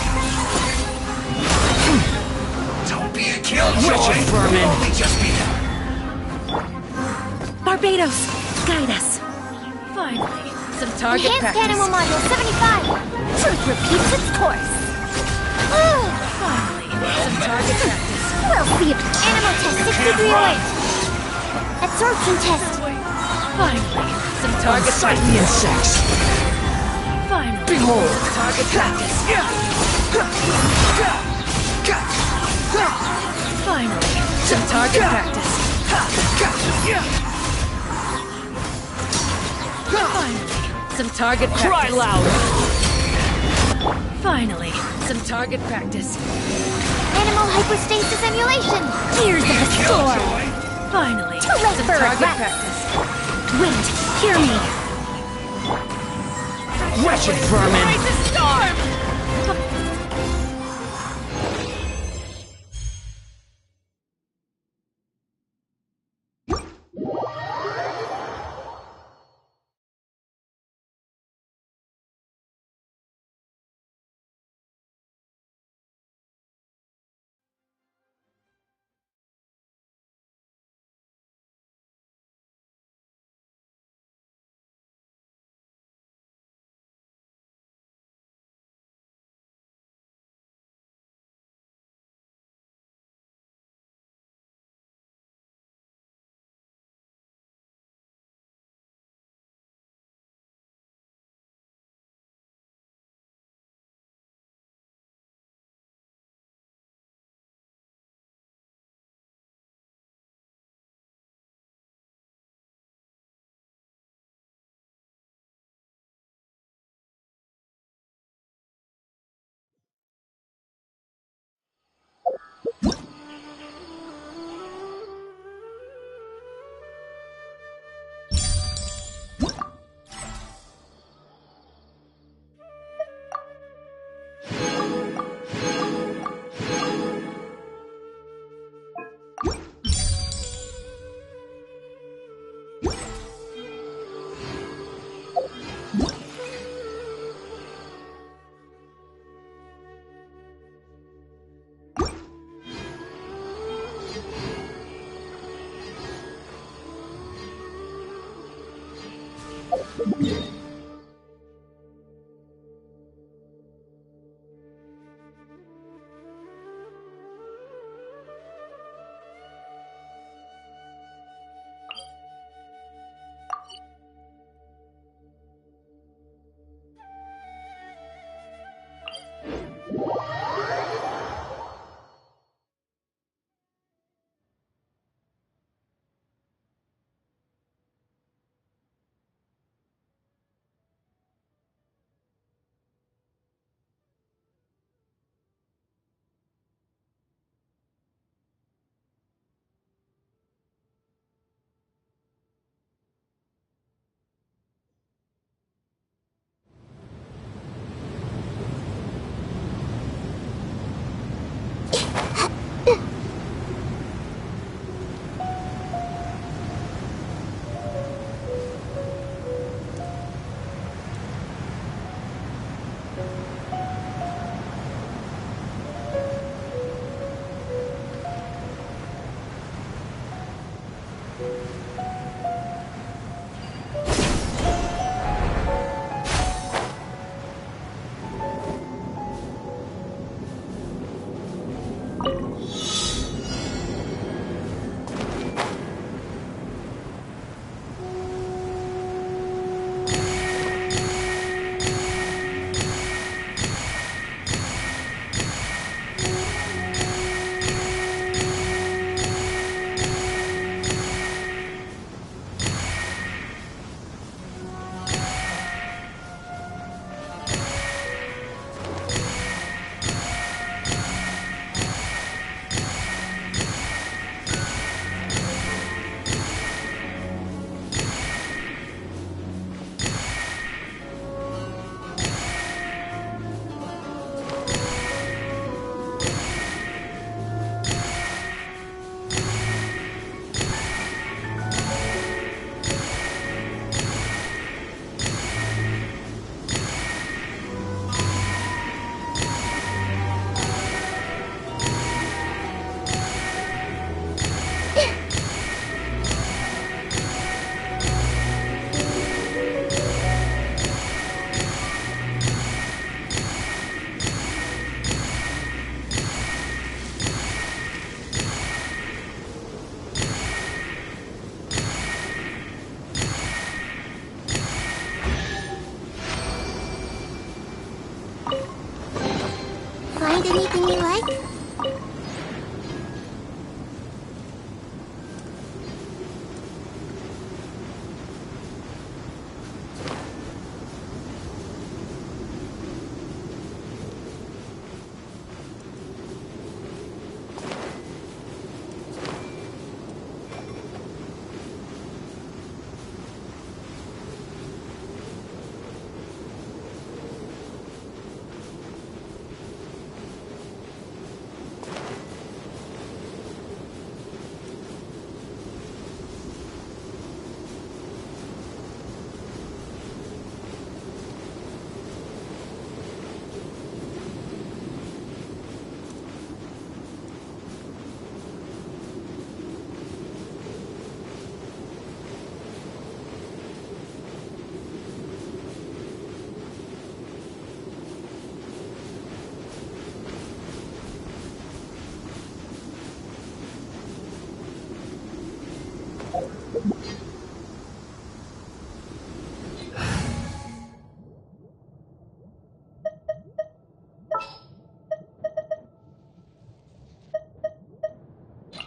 Don't be a killjoy! vermin. You'll only just be... Barbados, guide us. Finally, some target Enhanced practice. animal module 75! Truth repeats its course. Finally, some target practice. We'll see if Animal test 6308! Absorption test! Finally, some target Unsightly practice. insects. Finally, Behold. some target practice. Finally, some target practice. Finally, some target practice. Cry louder! Finally, some target practice. Animal hypostasis emulation! tears of the storm. Finally, Too late some for target regrets. practice. Wind, hear me. Wretched vermin! Raise a storm! Find anything you like?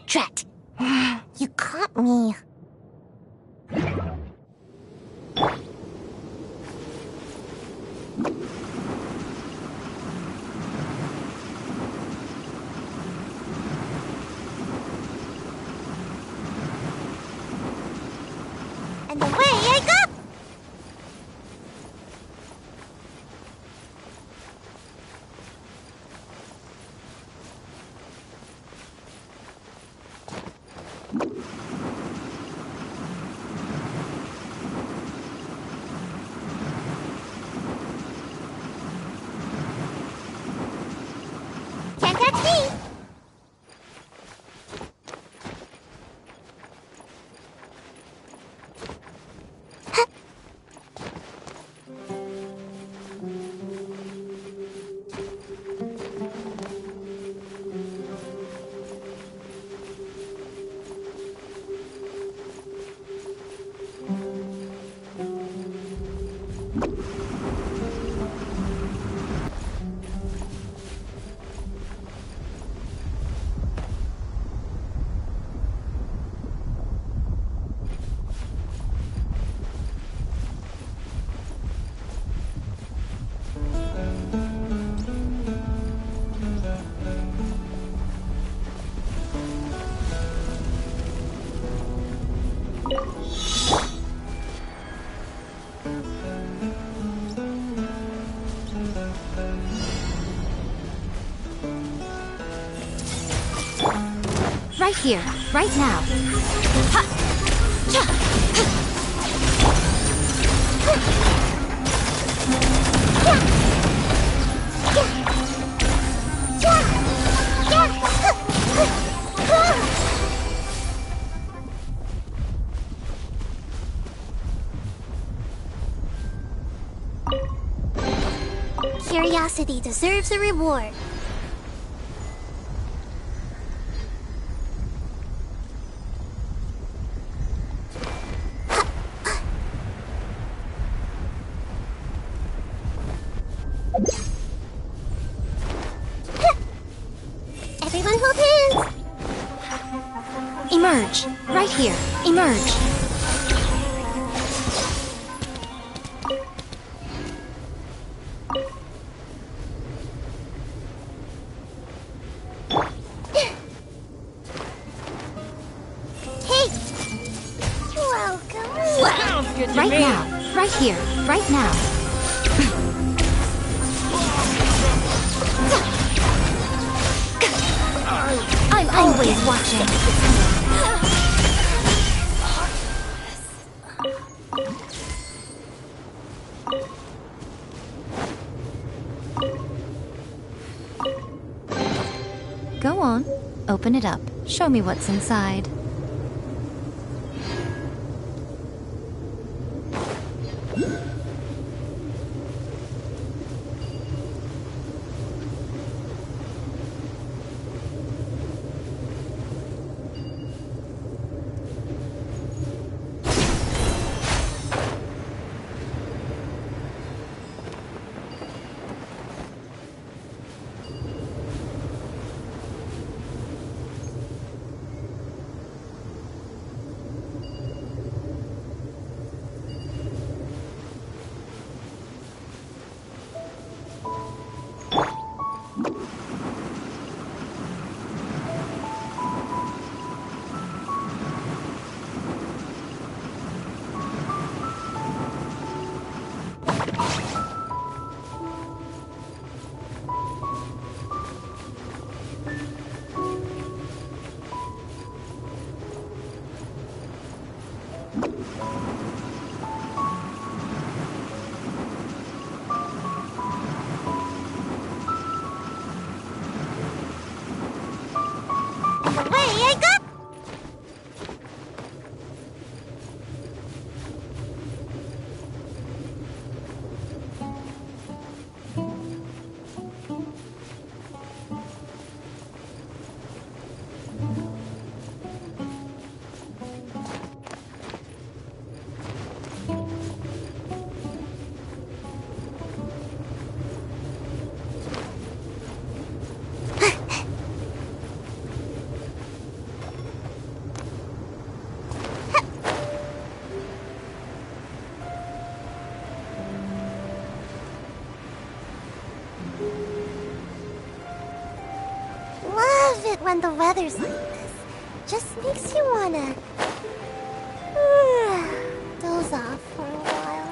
Drat! You caught me. And away I go! Can't catch me! right here, right now. Ha! Cha! Curiosity deserves a reward. Everyone hold hands! Emerge, right here, emerge. Right now, right here, right now. I'm always watching. Go on, open it up. Show me what's inside. When the weather's like this, just makes you wanna doze off for a while.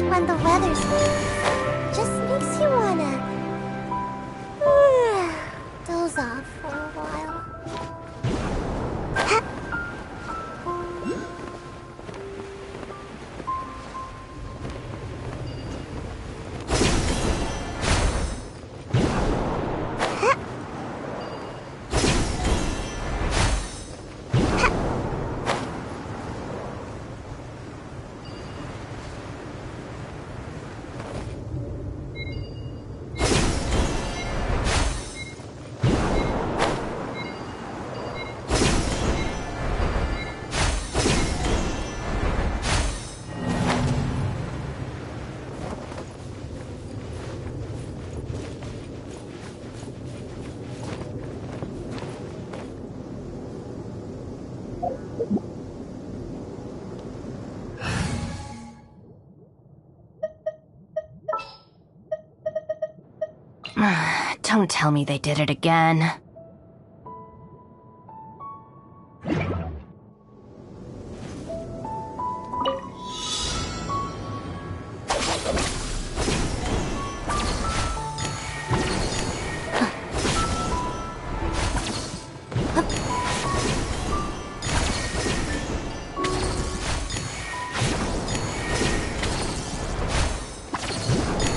When the weather's like this, just makes you wanna doze off for a while. Don't tell me they did it again.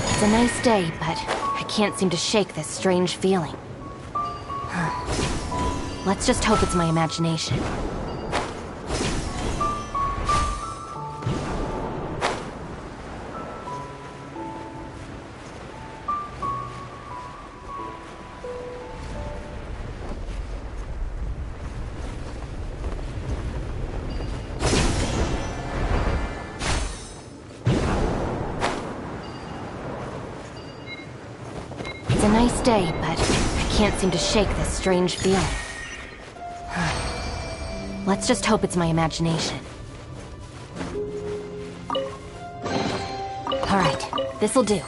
It's a nice day, but I can't seem to shake this strange feeling. Let's just hope it's my imagination. It's a nice day, but I can't seem to shake this strange feeling. Let's just hope it's my imagination. Alright, this'll do.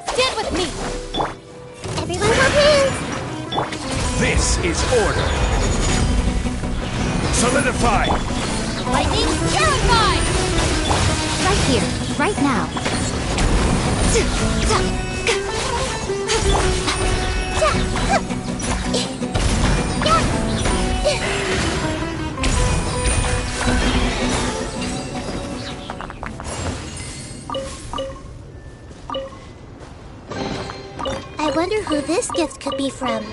Stand with me! Everyone hold hands! This is order. Solidify! Lightning, terrified! Right here, right now. I wonder who this gift could be from.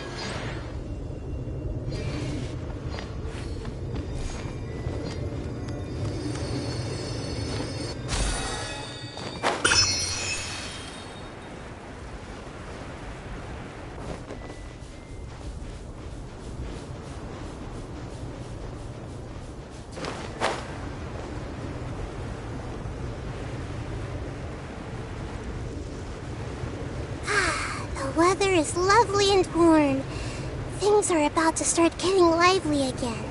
The weather is lovely and warm. Things are about to start getting lively again.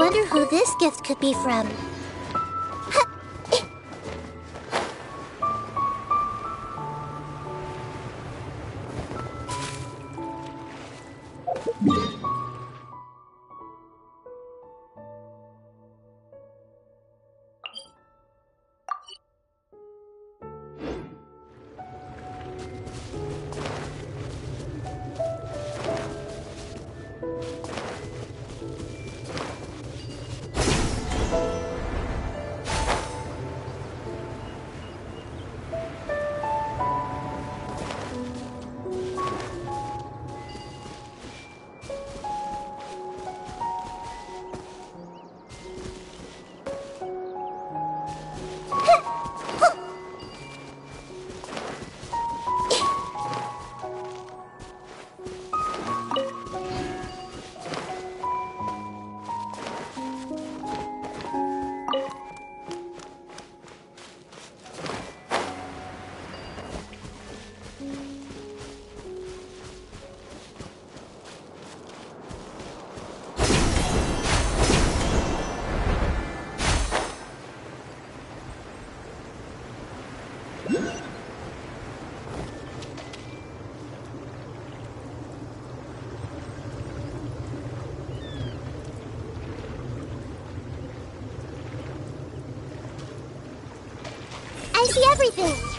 wonder who this gift could be from. I see everything!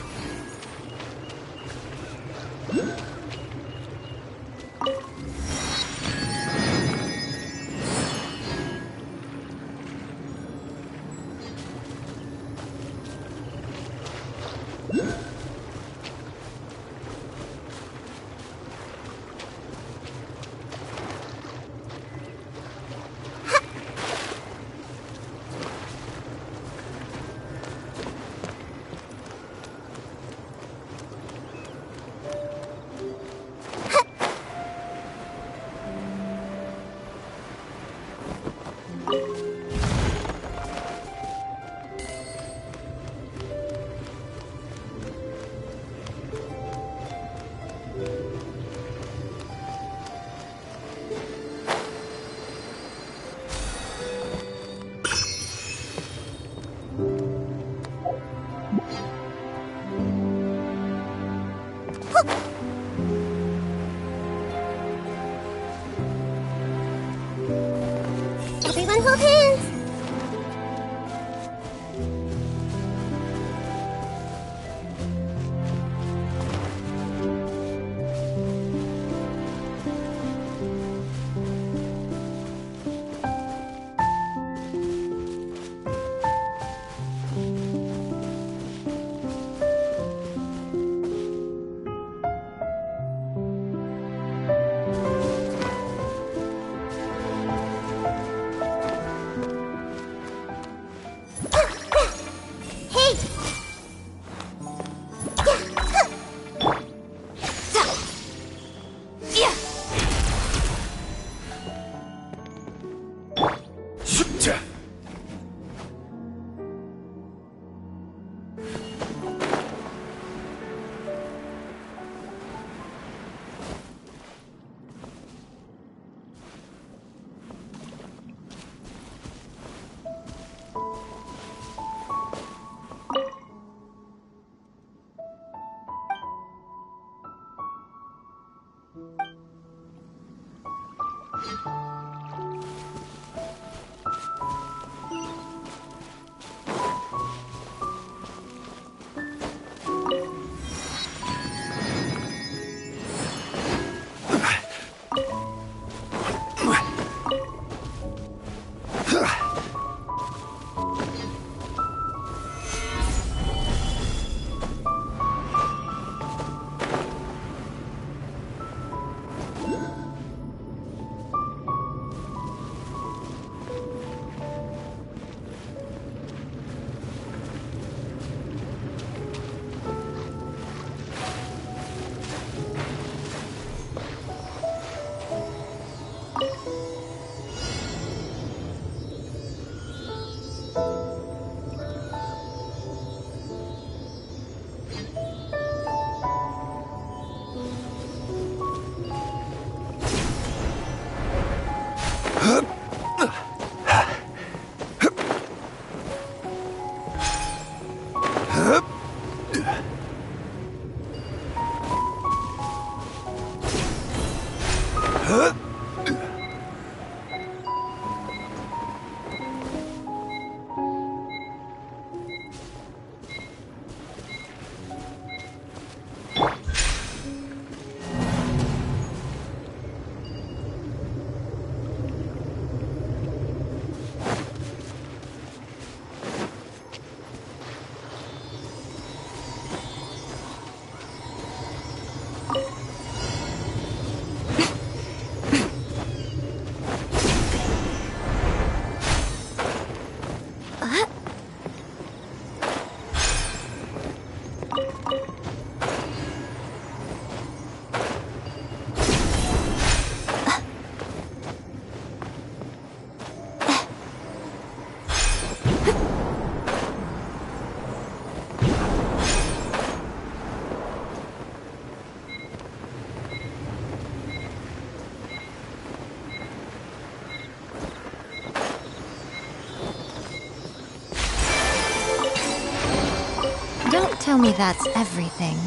Don't tell me that's everything.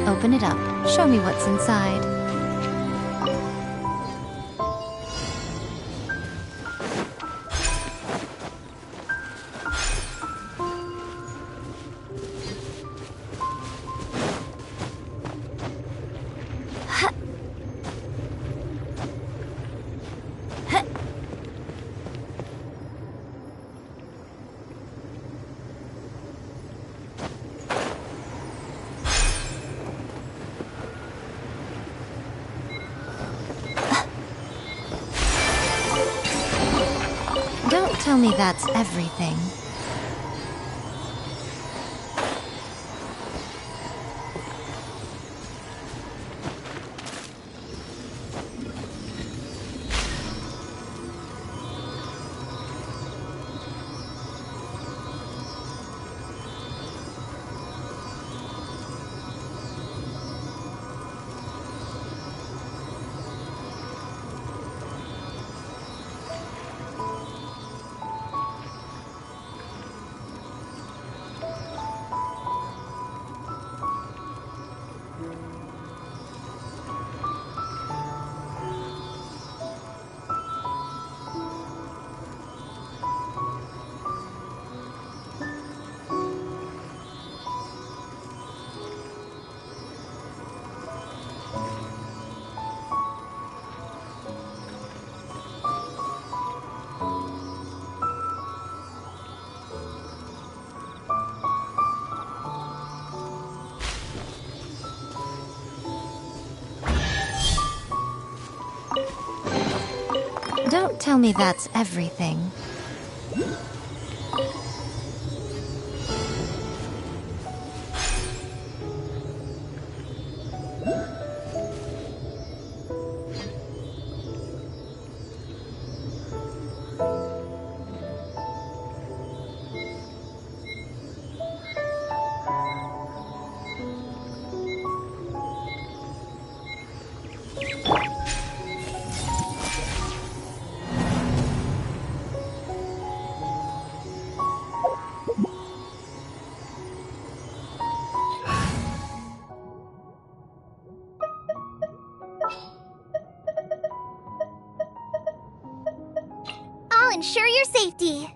Open it up. Show me what's inside. Don't tell me that's everything. Don't tell me that's everything. ensure your safety.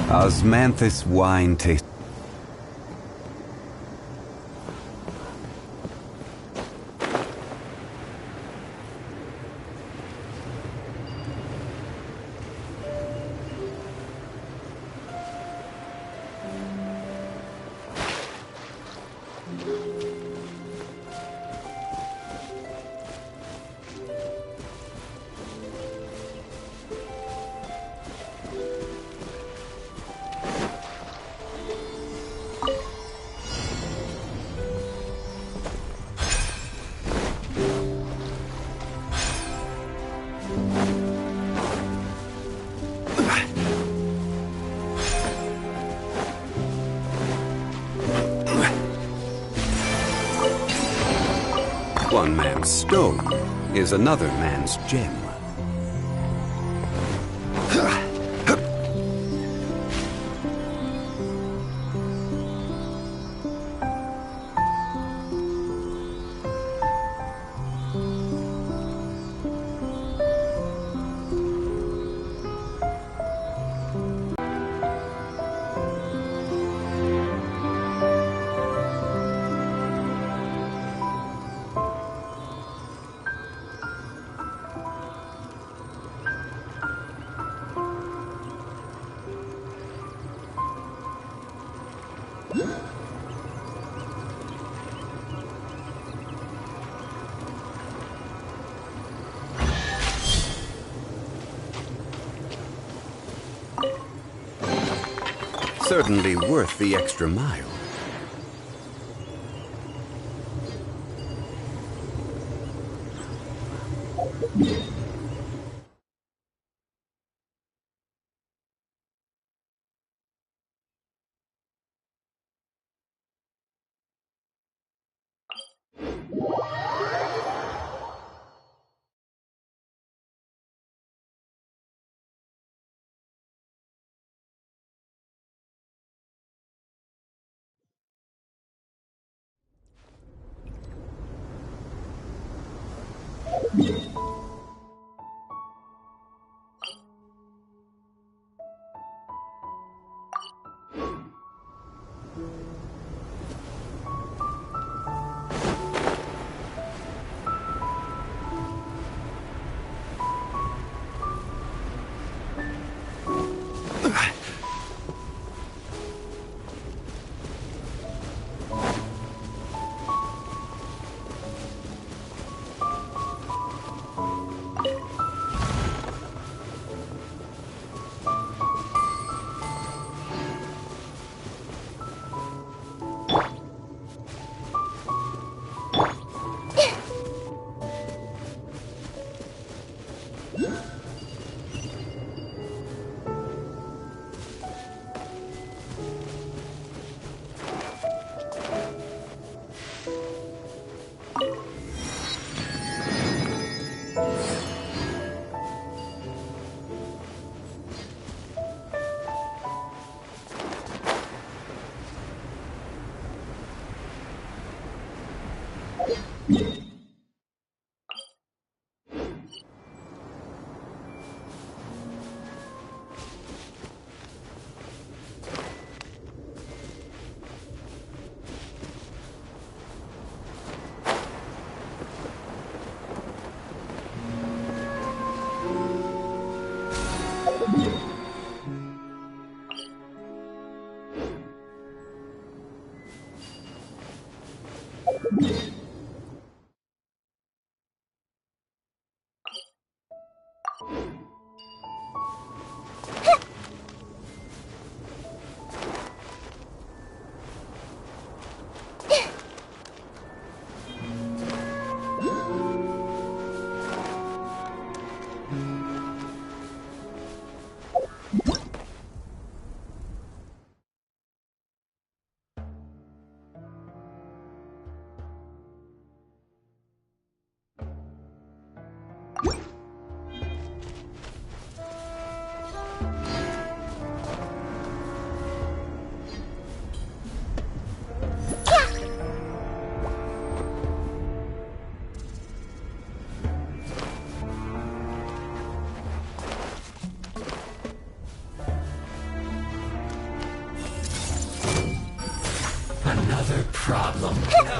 Osmanthus wine tastes. One man's stone is another man's gem. Certainly worth the extra mile.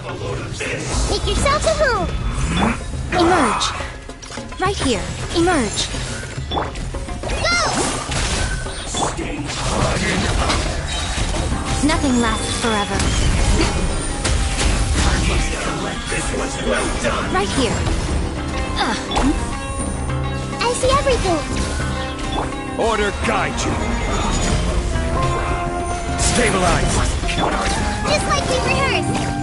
Make yourselves at home. Emerge. Right here. Emerge. Go! Nothing lasts forever. Right here. I see everything. Order guide you. Stabilize. Just like we rehearsed.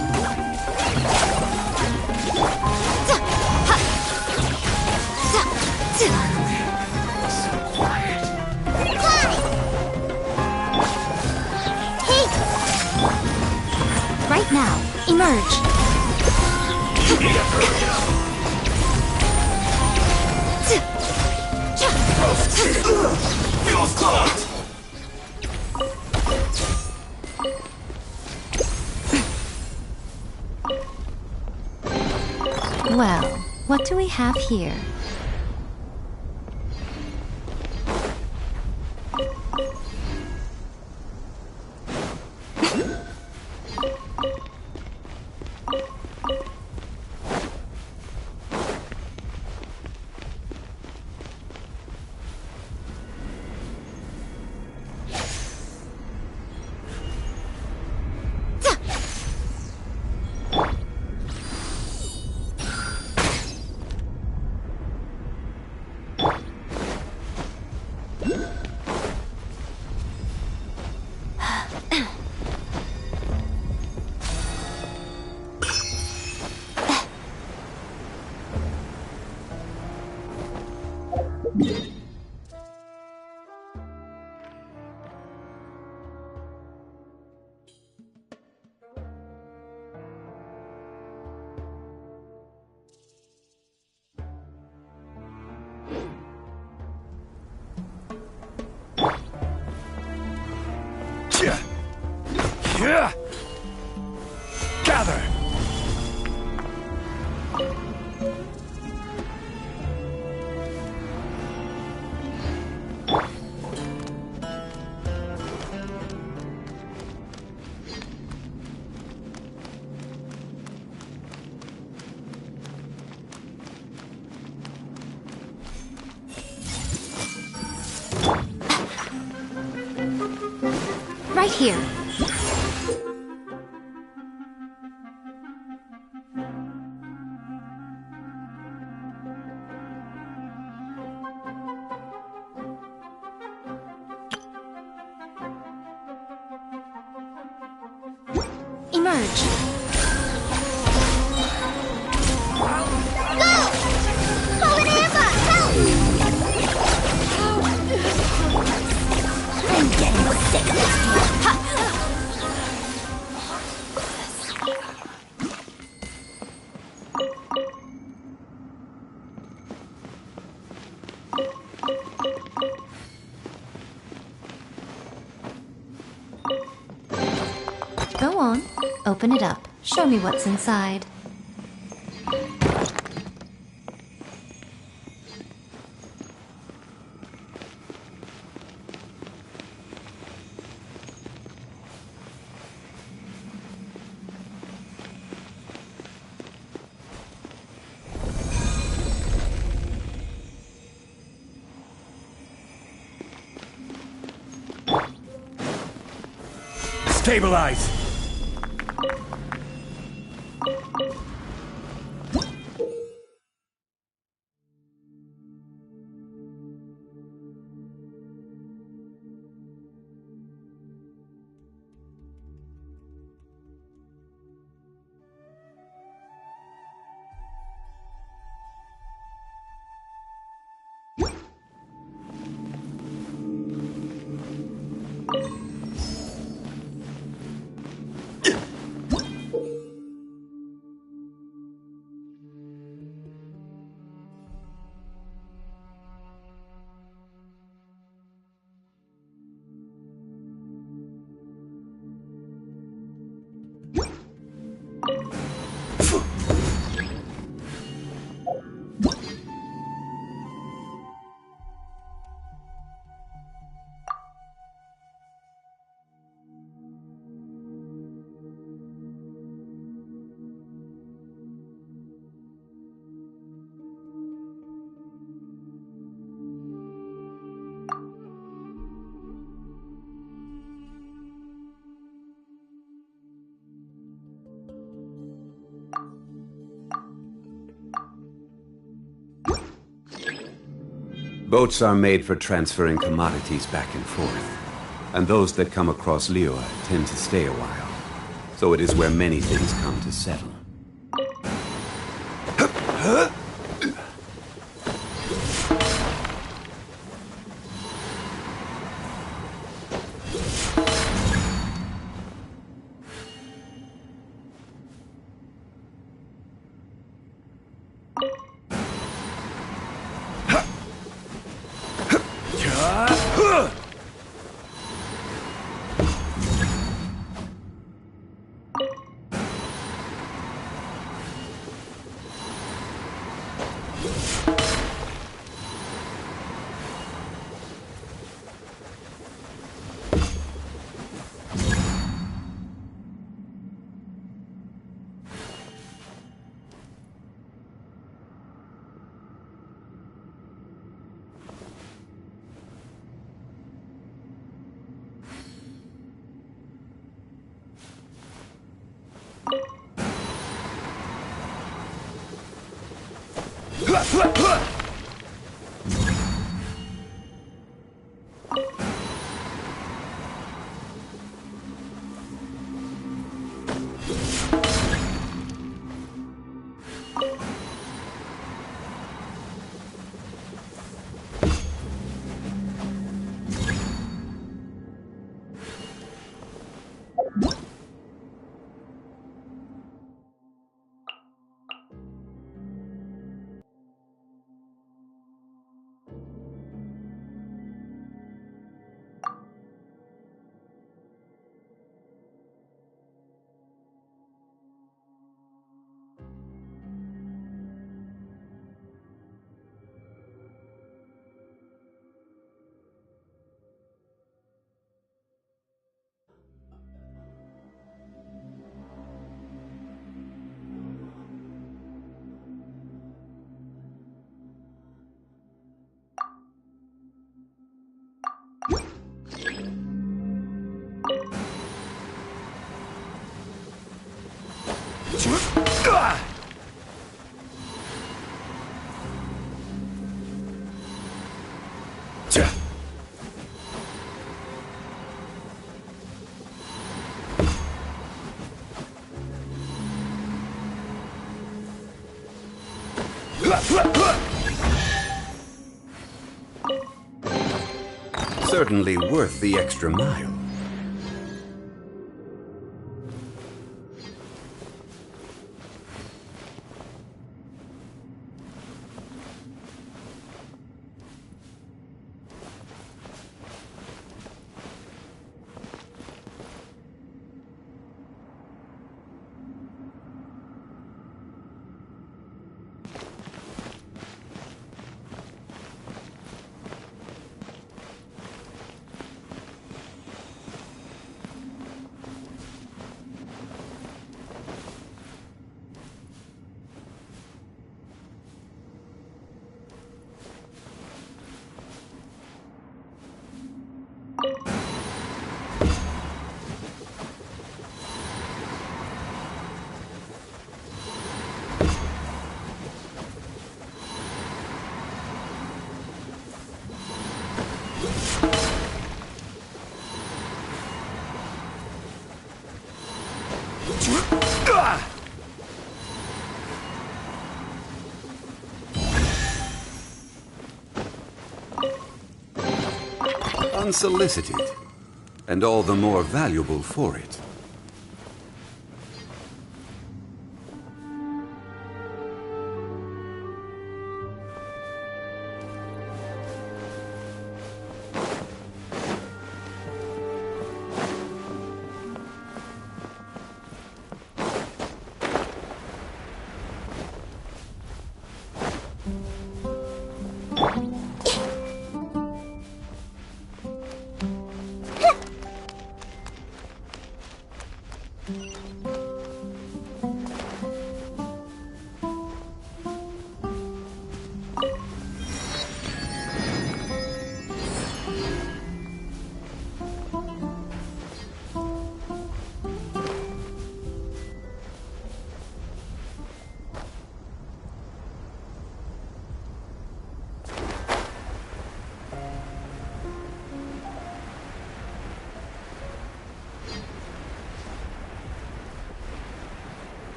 Right now, emerge. Well, what do we have here? Gather. Right here. Emerge. Go! Call an ambush! Help! I'm getting sick of this. Go on. Open it up. Show me what's inside. Stabilize. Boats are made for transferring commodities back and forth, and those that come across Liyue tend to stay a while. So it is where many things come to settle. Certainly worth the extra mile. Unsolicited, and all the more valuable for it.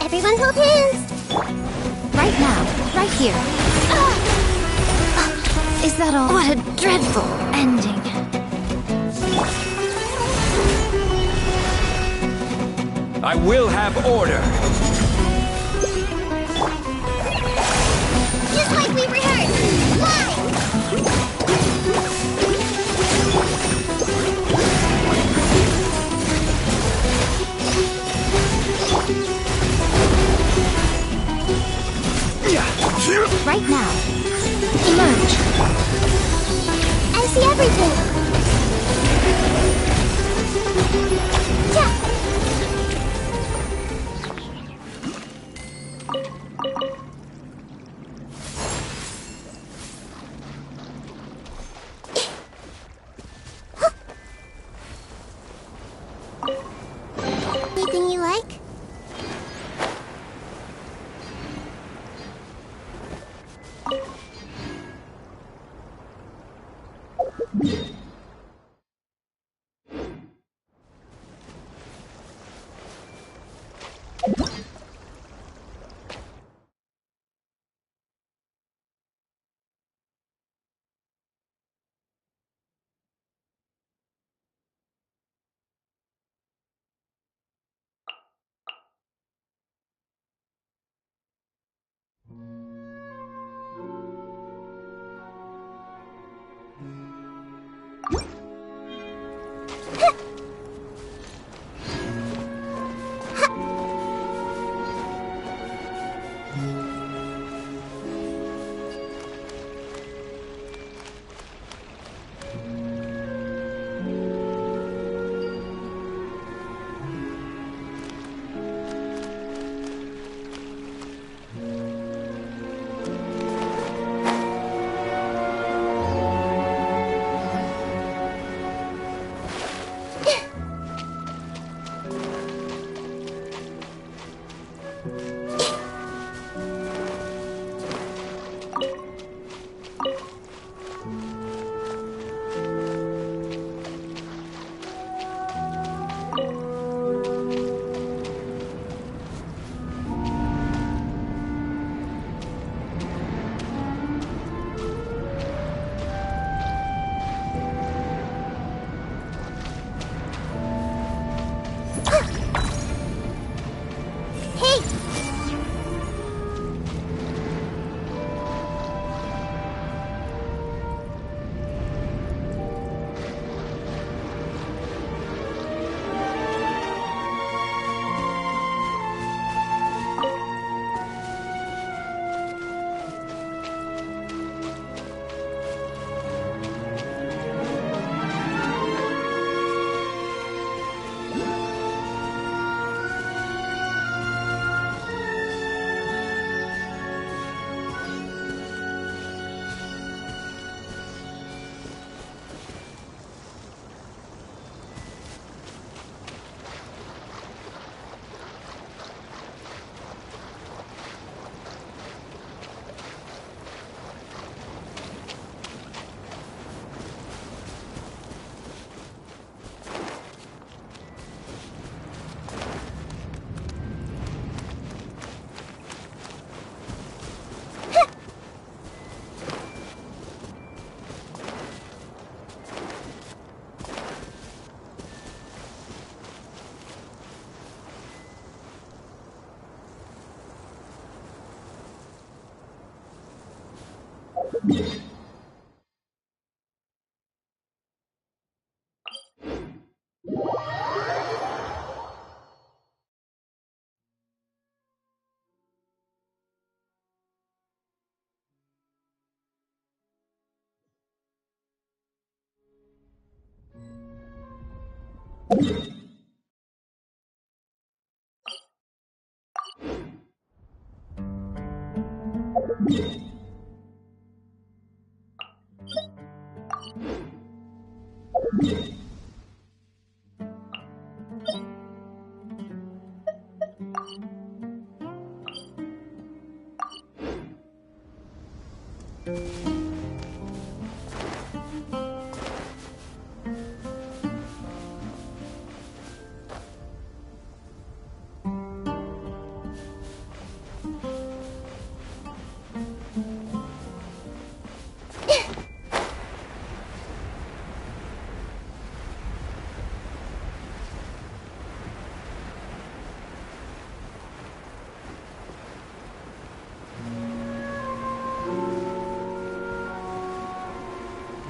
Everyone hold hands! Right now, right here. Is that all? What a dreadful ending. I will have order. Just like we rehearsed! Live! Right now. Emerge. I see everything! Yeah. Anything you like?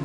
I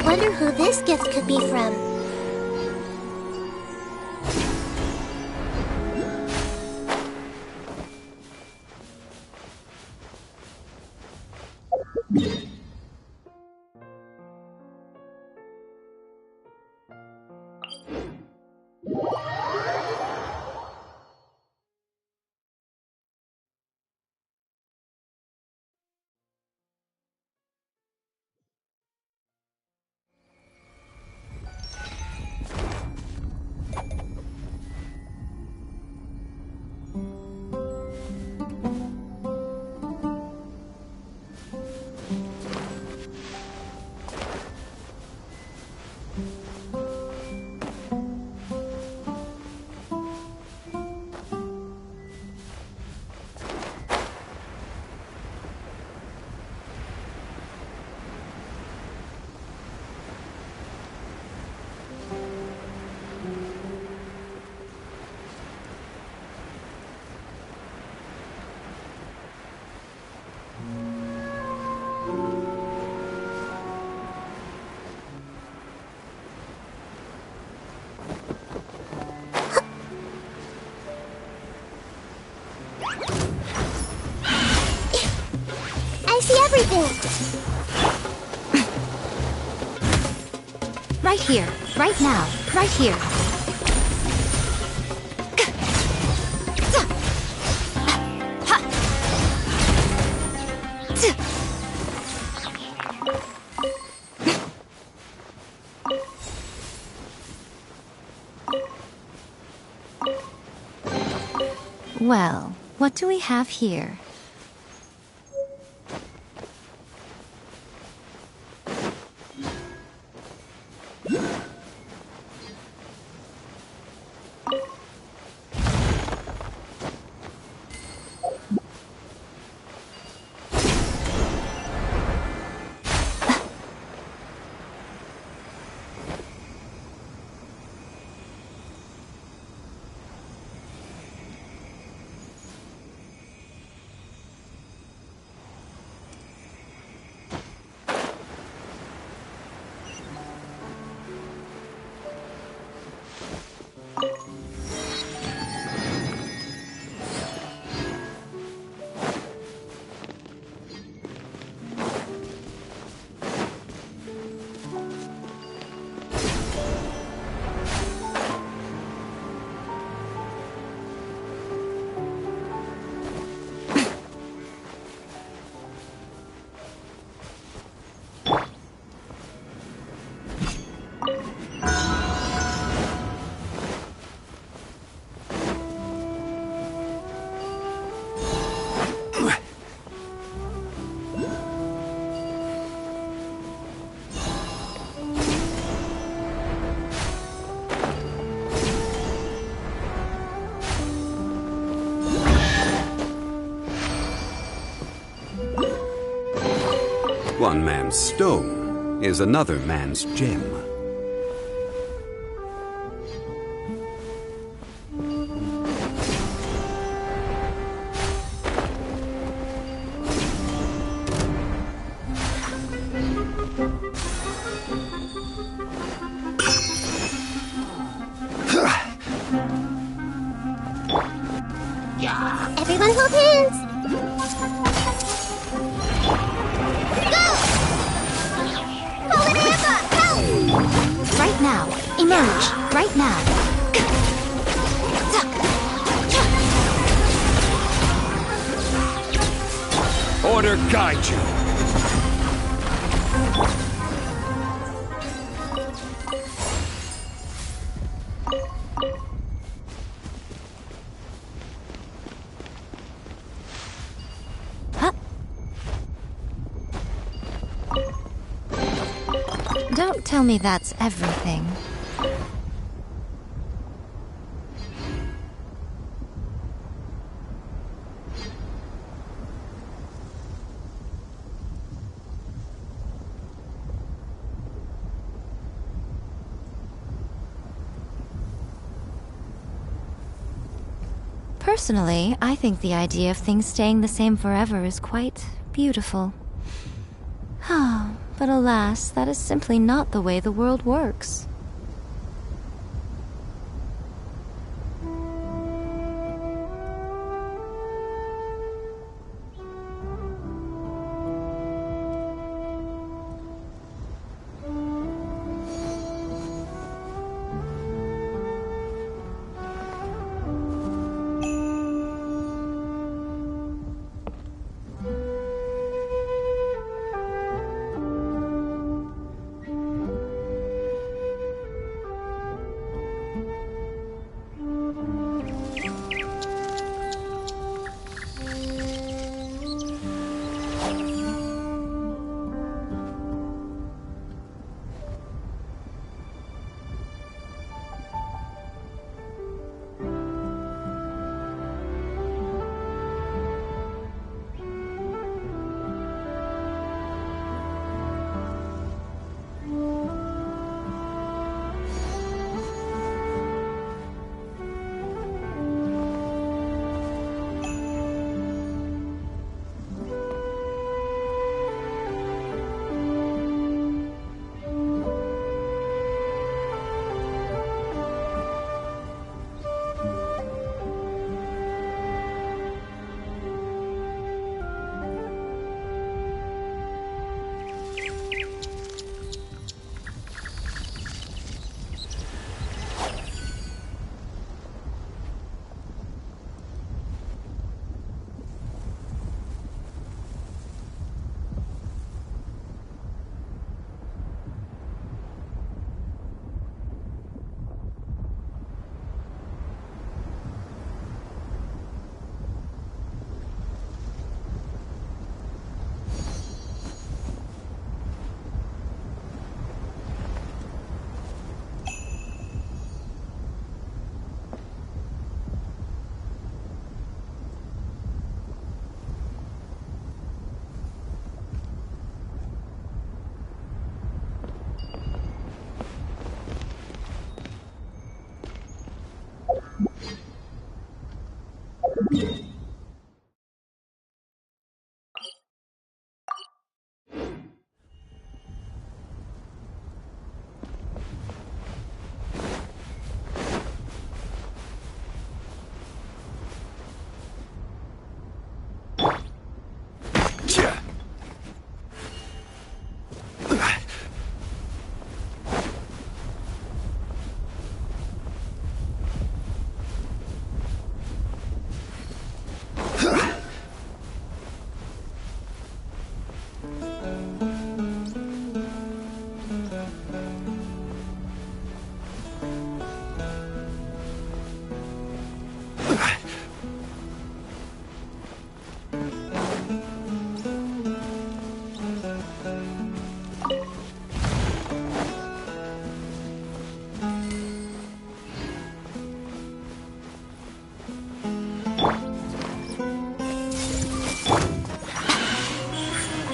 wonder who this gift could be from. I see everything! Right here, right now, right here. Well, what do we have here? One man's stone is another man's gem. Everyone hold hands! Go! Call an ambush! Emerge, right now. Order guide you. Don't tell me that's everything. Personally, I think the idea of things staying the same forever is quite beautiful. But alas, that is simply not the way the world works.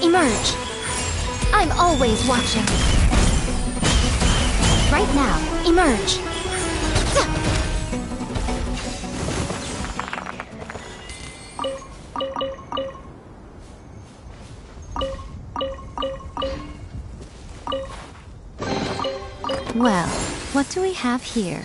Emerge. I'm always watching. Right now, emerge. Well, what do we have here?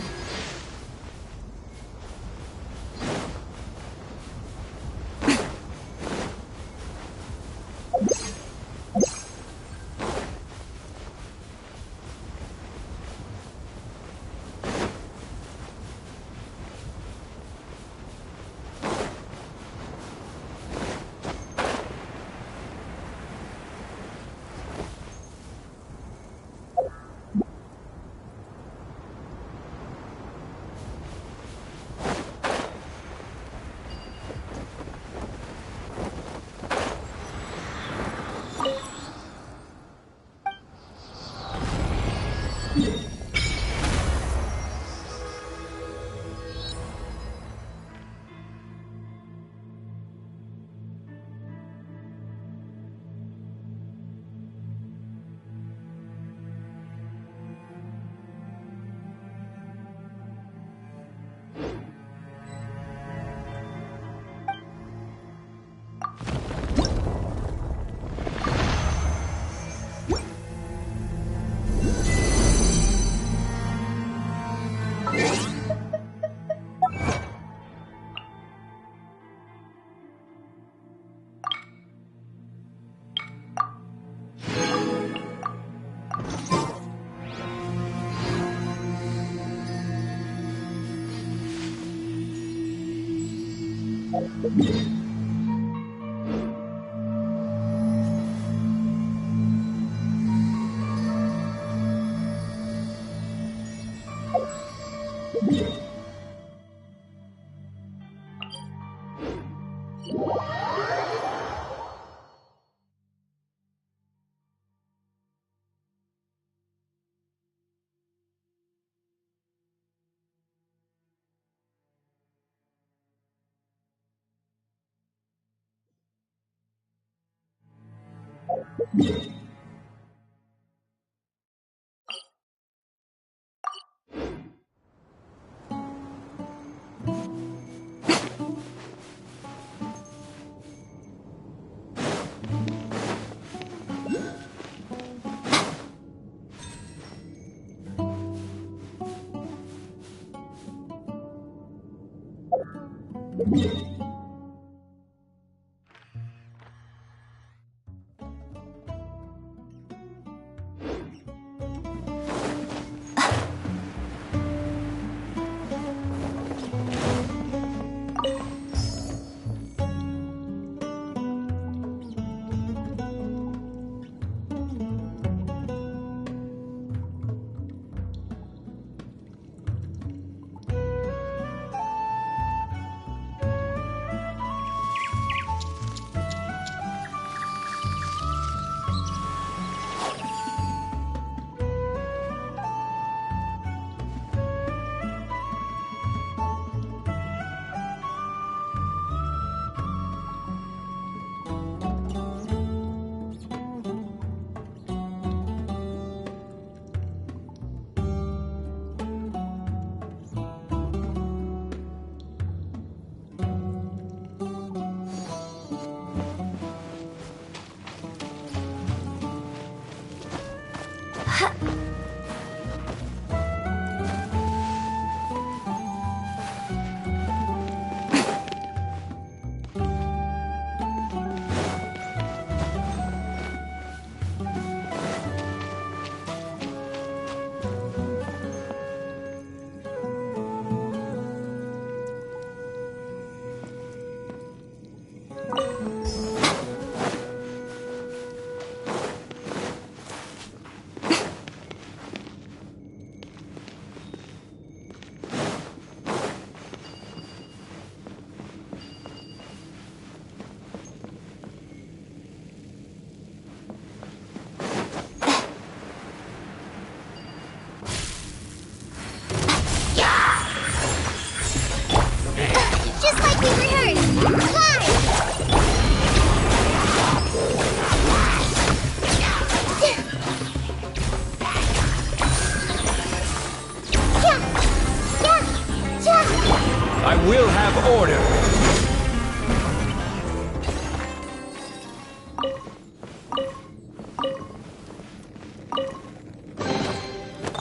I will have order.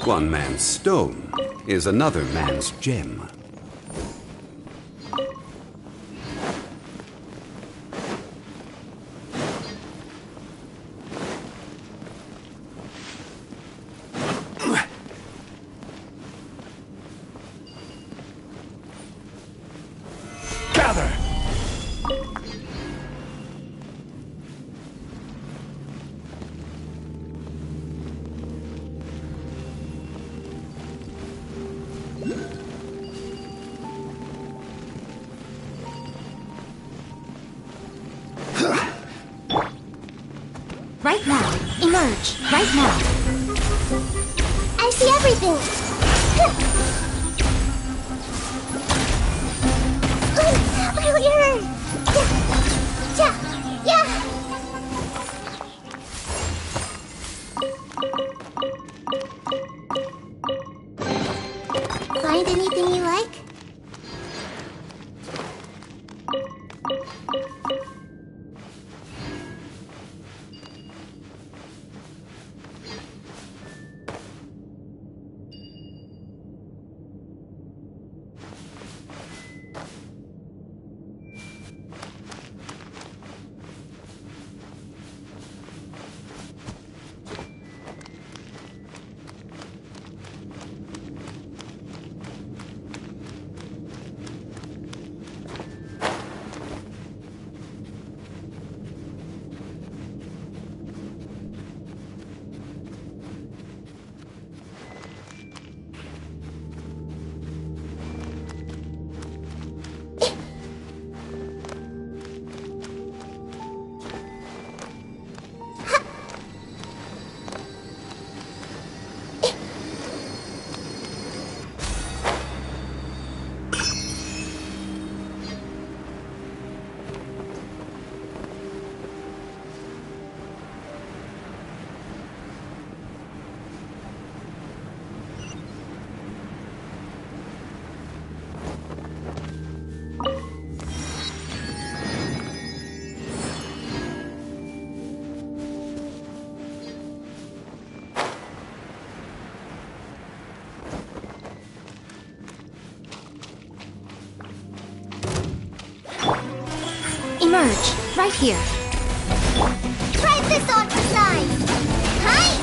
One man's stone is another man's gem. Right now. Emerge. Right now. I see everything. Earlier. Yeah. Find anything you like? Emerge, right here. Try this on for size. Hi!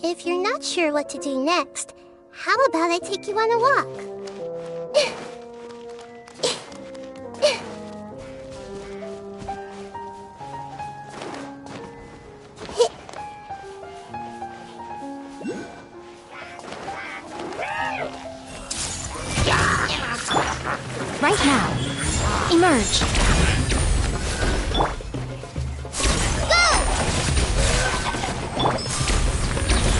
If you're not sure what to do next, how about I take you on a walk? Right now. Emerge.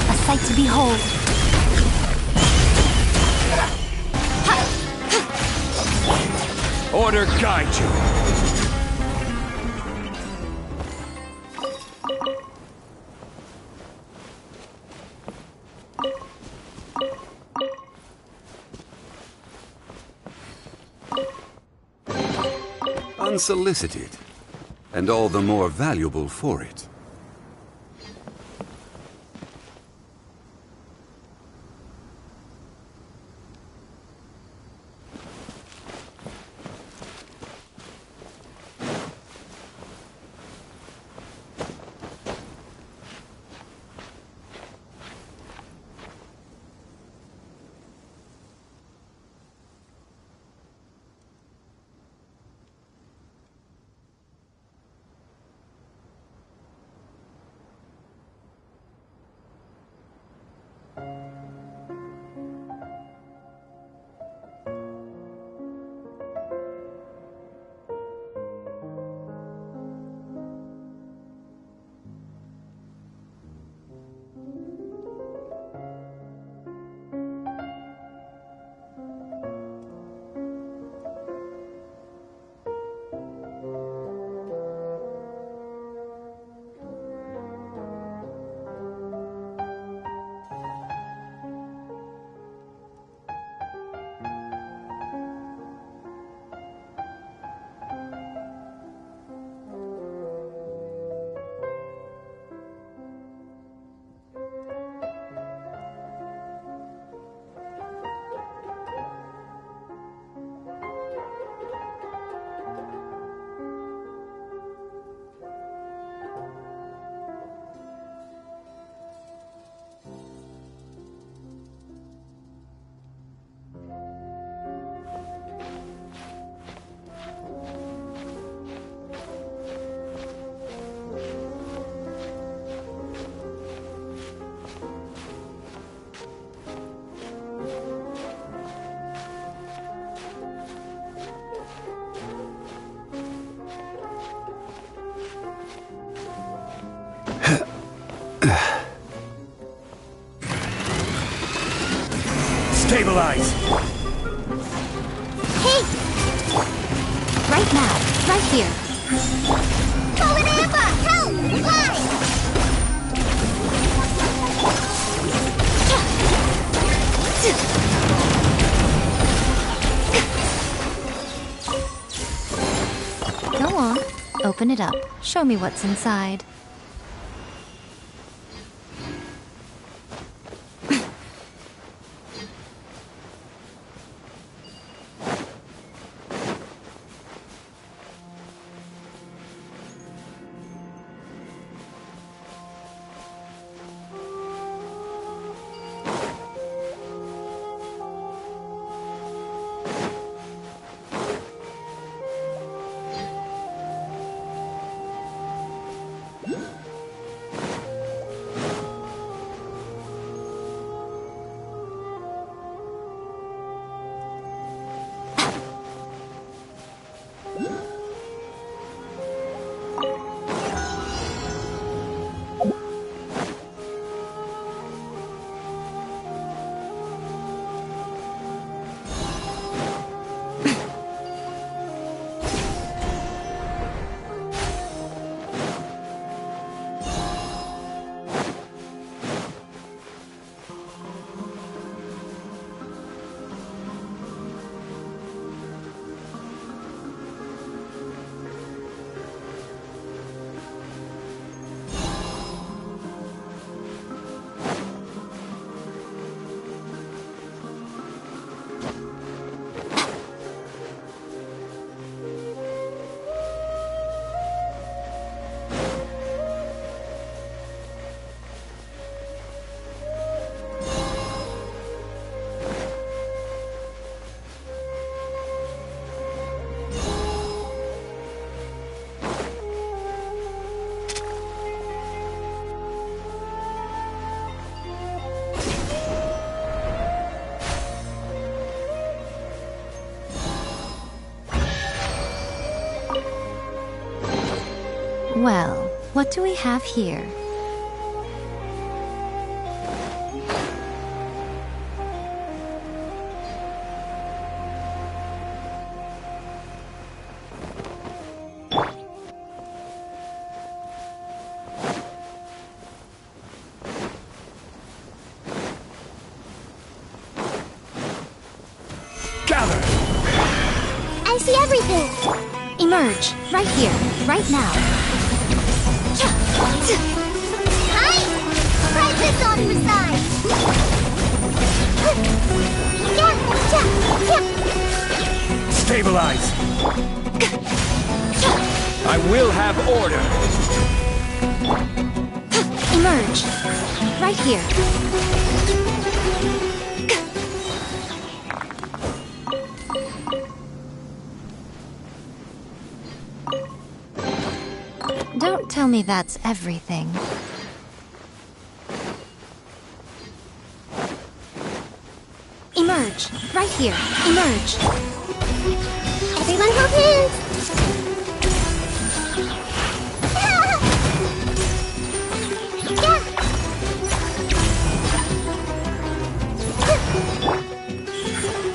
A sight to behold. Order guide you. Unsolicited, and all the more valuable for it. Stabilize! Hey! Right now. Right here. Colin Amber! Help! Fly! Go on. Open it up. Show me what's inside. Well, what do we have here? Gather! I see everything! Emerge, right here, right now. Hi! Princess on her side! Stabilize! I will have order! Emerge, right here. Don't tell me that's everything. Emerge, right here. Emerge. Everyone hold hands!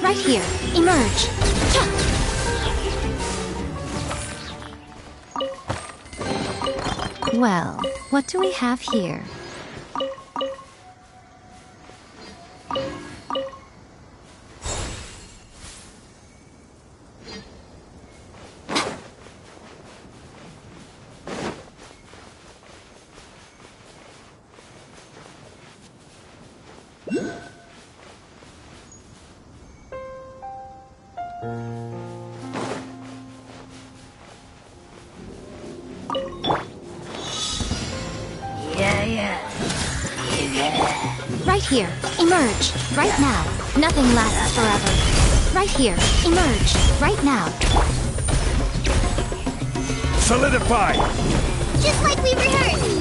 Right here. Emerge. Well, what do we have here? Right here. Emerge. Right now. Nothing lasts forever. Right here. Emerge. Right now. Solidify! Just like we rehearsed!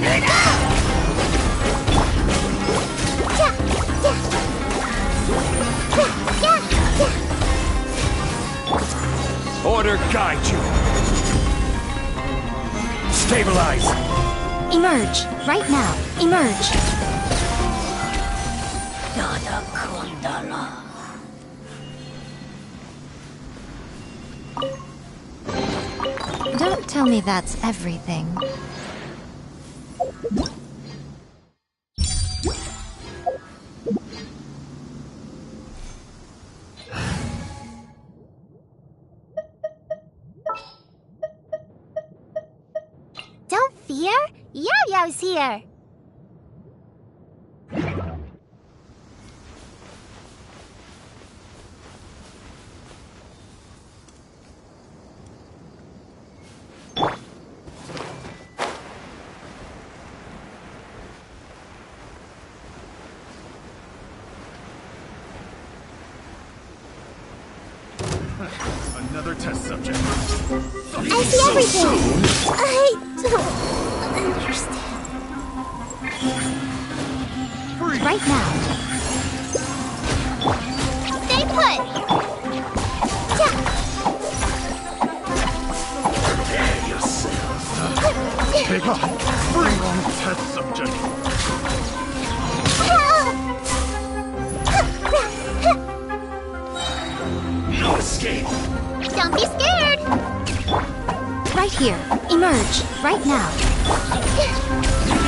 Go! Order guide you! Stabilize! Emerge. Right now. Emerge. tell me that's everything. Don't fear. Yo-Yo's here. Another test subject. I see everything. I don't understand. Right now. Stay put. Yeah. Prepare yourself. Pick up. Wrong test subject. No escape. Don't be scared. Right here. Emerge. Right now.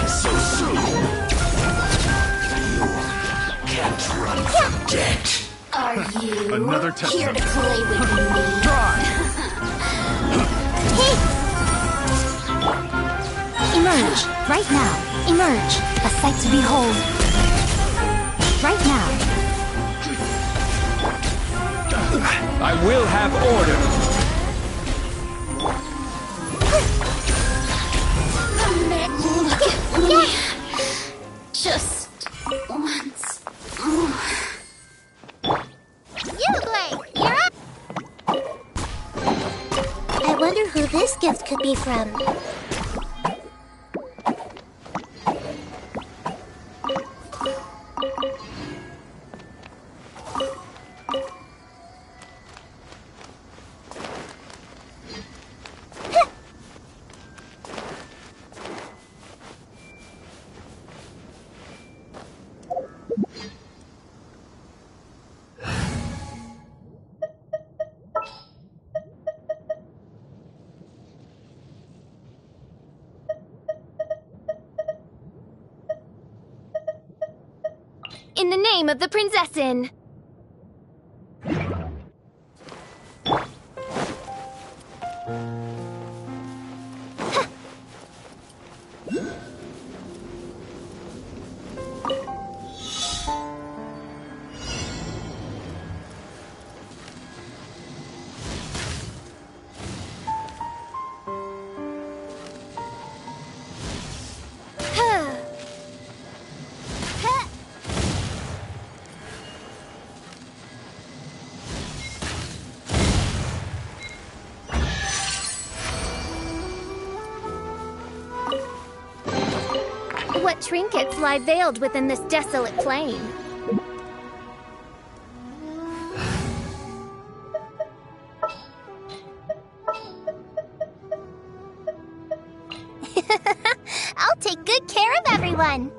So soon. You can't run from death. Are you Another test here to subject. play with me? Try. Hey, Emerge. Right now. Emerge. A sight to behold. Right now. I will have order. Look at me. Just once more. Blake, you're up. I wonder who this gift could be from. In the name of the Prinzessin. What trinkets lie veiled within this desolate plain? I'll take good care of everyone.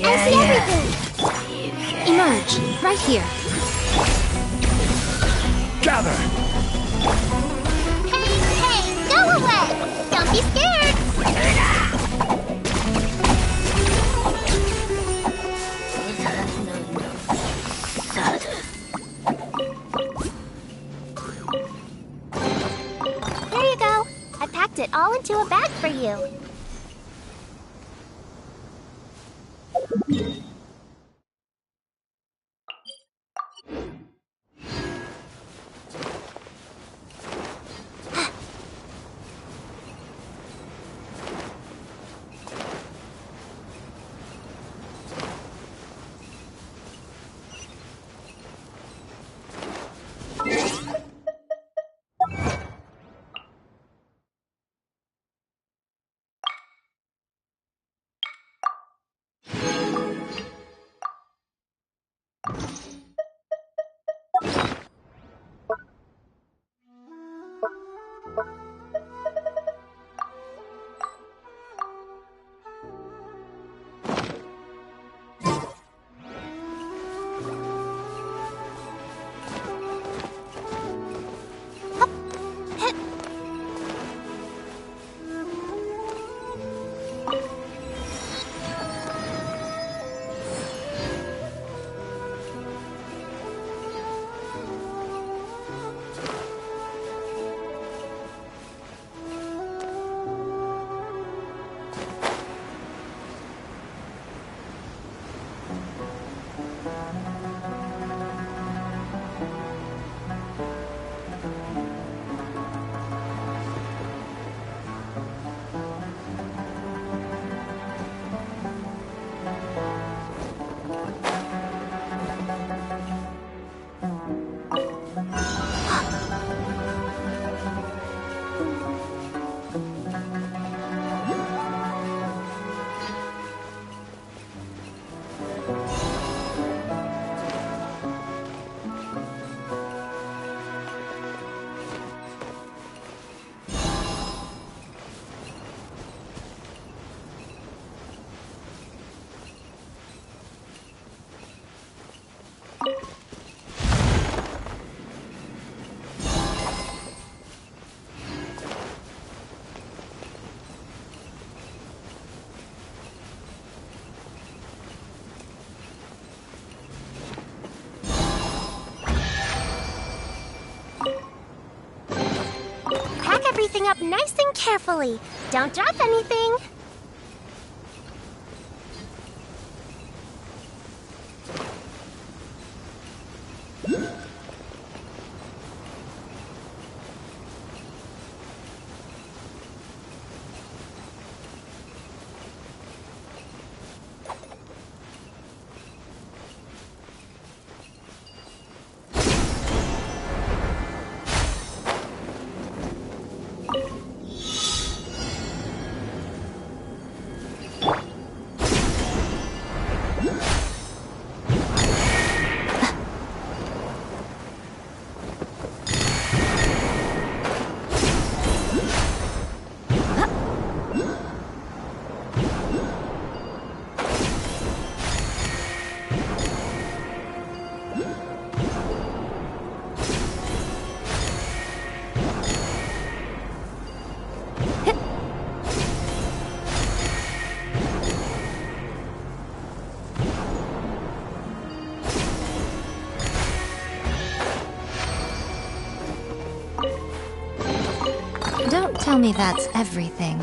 I see everything! Emerge, right here. Gather. Hey, go away! Don't be scared! Here you go. I packed it all into a bag for you. everything up nice and carefully. Don't drop anything. Don't tell me that's everything.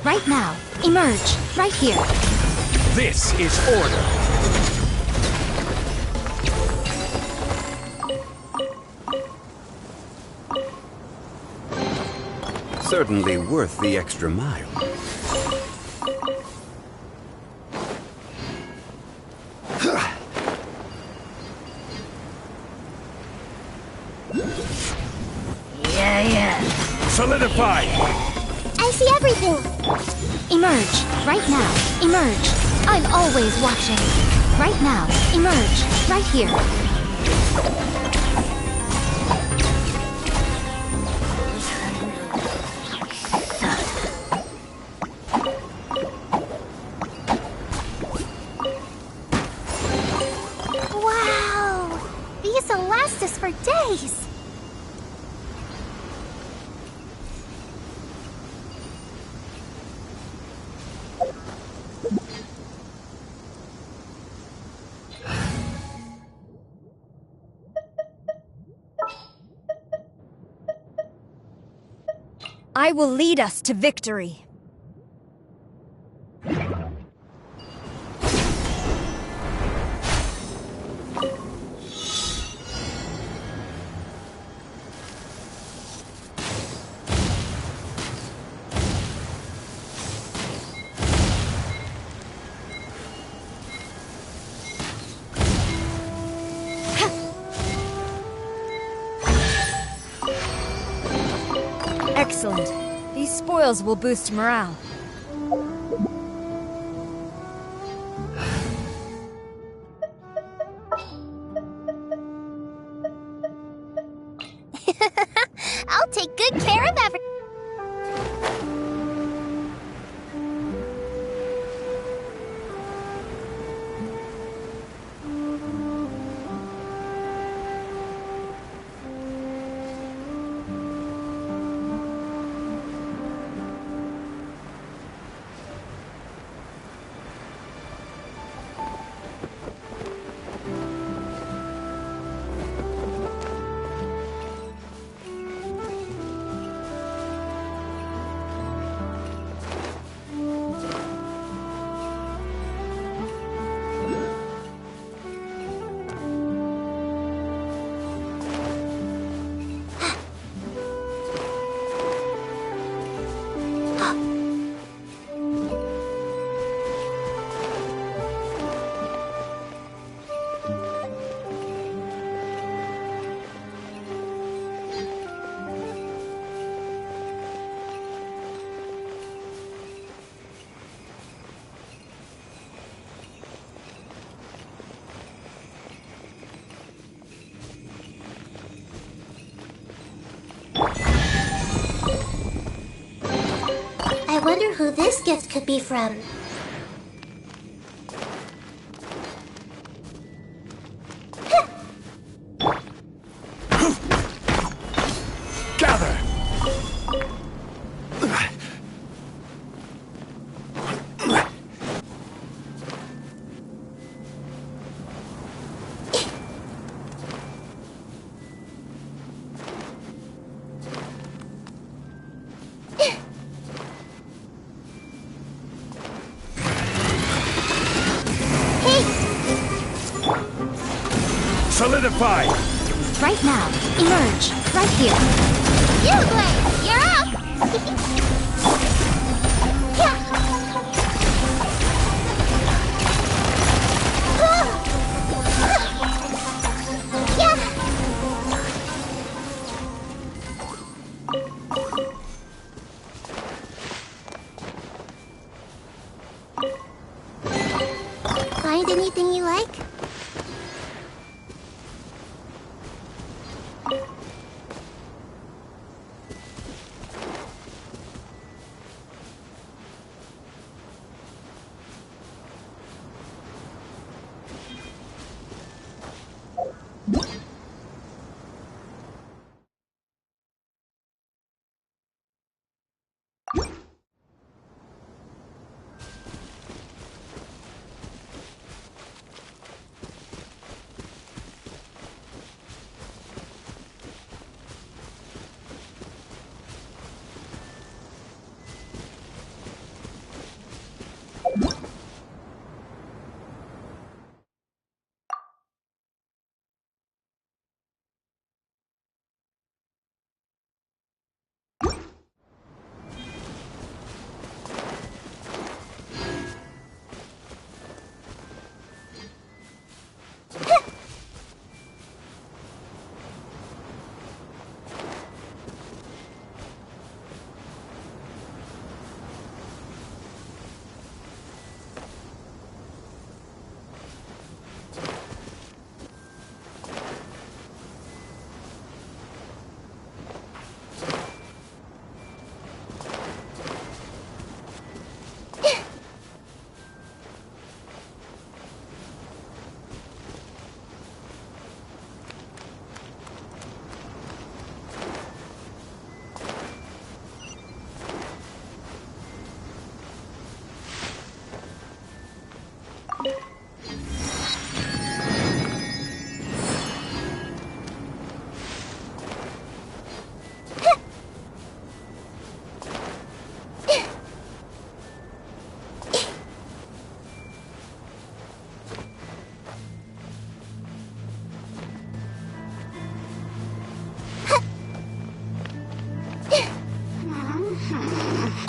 Right now. Emerge. Right here. This is order. Certainly worth the extra mile. Solidify! I see everything. Emerge. Right now. Emerge. I'm always watching. Right now. Emerge. Right here. Wow! These will last us for days. I will lead us to victory. Excellent. These spoils will boost morale. who this gift could be from. Gather! Solidify! Right now. Emerge. Right here. You, Blaze! You're up! Yeah. Find anything you like?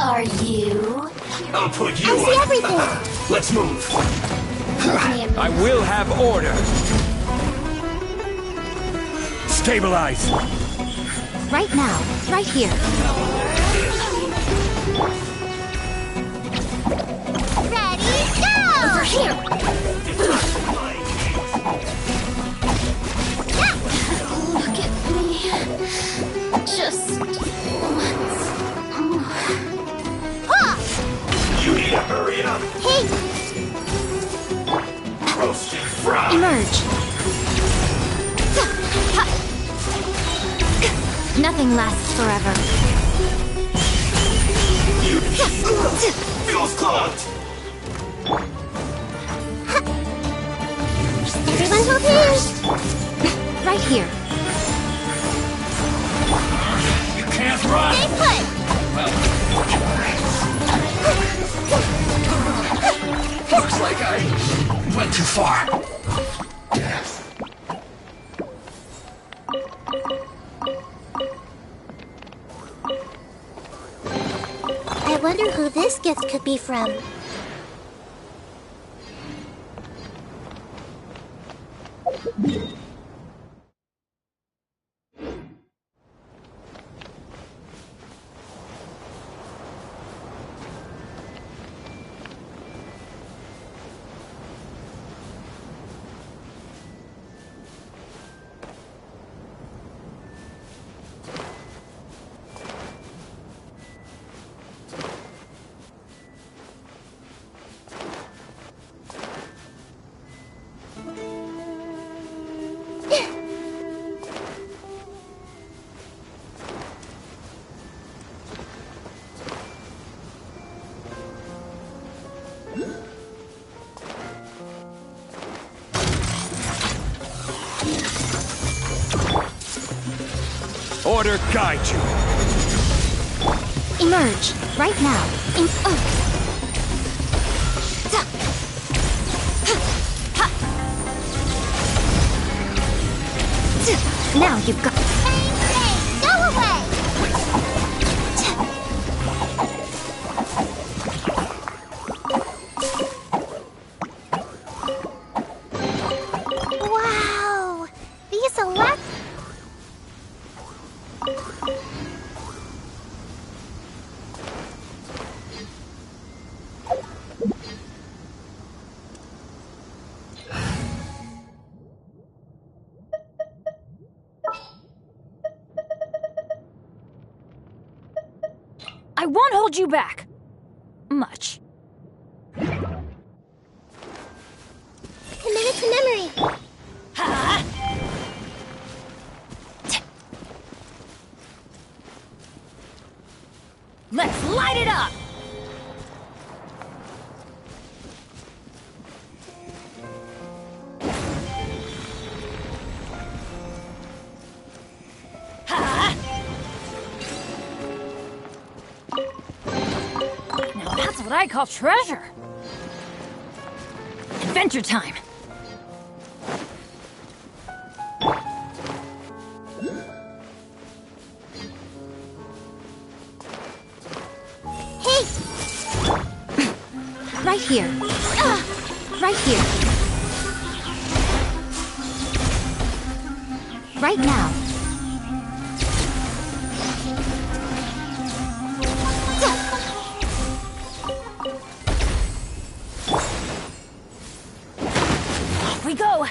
Are you? I'll put you I see everything. Let's move. I will have order. Stabilize. Right now. Right here. Ready, go! Over here. Look at me. Just once. You need to hurry up. Hey, Roasted fry. Emerge. Nothing lasts forever. You feels clogged. everyone hold hands. Right here. You can't run. Stay put! Looks like I went too far. I wonder who this gift could be from. Order guide you. Emerge, right now. Now you've got... Hey, go away! Wow! These elect... I won't hold you back. Much. Committed to memory. Let's light it up! Now that's what I call treasure. Adventure time. Right here. Right here. Right now. Off we go.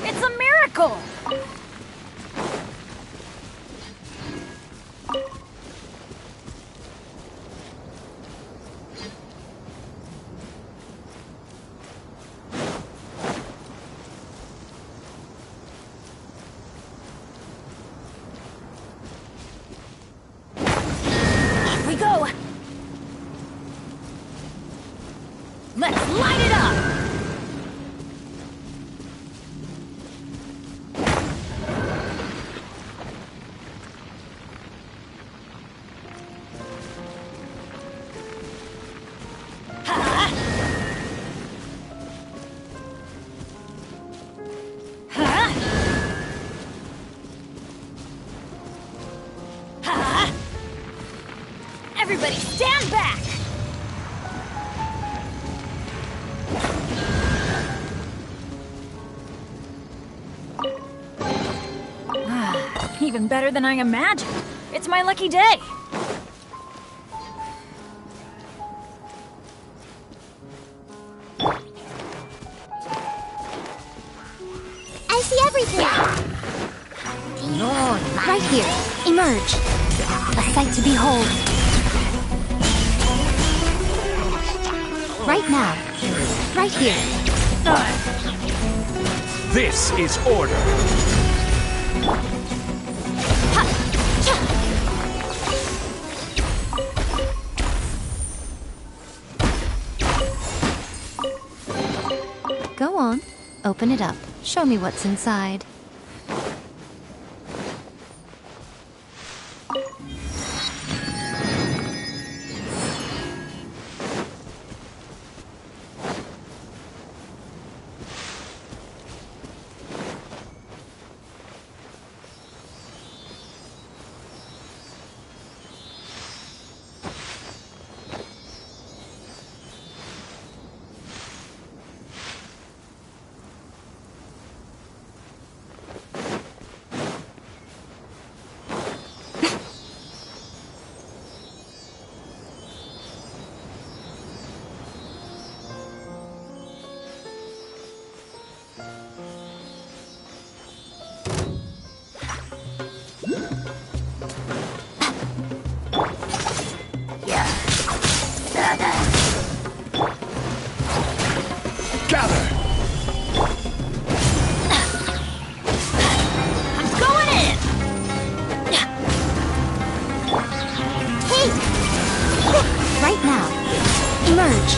It's a miracle. We go! Let's light it up! Ha! Ha! Ha! Everybody stand back! Even better than I imagined. It's my lucky day. I see everything. Right here. Emerge. A sight to behold. Right now. Right here. This is order. Go on. Open it up. Show me what's inside. Gather! I'm going in! Hey! Right now. Emerge.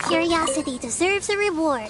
Curiosity deserves a reward.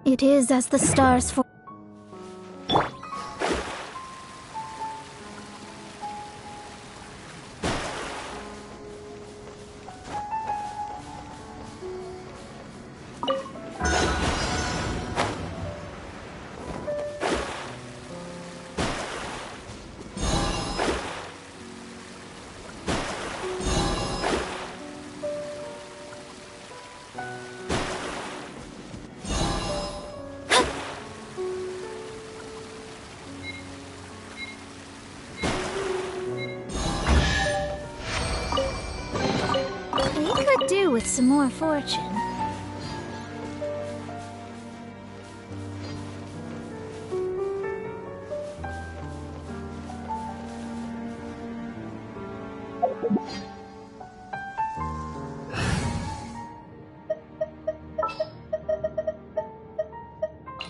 It is as the stars for. We could do with some more fortune.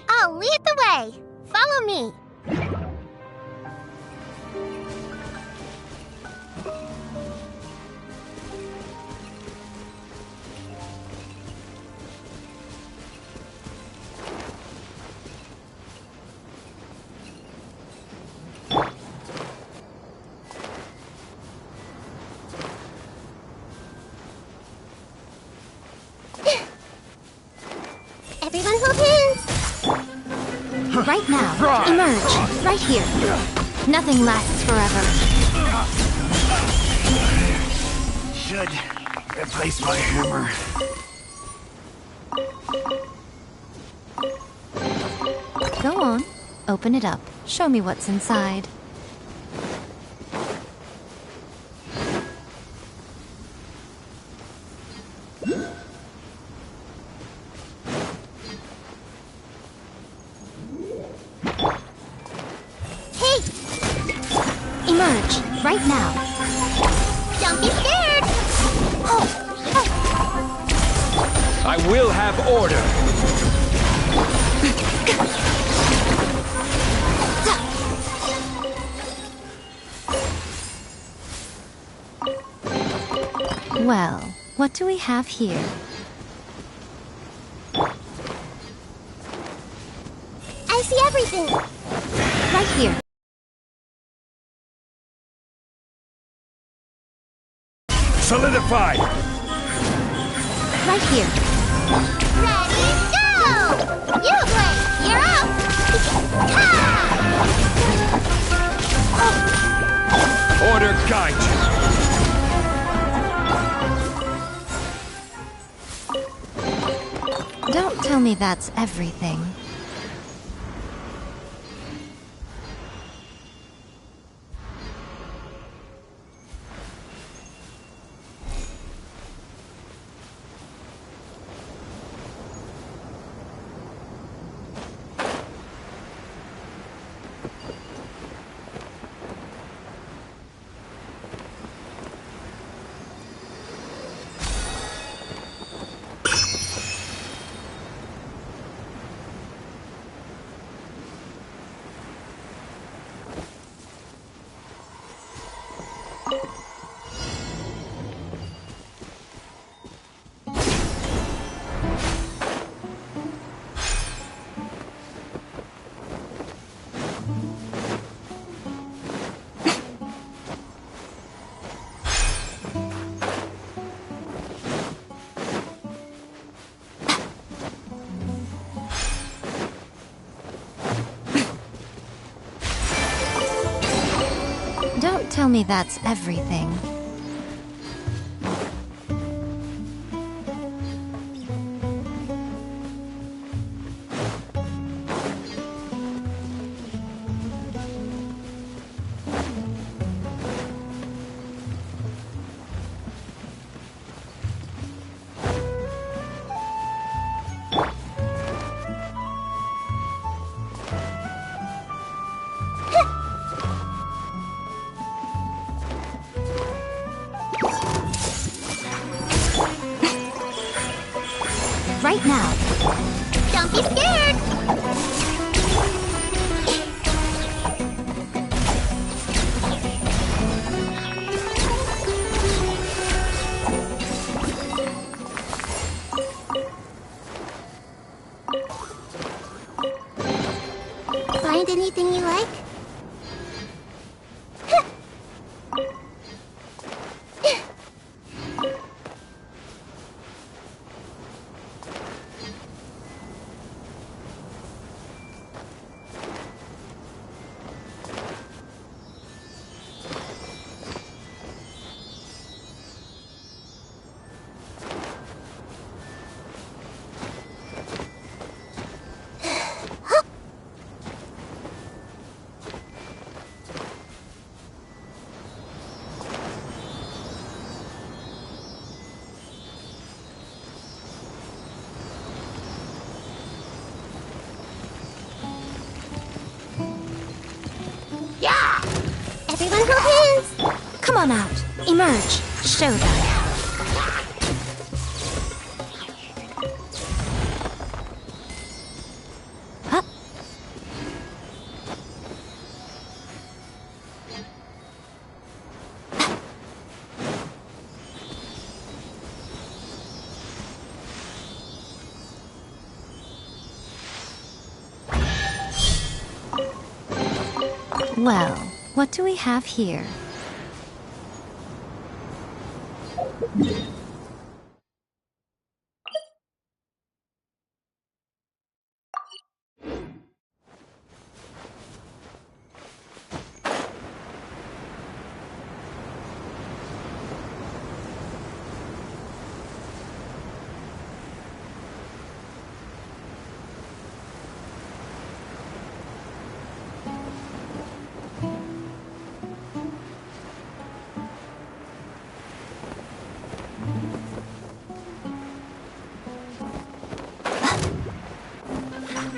I'll lead the way. Follow me. Everyone hold hands. Right now. Emerge. Right here. Nothing lasts forever. Should replace my hammer. Go on. Open it up. Show me what's inside. Emerge. Right now. Don't be scared. I will have order. Well, what do we have here? I see everything. Right here. Solidified. Right here. Ready, go! You play. You're up. Order guide you. Don't tell me that's everything. tell me that's everything. Right now. Don't be scared! Find anything you like? Everyone hold hands! Come on out. Emerge. Show them. Huh? Well, what do we have here?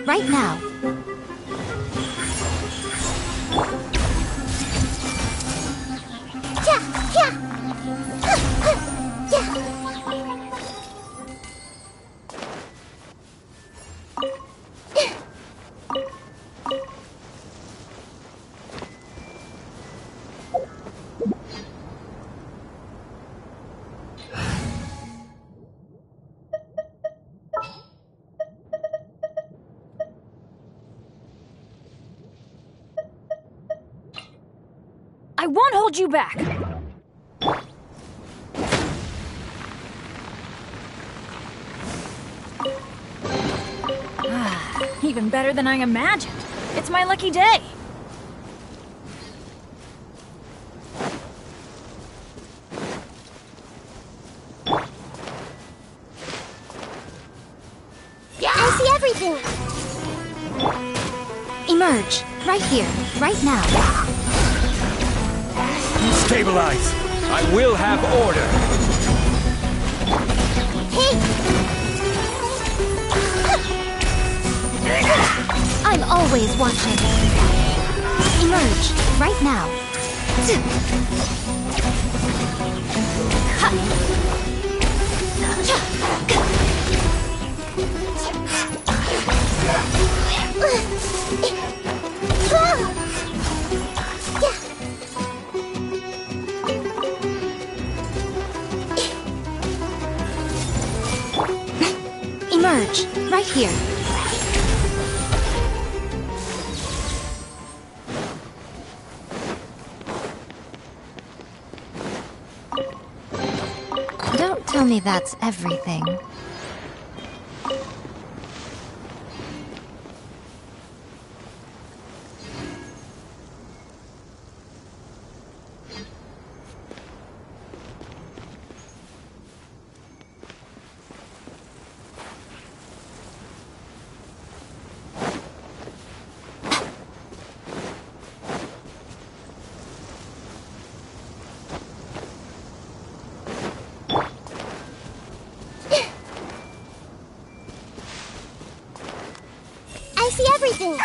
Right now. I won't hold you back! Even better than I imagined. It's my lucky day! I see everything! Emerge. Right here. Right now. Stabilize! I will have order! Hey! I'm always watching. Emerge. Right now. Emerge. Right here. Don't tell me that's everything. everything!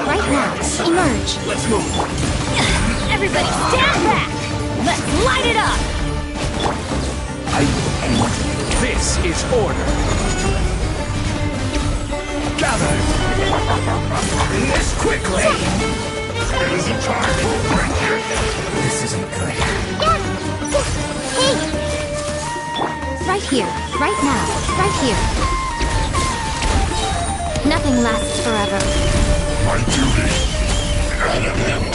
Right now, emerge. Let's move. Everybody stand back! Let's light it up! This is order. Gather! This quickly! This isn't good. Hey! Right here, right now, right here. Nothing lasts forever. My duty at an end.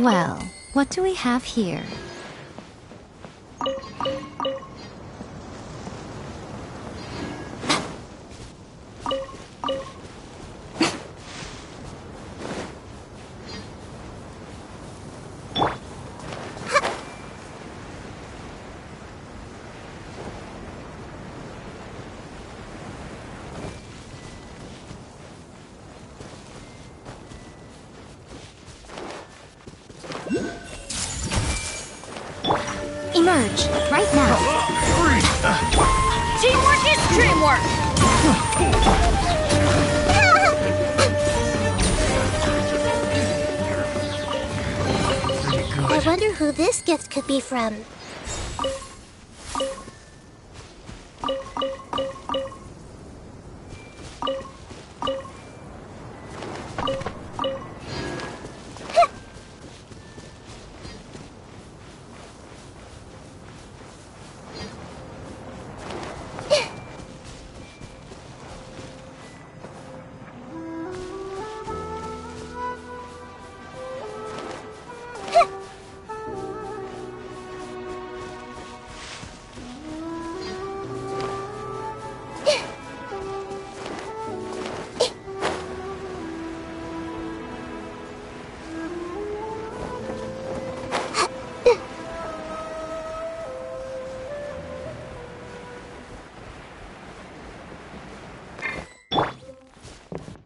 Well, what do we have here? Emerge, right now. Teamwork is dreamwork! I wonder who this gift could be from.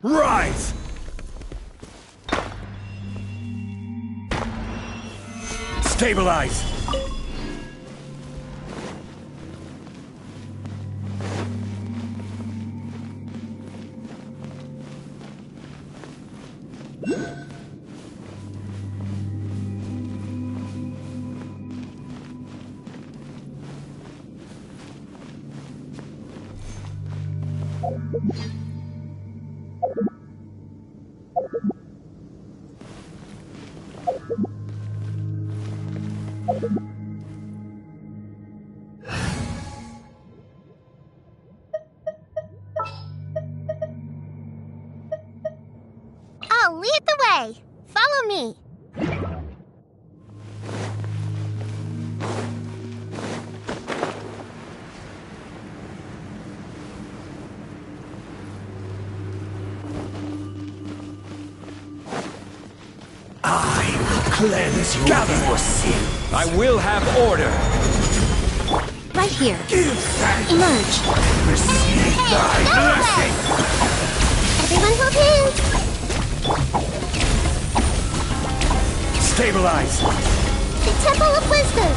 Rise! Stabilize! I'll lead the way. Follow me. I will cleanse you of your sin. I will have order. Right here. Give thanks. Emerge. Receive thy blessing. Everyone hold hands. Stabilize! The Temple of Wisdom.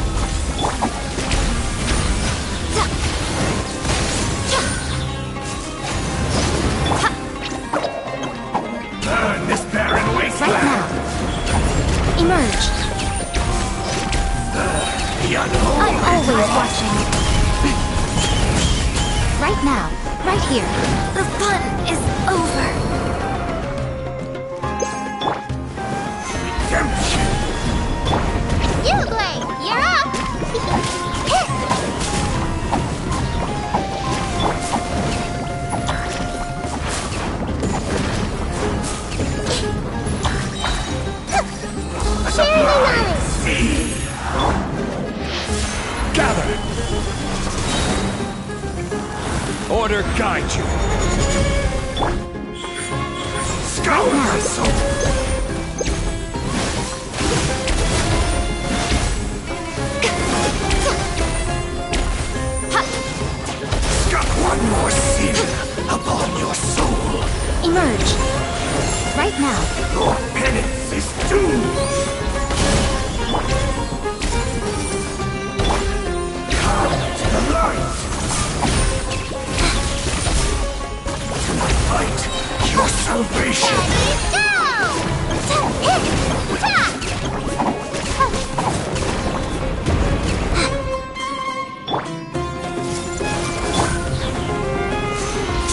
Burn this barren Right wasteland. now. Emerge. The unholy I'm always dross. watching. Right now. Right here. The fun is over. Redemption. You, Blade. You're up. Sublime sea. Gather! Order guide you. Scour my soul. Got one more sin upon your soul. Emerge. Right now. Your penance is due.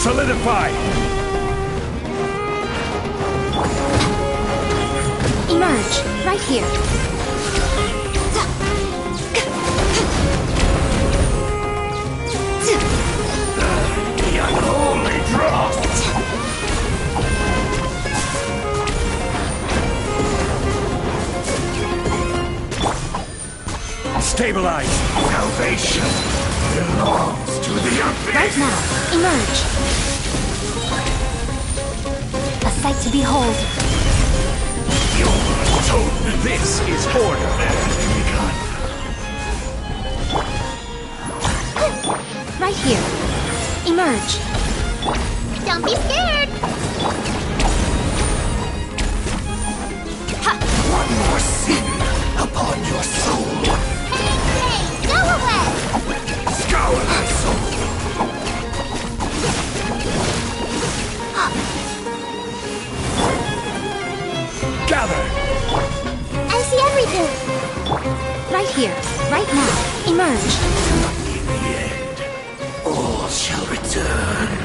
Solidify! Emerge, right here. The unholy drop! Stabilize! Salvation belongs to the abyss! Right now, emerge. A sight to behold. This is order! Right here. Emerge. Don't be scared! One more sin upon your soul! Hey, go away! Scour thy soul! Gather! I see everything! Right here. Right now. Emerge. In the end, all shall return.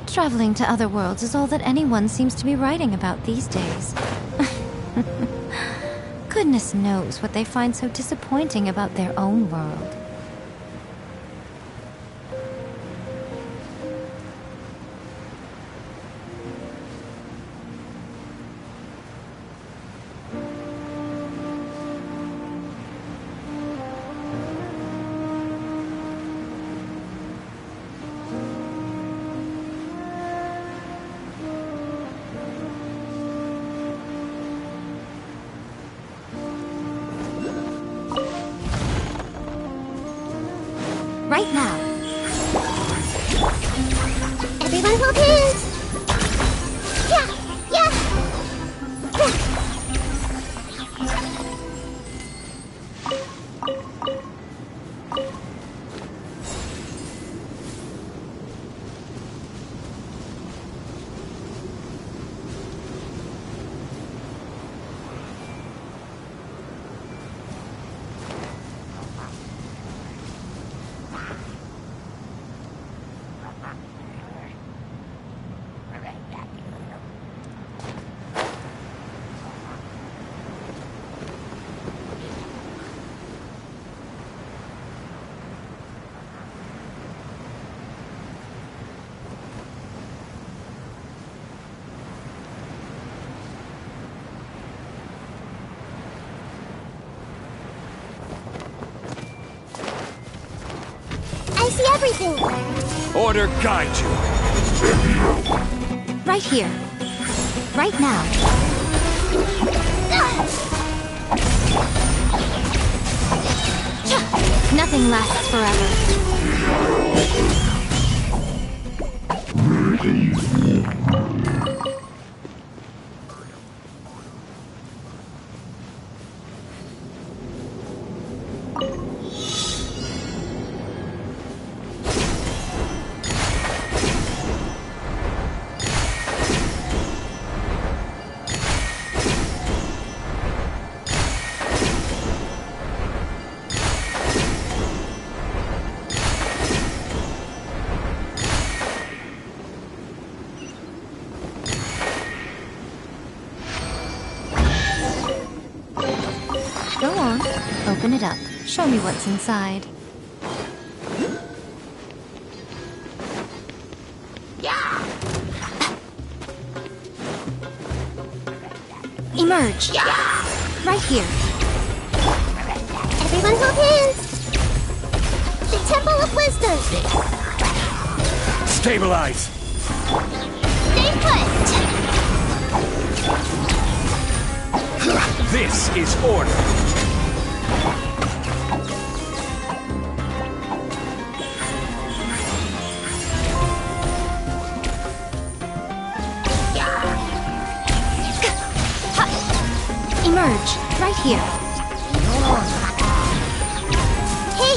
Traveling to other worlds is all that anyone seems to be writing about these days. Goodness knows what they find so disappointing about their own world. Right now. Everyone hold hands! Yeah! Yeah! I see everything! Order guide you! Right here. Right now. Nothing lasts forever. Show me what's inside. Emerge. Right here. Everyone hold hands! The Temple of Wisdom! Stabilize! Stay put! This is order! Emerge. Right here. Hey!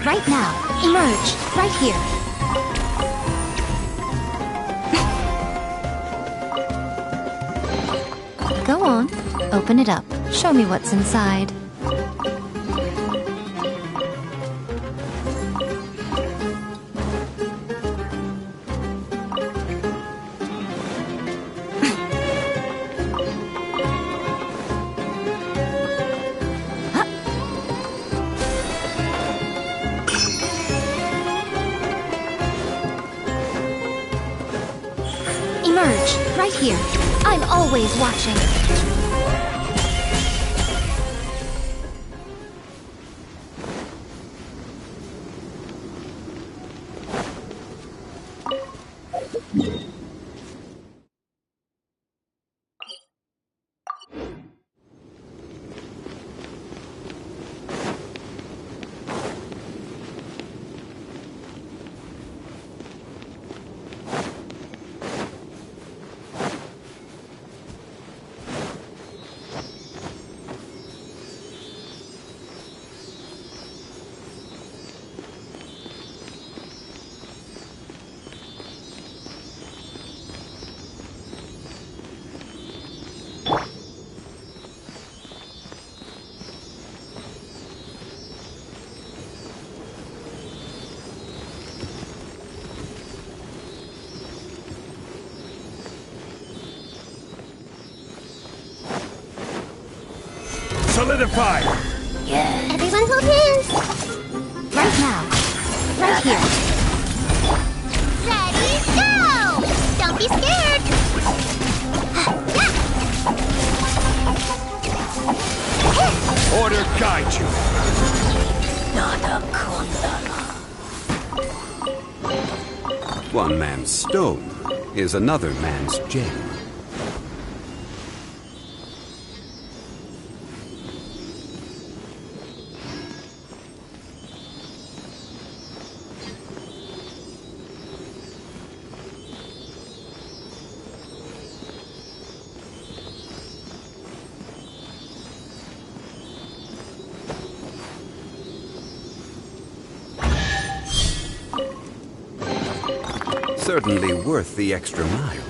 Right now. Emerge. Right here. Go on. Open it up. Show me what's inside. Emerge. Right here. I'm always watching. Solidify! Everyone hold hands! Right now. Right here. Ready, go! Don't be scared! Order guide you! One man's stone is another man's gem. Certainly worth the extra mile.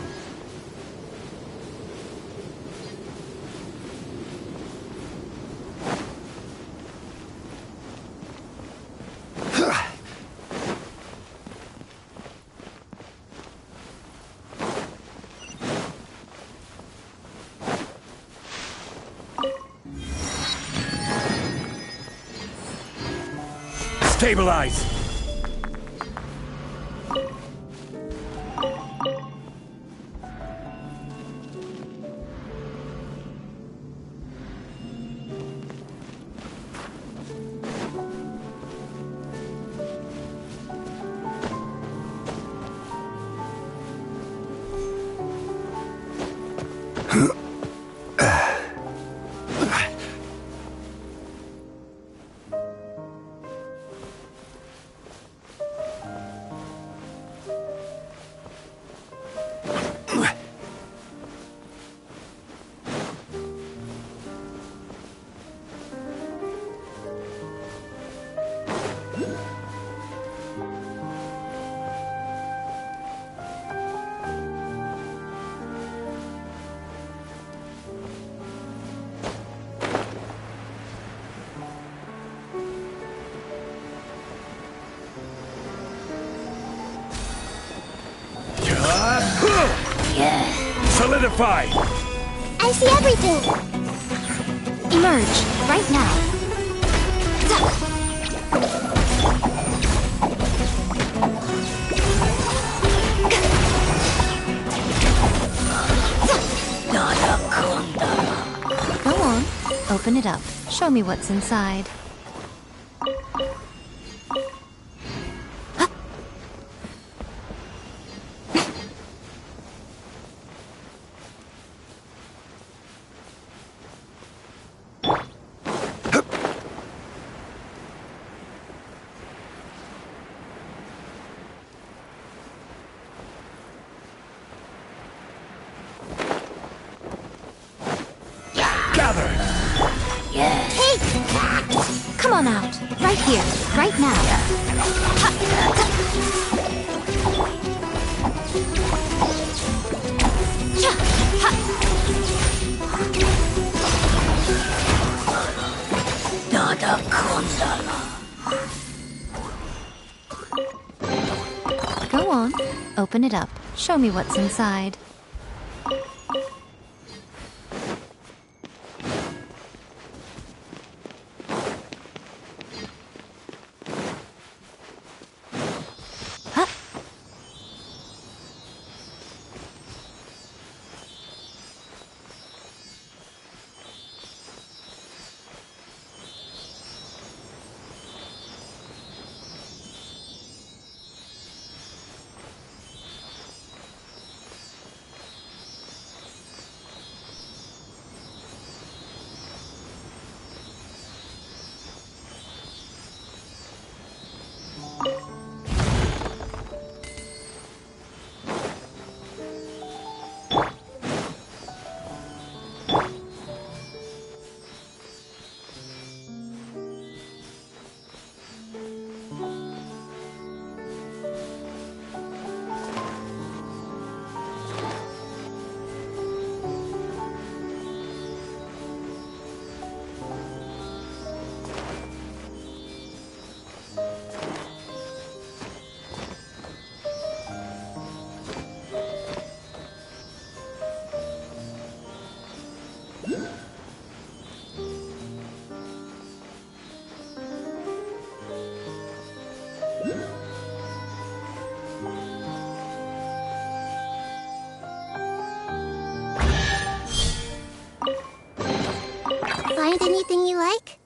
Stabilize! Solidify! I see everything! Emerge, right now. Go on, open it up. Show me what's inside. Come on out. Right here. Right now. Go on. Open it up. Show me what's inside. Find anything you like?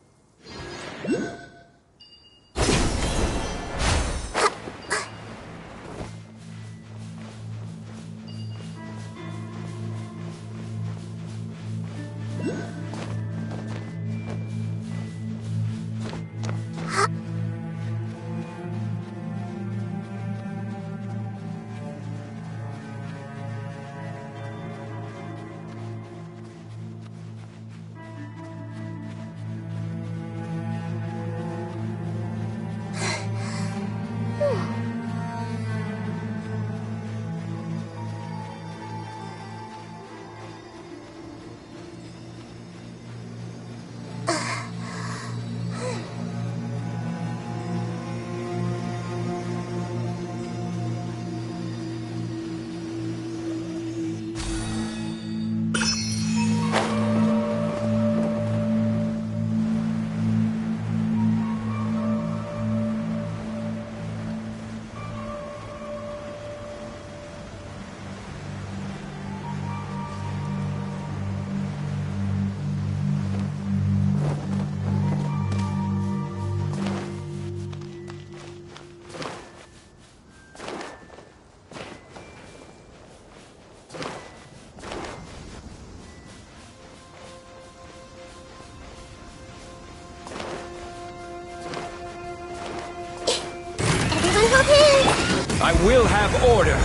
I will have order.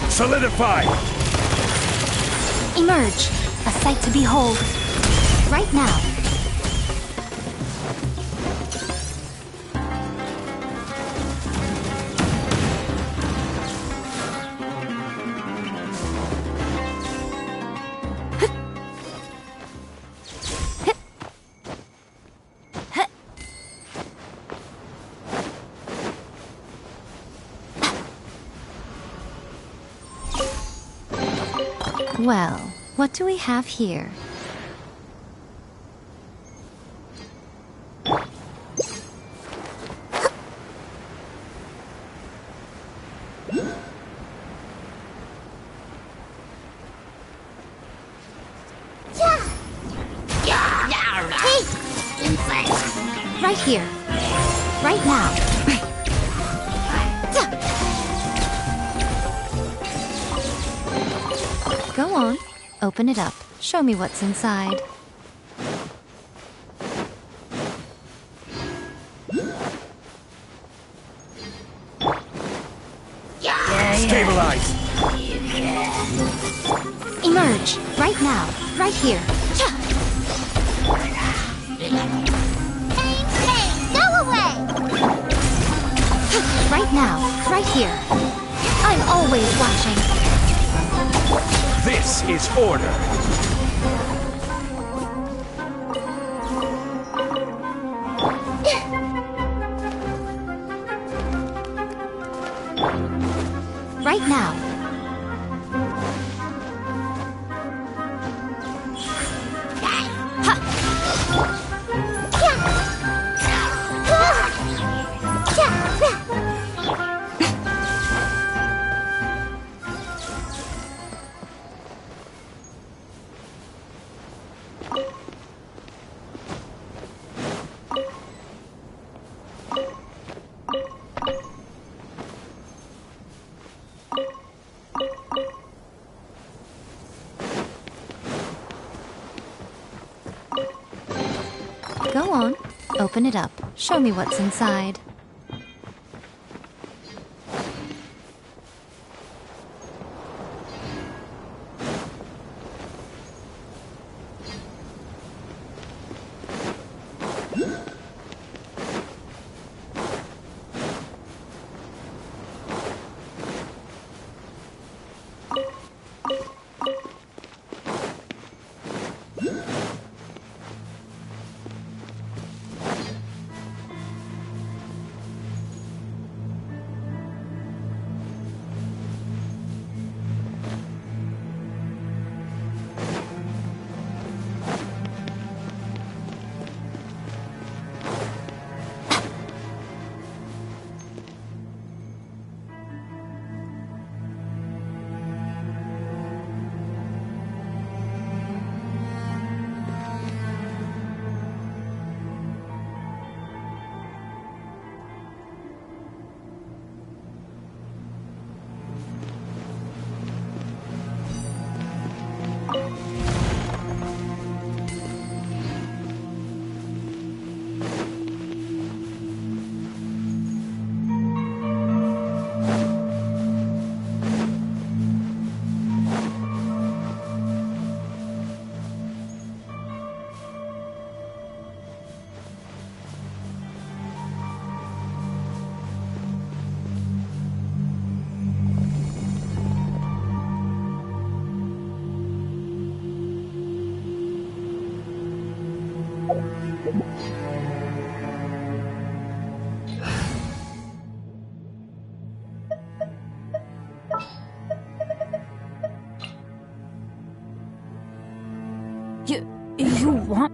Solidify! Emerge, a sight to behold. Right now. Well, what do we have here? Right here. Right now. Go on. Open it up. Show me what's inside. Stabilize! Emerge. Right now. Right here. Go away! Right now. Right here. I'm always watching. This is order. Right now. Go on. Open it up. Show me what's inside. You want...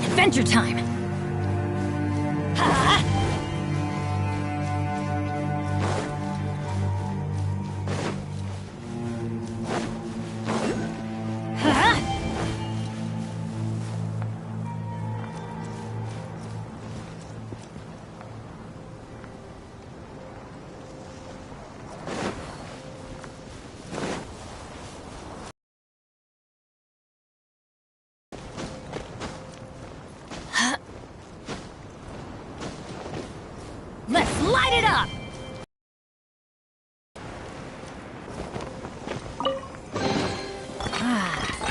Adventure time! Let's light it up!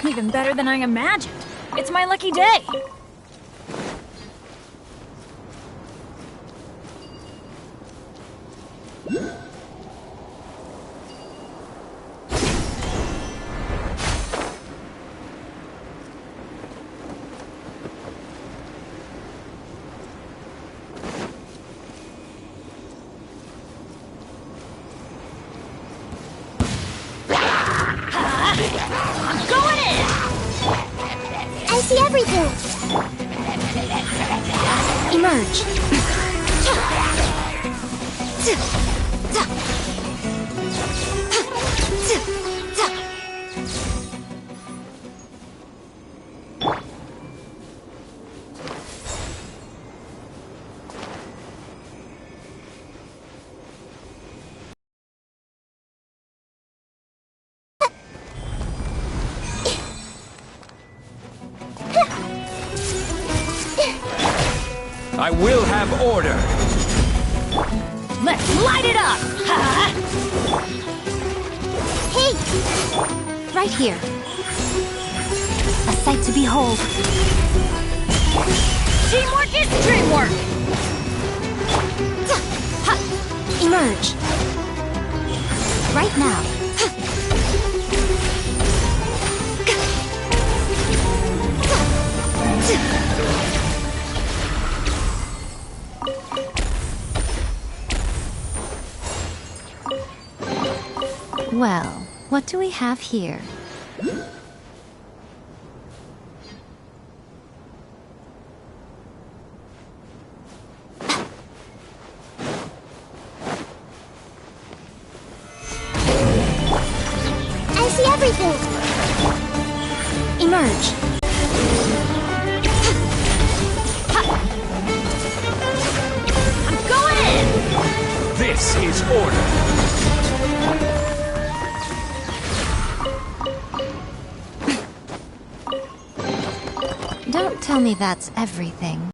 Even better than I imagined. It's my lucky day. see everything! Emerge! I will have order. Let's light it up! Hey! Right here. A sight to behold. Teamwork is dreamwork! Emerge. Right now. Well, what do we have here? I see everything! Emerge. I'm going in! This is order. Don't tell me that's everything.